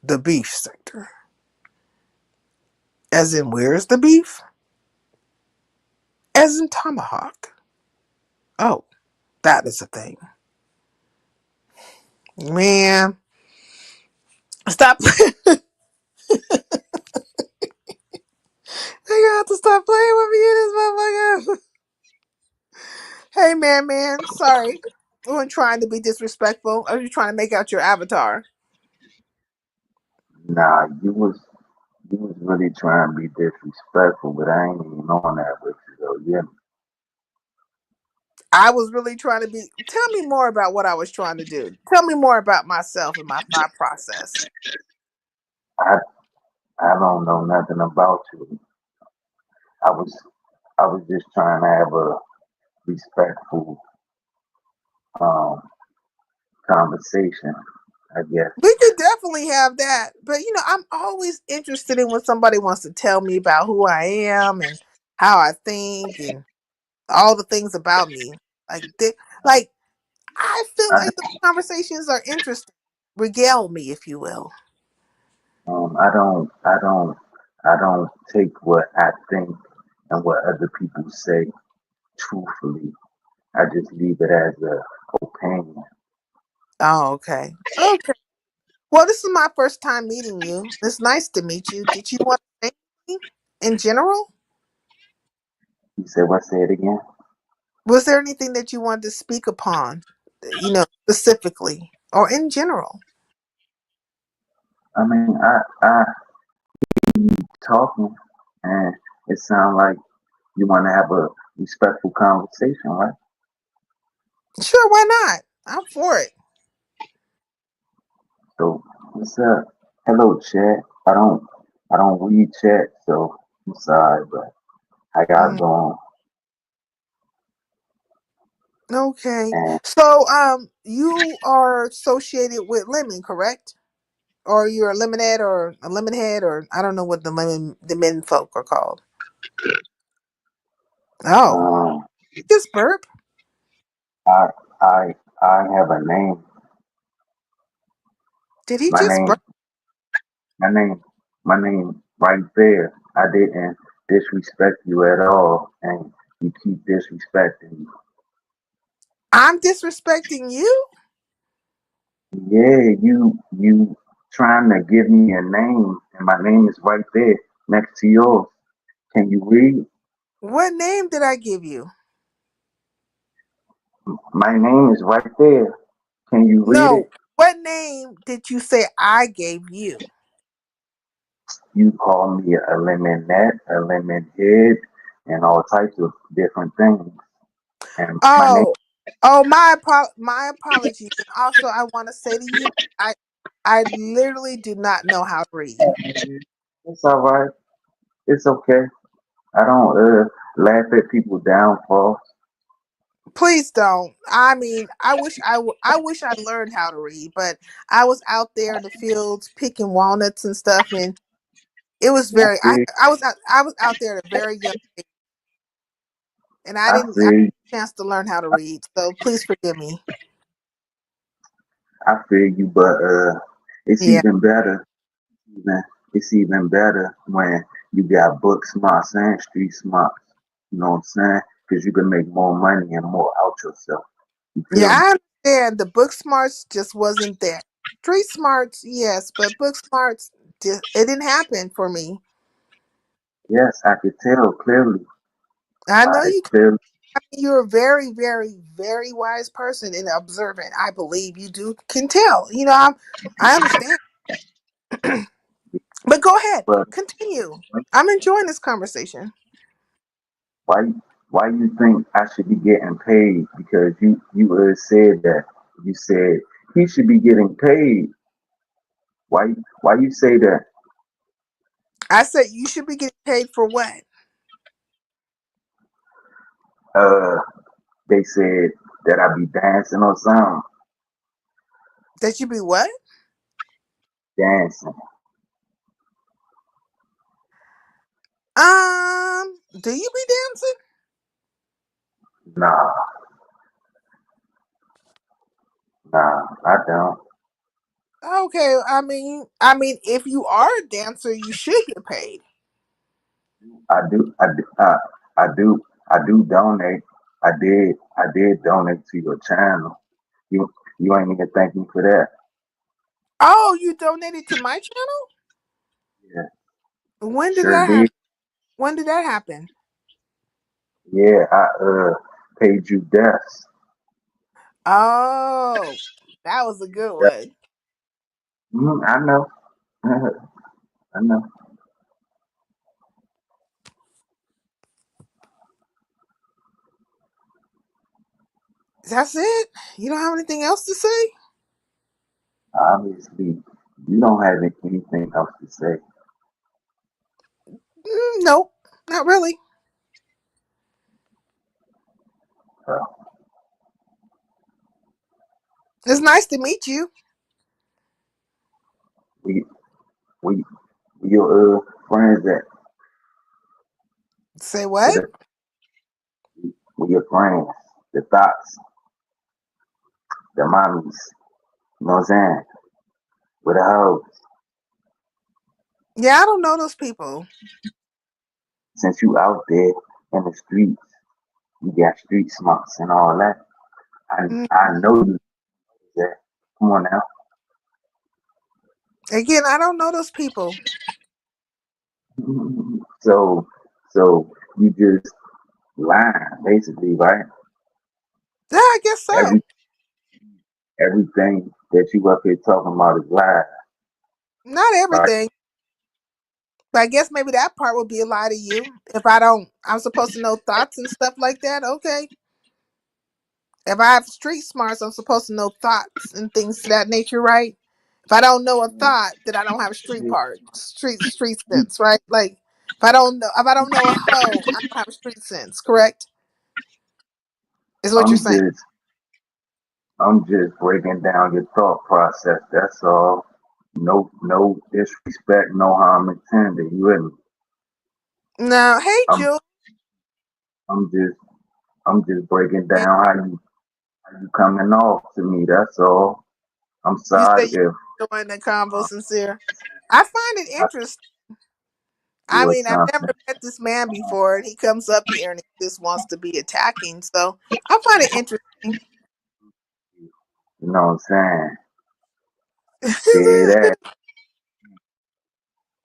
The beef sector. As in, where's the beef? As in tomahawk. Oh, that is a thing. Man, stop. I got to stop playing with me in this motherfucker. Hey, man. Sorry. I wasn't trying to be disrespectful. I was just trying to make out your avatar. Nah, you was really trying to be disrespectful, but I ain't even on that with you though. Yeah, I was really trying to be. Tell me more about what I was trying to do. Tell me more about myself and my thought process. I I don't know nothing about you. I was I was just trying to have a respectful um conversation, I guess. We could definitely have that. But, I'm always interested in when somebody wants to tell me about who I am and how I think and all the things about me. Like, like I feel I like the conversations are interesting. Regale me, if you will. I don't take what I think and what other people say truthfully. I just leave it as a opinion. Oh, okay. Okay. Well, this is my first time meeting you. It's nice to meet you. Did you want to say anything in general? You said what? Say it again. Was there anything that you wanted to speak upon, specifically or in general? I mean, I talking, and it sounds like you want to have a respectful conversation, right? Sure, why not? I'm for it. So what's up? Hello, chat. I don't read chat, so I'm sorry, but I got Mm, going, okay. and So, you are associated with Lemon, correct? Or you're a lemonade or a lemon head, or I don't know what the men folk are called. Oh, um, just burp. I I have a name. Did he My just name, burp? my name, my name, right there. I didn't disrespect you at all, and you keep disrespecting me. I'm disrespecting you? Yeah, you trying to give me a name, and my name is right there next to yours. Can you read? What name did I give you? My name is right there. Can you read it? No. What name did you say I gave you? You call me a lemonette, a lemon head, and all types of different things. And my name, Oh, my apologies. And also, I want to say to you, I I literally do not know how to read. it's all right. It's okay. I don't laugh at people downfalls. Please don't. I mean, I wish I learned how to read, but I was out there in the fields picking walnuts and stuff, and it was I very. feel, I was out there at a very young age, and I I didn't I feel, didn't have a chance to learn how to read. So please forgive me. I feel you, but it's Yeah, even better. Even it's even better when you got book smarts and street smarts. You know what I'm saying? Because you can make more money and more out yourself. You yeah, feel me? I understand. The book smarts just wasn't there. Street smarts, yes, but book smarts, it didn't happen for me. Yes, I could tell clearly. I know I you. clearly, You're a very, very, very wise person and observant. I believe you do can tell. I understand. But go ahead, but continue. I'm enjoying this conversation. why why you think I should be getting paid? Because you said that you said he should be getting paid. Why you say that? I said you should be getting paid for what? Uh, they said that I be dancing or something, That you be what? dancing. Do you be dancing? Nah, nah, I don't. Okay, I mean, if you are a dancer, you should get paid. I do, I do, I do donate. I did donate to your channel. You ain't even thank me for that. Oh, you donated to my channel? Yeah, When did sure that did. happen? When did that happen? Yeah, I paid you deaths. Oh, that was a good Yeah, one. I know. I know. That's it. You don't have anything else to say? Obviously, you don't have anything else to say. Nope, not really. So It's nice to meet you. we we your friends that Say with what? the, with your friends, the thoughts, the mommies. You know what I'm saying? With the hoes. Yeah, I don't know those people. Since you out there in the streets, you got street smarts and all that. Mm. I know you that. Come on now. Again, I don't know those people. So so you just lying basically, right? Yeah, I guess so. Every everything that you up here talking about is lies, Not right? everything, but I guess maybe that part would be a lie to you. If I don't, I'm supposed to know thoughts and stuff like that. Okay. If I have street smarts, I'm supposed to know thoughts and things to that nature, right? If I don't know a thought, then I don't have street sense, right? Like if I don't know a hoe, I don't have street sense, correct? Is what you're I'm saying. just I'm just breaking down your thought process. That's all. No disrespect, no harm intended. You with me? Now, hey I'm Jules, I'm just I'm just breaking down how you coming off to me. That's all. I'm you sorry said you if joined the convo sincere. I find it I interesting. I do mean, I've never something. met this man before, and he comes up here and he just wants to be attacking. So I find it interesting. You know what I'm saying? Dead ass.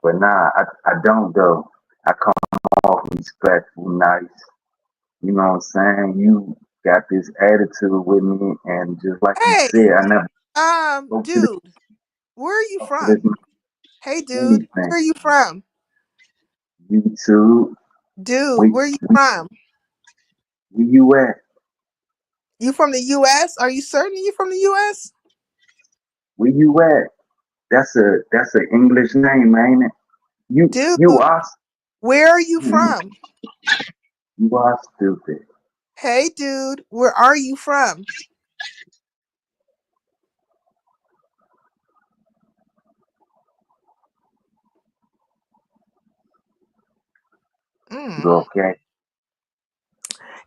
But nah, I don't though. I come off respectful, nice. You know what I'm saying? You got this attitude with me, and just like you Hey, said, I never dude, where are you spoke to this from? Hey, man dude, anything. where are you from? YouTube, Dude, we, where are you we, from? where you at? You from the U.S.? Are you certain you from the U.S.? Where you at? That's a English name, ain't it? You Dude, are where are you from? you are stupid. Hey, dude, where are you from? You Mm. okay?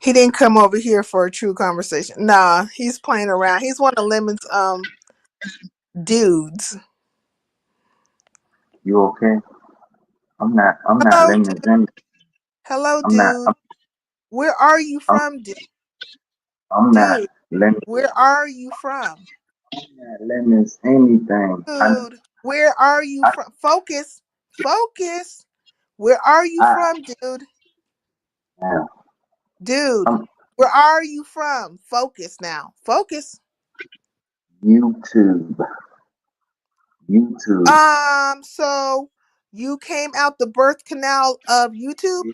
He didn't come over here for a true conversation. Nah, he's playing around. He's one of Lemon's dudes. You okay? I'm not Hello, lemons dude. in. Hello, I'm not dude. Where are you I'm, from, dude? I'm not Dude, lemons. where are you from? I'm not lemons anything. Dude, where are you I from? Focus. Focus. Where are you I from, dude? am. Dude, I'm where are you from? Focus now. Focus. YouTube. YouTube. So you came out the birth canal of YouTube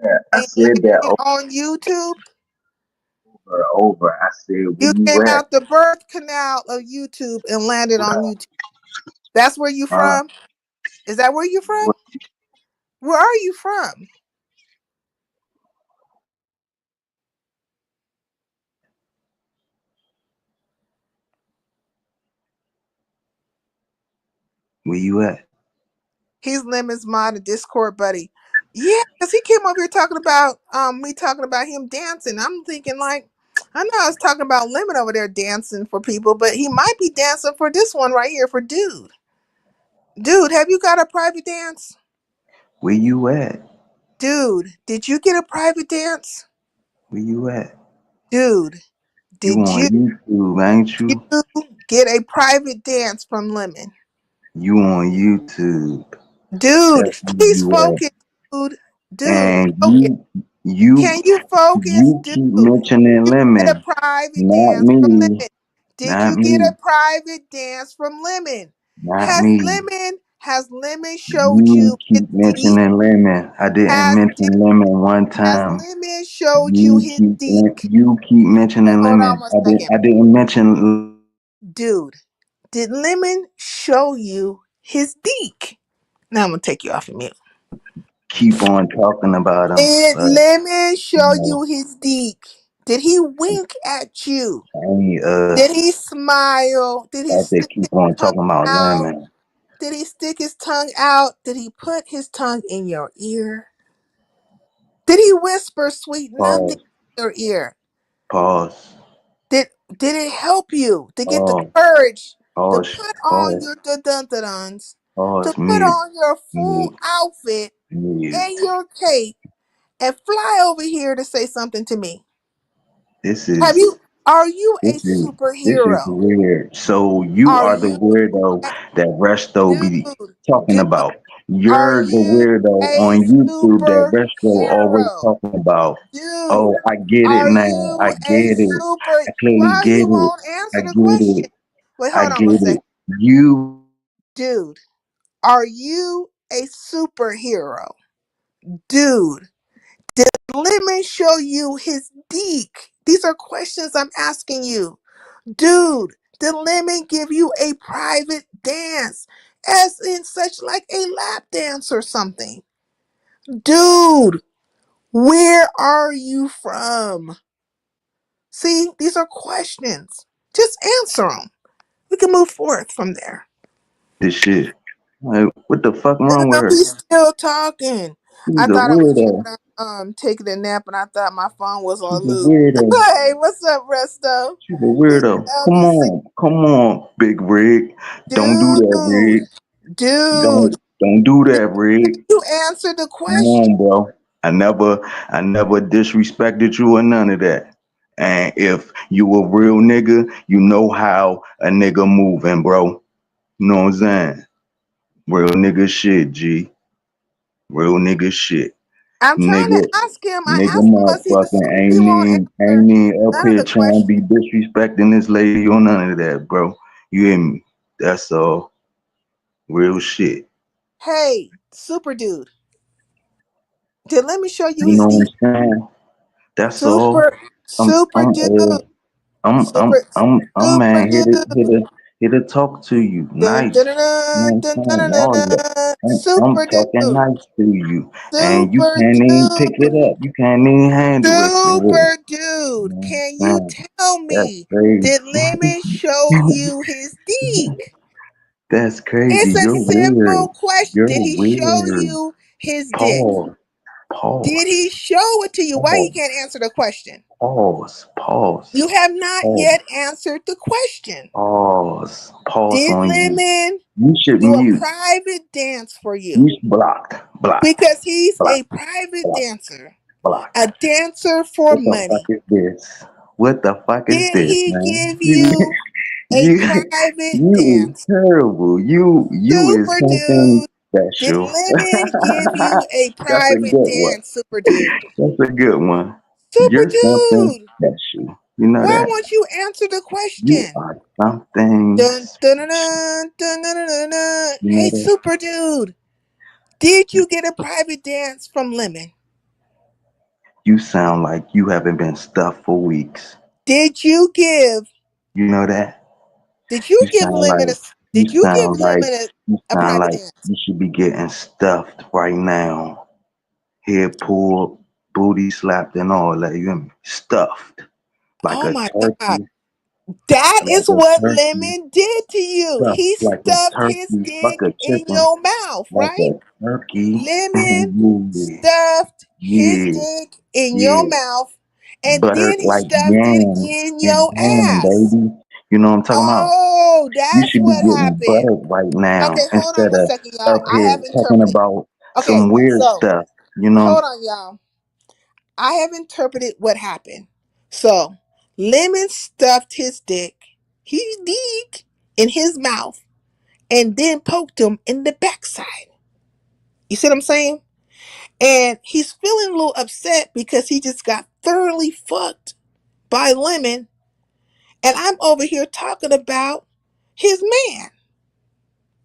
Yeah, I and said that landed on YouTube? over and over. I said, where You you came at? out the birth canal of YouTube and landed on YouTube. That's where you Uh, from? Is that where you from? where Where are you from? you at? He's Lemon's mod, a Discord buddy. Yeah, because he came over here talking about me talking about him dancing. I'm thinking like, I know I was talking about Lemon over there dancing for people, but he might be dancing for this one right here for dude. Dude, have you got a private dance? Where you at? Dude, did you get a private dance? Where you at? Dude, You did on YouTube, ain't you you? get a private dance from Lemon? You on YouTube. Dude, That's where please you at. focus, dude. Dude, And focus. you Can you focus, you dude? keep mentioning You get a Lemon. private Not dance from me. Lemon. Did Not you get me. a private dance from Lemon? Not me. Has Lemon showed You you his keep deek? mentioning Lemon. I didn't Has mention Lemon one has time. Lemon showed you his deek? You keep Wait, mentioning hold on Lemon. one second. I didn't mention. Dude, did Lemon show you his deek? Now I'm gonna take you off of mute. Keep on talking about him, Did but Lemon you show know, you his deek? Did he wink at you? I ain't Did he smile? Did he have to stick his keep on tongue talking about out? Lemon. Did he stick his tongue out? Did he put his tongue in your ear? Did he whisper sweet nothing Pause. in your ear? Pause. Did did it help you to get the Pause. courage to Pause. put on Pause. your dun-dun-duns, to Pause. put Mute. on your full Mute. outfit and Mute. your cape and fly over here to say something to me? This Have is you Are you a this is superhero? weird. So you Are are the you weirdo that Resto dude, be talking dude, about. are You're the you weirdo a on YouTube that Resto always superhero? talking about. Dude, Oh, I get it are now. you I a get it. super I clearly why get you it. won't I answer the get question? it. Wait, I hold on get one it. second. You Dude, are you a superhero? Dude, did Lemon show you his deek? These are questions I'm asking you. Dude, did Lemon give you a private dance? As in such like a lap dance or something? Dude, where are you from? See, these are questions. Just answer them. We can move forth from there. this shit. Like, what the fuck wrong with No, her? he's still talking. She's I a thought I was weirdo. tripping taking a nap, and I thought my phone was She's on a loop. weirdo. Hey, what's up, Resto? She's a Peace weirdo. to LBC. Come on, Big Rig. Don't do that, Dude, Rig. dude, Don't do that, Rig. you answered the Come question. on, bro. I never disrespected you or none of that. And if you a real nigga, you know how a nigga moving, bro. You know what I'm saying? Real nigga shit, G. Real nigga shit. I'm trying to Nigga, ask him. I nigga asked him, was he a super? motherfucking He won't answer ain't even up none of here the trying to be questions. disrespecting this lady or none of that, bro. You hear me? That's all real shit. Hey, super dude, let me show you You his know deep. what I'm saying? That's all. Super, super dude, super, I'm super man dude. here to talk to you. Dun, Nice. dun, dun, You know dun, what dun, I'm dun, saying? dun, All dun, that. dun. I'm Super talking dude, nice to you. And you super can't even pick it dude, up. You can't even handle it for real. super You dude. know Can what I'm you saying? tell That's me, crazy. did Lemon show you his deek? That's crazy. It's a You're simple weird. question. You're Did he show weird. you his dick? Pause. Did he Pause. show it to you? Why he Pause. can't answer the question? Pause. You Pause. have not Pause. yet answered the question. Pause. Pause Did on you. Lemon You should do a mute. private dance for you? You should blocked. Blocked. Because he's a Blocked. private Blocked. dancer, Blocked. a dancer for What the fuck money. is this? What the fuck is Did this, he man? give you a You private you is dance? terrible. You is Super something dude. That's Did you. Lemon give you a That's a private good one. dance, Super Dude? That's a good one. Super You're something Dude, special. You know why that? won't you answer the You question? are something Dun, dun, dun, special. dun, dun, dun, dun, dun. You know Hey, that? Super Dude, did you get a private dance from Lemon? You sound like you haven't been stuffed for weeks. Did you give? You know that? Did you You give sound Lemon like a? you Did you give sound like Lemon you a sound private like dance? you should be getting stuffed right now. Head pulled, booty slapped, and all that. You hear me? Stuffed like Oh a my God. turkey, That like is a what turkey, Lemon did to you. stuffed He like a stuffed his turkey, like dick a in chicken, your mouth, like right? a turkey. Lemon Yeah, stuffed his yeah, dick in your yeah. mouth and Buttered then he like stuffed it yam. in It's your yam, ass. baby. You know what I'm talking about? Oh, You that's should be what getting happened. buttered right Okay, now hold on instead one of second, y'all. up I here have talking interpreted. about Okay, some weird so stuff. You know, hold on, y'all. I have interpreted what happened. So, Lemon stuffed his dick, his dick, in his mouth and then poked him in the backside. You see what I'm saying? And he's feeling a little upset because he just got thoroughly fucked by Lemon. And I'm over here talking about his man.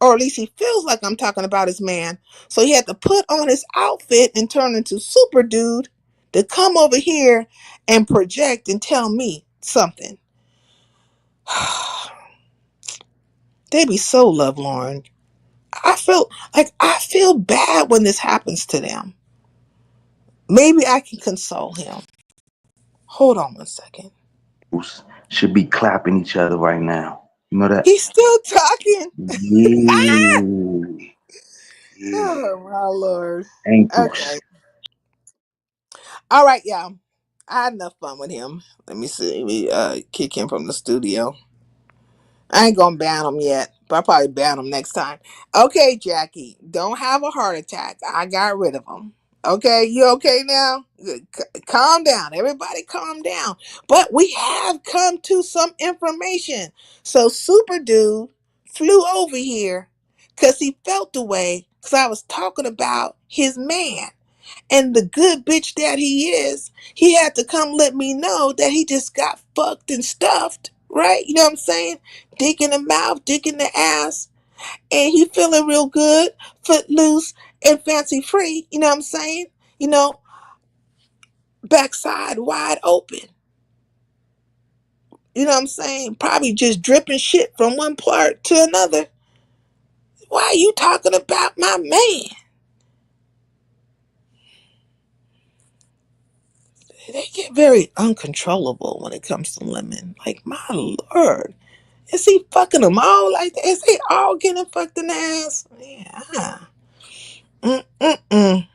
Or at least he feels like I'm talking about his man. So he had to put on his outfit and turn into Super Dude to come over here and project and tell me something. They be so lovelorn. I feel bad when this happens to them. Maybe I can console him. Hold on one second. should be clapping each other right now. You know that? He's still talking. Yeah, yeah. Oh my lord. Ankles. Okay. All right, y'all. I had enough fun with him. Let me see. Let me kick him from the studio. I ain't gonna ban him yet, but I'll probably ban him next time. Okay, Jackie, don't have a heart attack. I got rid of him. Okay, you okay now? Good. Calm down. Everybody calm down. But we have come to some information. So Super Dude flew over here because he felt the way because I was talking about his man. And the good bitch that he is, he had to come let me know that he just got fucked and stuffed, right? You know what I'm saying? Dick in the mouth, dick in the ass, and he feeling real good, footloose and fancy free. You know what I'm saying? You know, backside wide open. You know what I'm saying? Probably just dripping shit from one part to another. Why are you talking about my man? They get very uncontrollable when it comes to Lemon. Like, my lord. Is he fucking them all like that? Is they all getting fucked in the ass? Yeah. Mm-mm-mm.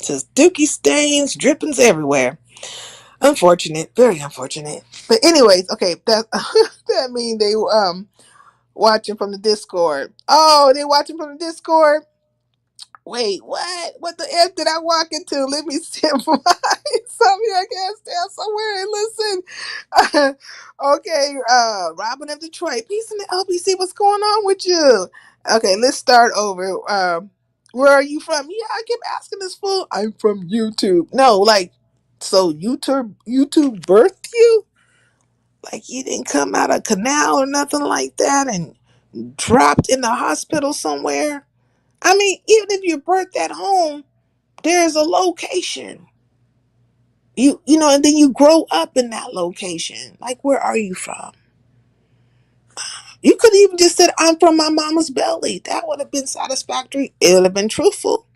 Just dookie stains, drippings everywhere. Unfortunate. Very unfortunate. But anyways, okay, that that means they watching from the Discord. Oh, they watching from the Discord? Wait, what? What the F did I walk into? Let me see if somebody I can't stand somewhere and listen. Okay, Robin of Detroit. Peace in the LBC. What's going on with you? Okay, let's start over. Where are you from? Yeah, I keep asking this fool. I'm from YouTube. No, like, so YouTube birthed you? Like you didn't come out of canal or nothing like that and dropped in the hospital somewhere? I mean, even if you're birthed at home, there's a location. You know, and then you grow up in that location. Like, where are you from? You could even just said, I'm from my mama's belly. That would have been satisfactory. It would have been truthful.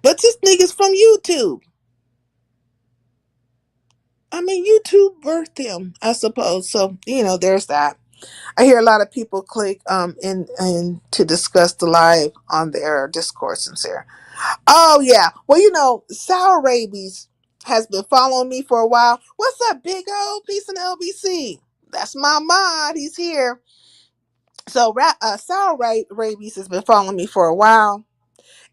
But this nigga's from YouTube. I mean, YouTube birthed him, I suppose. So, you know, there's that. I hear a lot of people click in to discuss the live on their discourses here. Oh yeah. Well, you know, Sour Rabies has been following me for a while. What's up, Big O? Peace in LBC. That's my mod. He's here. So, Rabies has been following me for a while,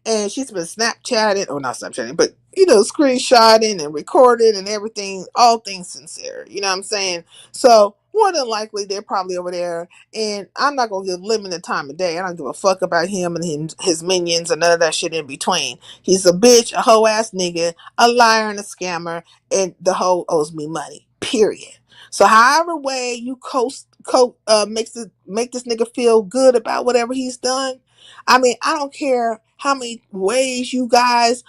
and she's been Snapchatting, or not Snapchatting, but you know, screenshotting and recording and everything, all things sincere. You know what I'm saying? So more than likely they're probably over there. And I'm not gonna give Lemon the time of day. I don't give a fuck about him and his minions and none of that shit in between. He's a bitch, a hoe ass nigga, a liar and a scammer, and the hoe owes me money. Period. So however way you make this nigga feel good about whatever he's done. I mean, I don't care how many ways you guys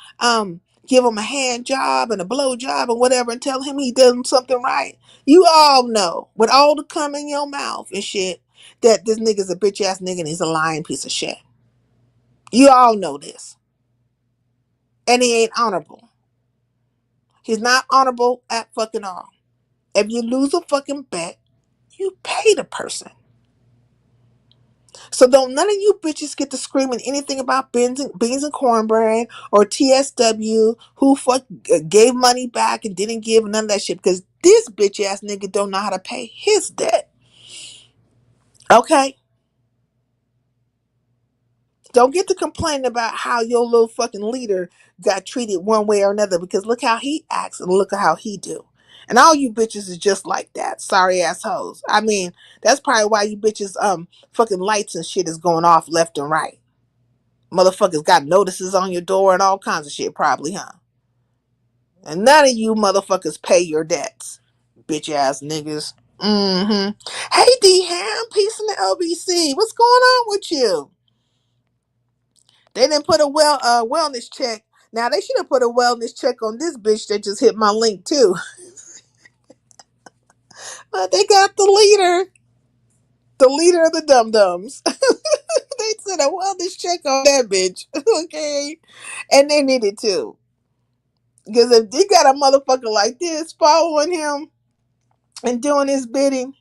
give him a hand job and a blow job and whatever and tell him he done something right. You all know, with all the cum in your mouth and shit, that this nigga's a bitch ass nigga and he's a lying piece of shit. You all know this. And he ain't honorable. He's not honorable at fucking all. If you lose a fucking bet, you pay the person. So don't none of you bitches get to screaming anything about beans and cornbread or TSW who gave money back and didn't give none of that shit because this bitch ass nigga don't know how to pay his debt. Okay? Don't get to complaining about how your little fucking leader got treated one way or another because look how he acts and look at how he do. And all you bitches is just like that. Sorry assholes. I mean, that's probably why you bitches fucking lights and shit is going off left and right. Motherfuckers got notices on your door and all kinds of shit probably, huh? And none of you motherfuckers pay your debts. Bitch ass niggas. Mm-hmm. Hey D Ham, peace in the LBC. What's going on with you? They didn't put a wellness check. Now they should have put a wellness check on this bitch that just hit my link too. But they got the leader of the dum dums. They said a wellness check on that bitch. Okay, and they needed to because if they got a motherfucker like this following him and doing his bidding,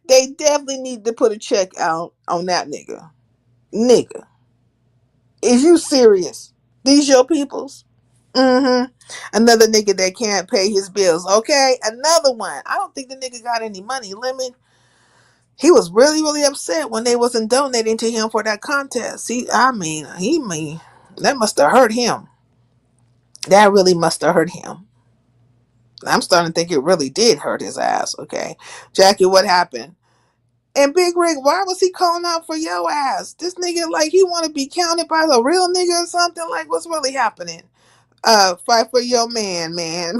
they definitely need to put a check out on that nigga. Nigga, is you serious? These your peoples? Mm-hmm. Another nigga that can't pay his bills. Okay, another one. I don't think the nigga got any money. Lemon. He was really, really upset when they wasn't donating to him for that contest. That must have hurt him. That really must have hurt him. I'm starting to think it really did hurt his ass. Okay, Jackie, what happened? And Big Rig, why was he calling out for your ass? This nigga, like, he want to be counted by the real nigga or something? Like, what's really happening? Fight for your man, man.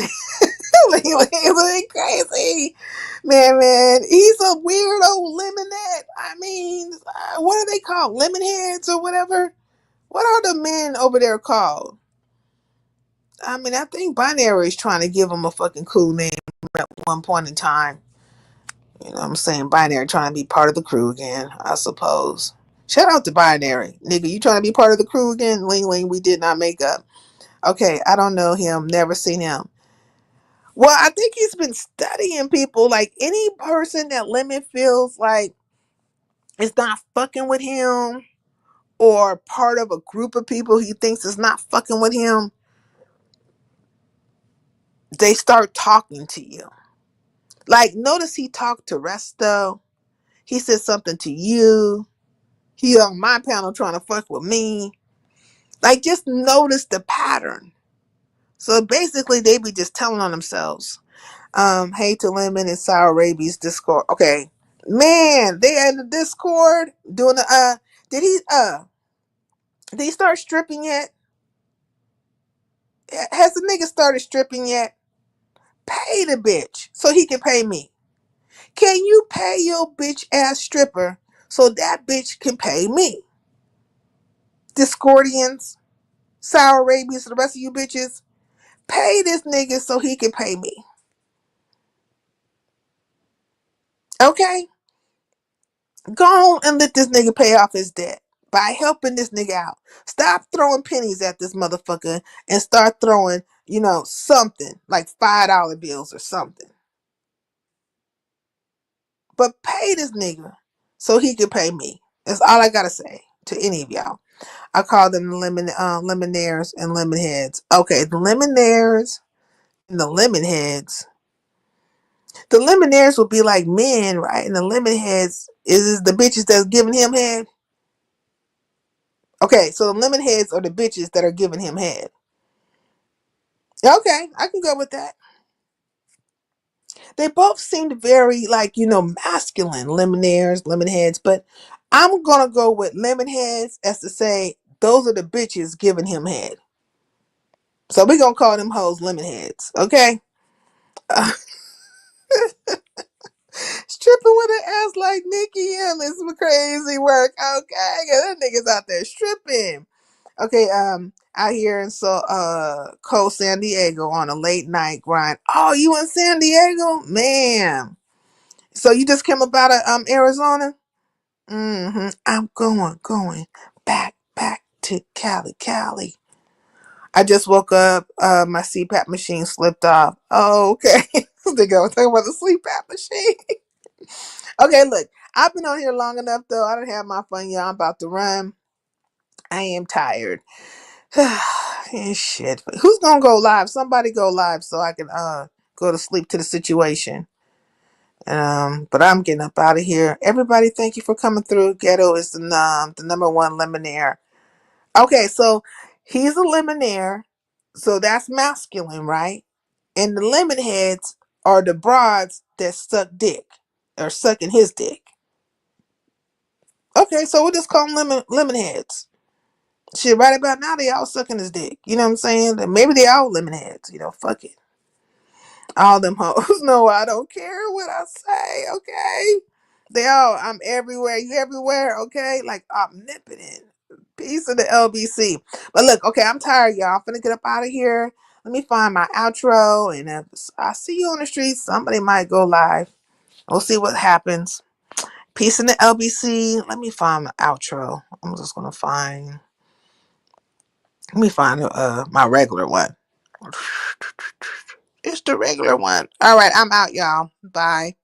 Like, crazy. Man. He's a weird old lemonette. I mean, what are they called? Lemon heads or whatever? What are the men over there called? I mean, I think Binary is trying to give him a fucking cool name at one point in time. You know what I'm saying? Binary trying to be part of the crew again, I suppose. Shout out to Binary. Nigga, you trying to be part of the crew again? Ling Ling, we did not make up. Okay, I don't know him. Never seen him. Well, I think he's been studying people. Like any person that Lemon feels like is not fucking with him or part of a group of people he thinks is not fucking with him, they start talking to you. Like, notice he talked to Resto. He said something to you. He on my panel trying to fuck with me. Like, just notice the pattern. So basically, they be just telling on themselves. Hey to Lemon and Sour Rabies Discord. Okay. Man, they in the Discord doing the did he start stripping yet? Has the nigga started stripping yet? Pay the bitch so he can pay me. Can you pay your bitch ass stripper so that bitch can pay me? Discordians, Sour Rabies, the rest of you bitches, pay this nigga so he can pay me. Okay? Go on and let this nigga pay off his debt by helping this nigga out. Stop throwing pennies at this motherfucker and start throwing, something like $5 bills or something. But pay this nigga so he can pay me. That's all I gotta say to any of y'all. I call them lemonaires and lemonheads. Okay, the lemonaires and the lemonheads. The lemonaires will be like men, right? And the lemonheads is the bitches that's giving him head. Okay, so the lemon heads are the bitches that are giving him head. Okay, I can go with that. They both seemed very like, masculine, lemonairs, lemon heads, but I'm gonna go with lemon heads as to say those are the bitches giving him head. So we're gonna call them hoes lemon heads, okay? Uh, stripping with an ass like Nikki M is some crazy work, okay? That niggas out there stripping. Okay, out here in cold San Diego on a late night grind. Oh, you in San Diego? Man. So you just came up out of Arizona? I'm going back to Cali. I just woke up. My CPAP machine slipped off. Oh, okay. They go talking about the CPAP machine. Okay, look. I've been on here long enough though. I don't have my fun, y'all. I'm about to run. I am tired. Shit. Who's gonna go live? Somebody go live so I can go to sleep to the situation. But I'm getting up out of here. Everybody, thank you for coming through. Ghetto is the number one lemonaire. Okay, so he's a lemonaire, so that's masculine, right? And the lemon heads are the broads that suck dick or sucking his dick. Okay, so we'll just call them lemon heads. Shit, right about now they all sucking his dick. You know what I'm saying? Maybe they all lemon heads. Fuck it. All them hoes. No, I don't care what I say. Okay. They all, I'm everywhere. You everywhere, okay? Like omnipotent. Piece of the LBC. But look, okay, I'm tired, y'all. I'm finna get up out of here. Let me find my outro, and if I see you on the street, somebody might go live. We'll see what happens. Peace in the LBC. Let me find my outro. I'm just gonna find. Let me find my regular one. It's the regular one. All right, I'm out, y'all. Bye.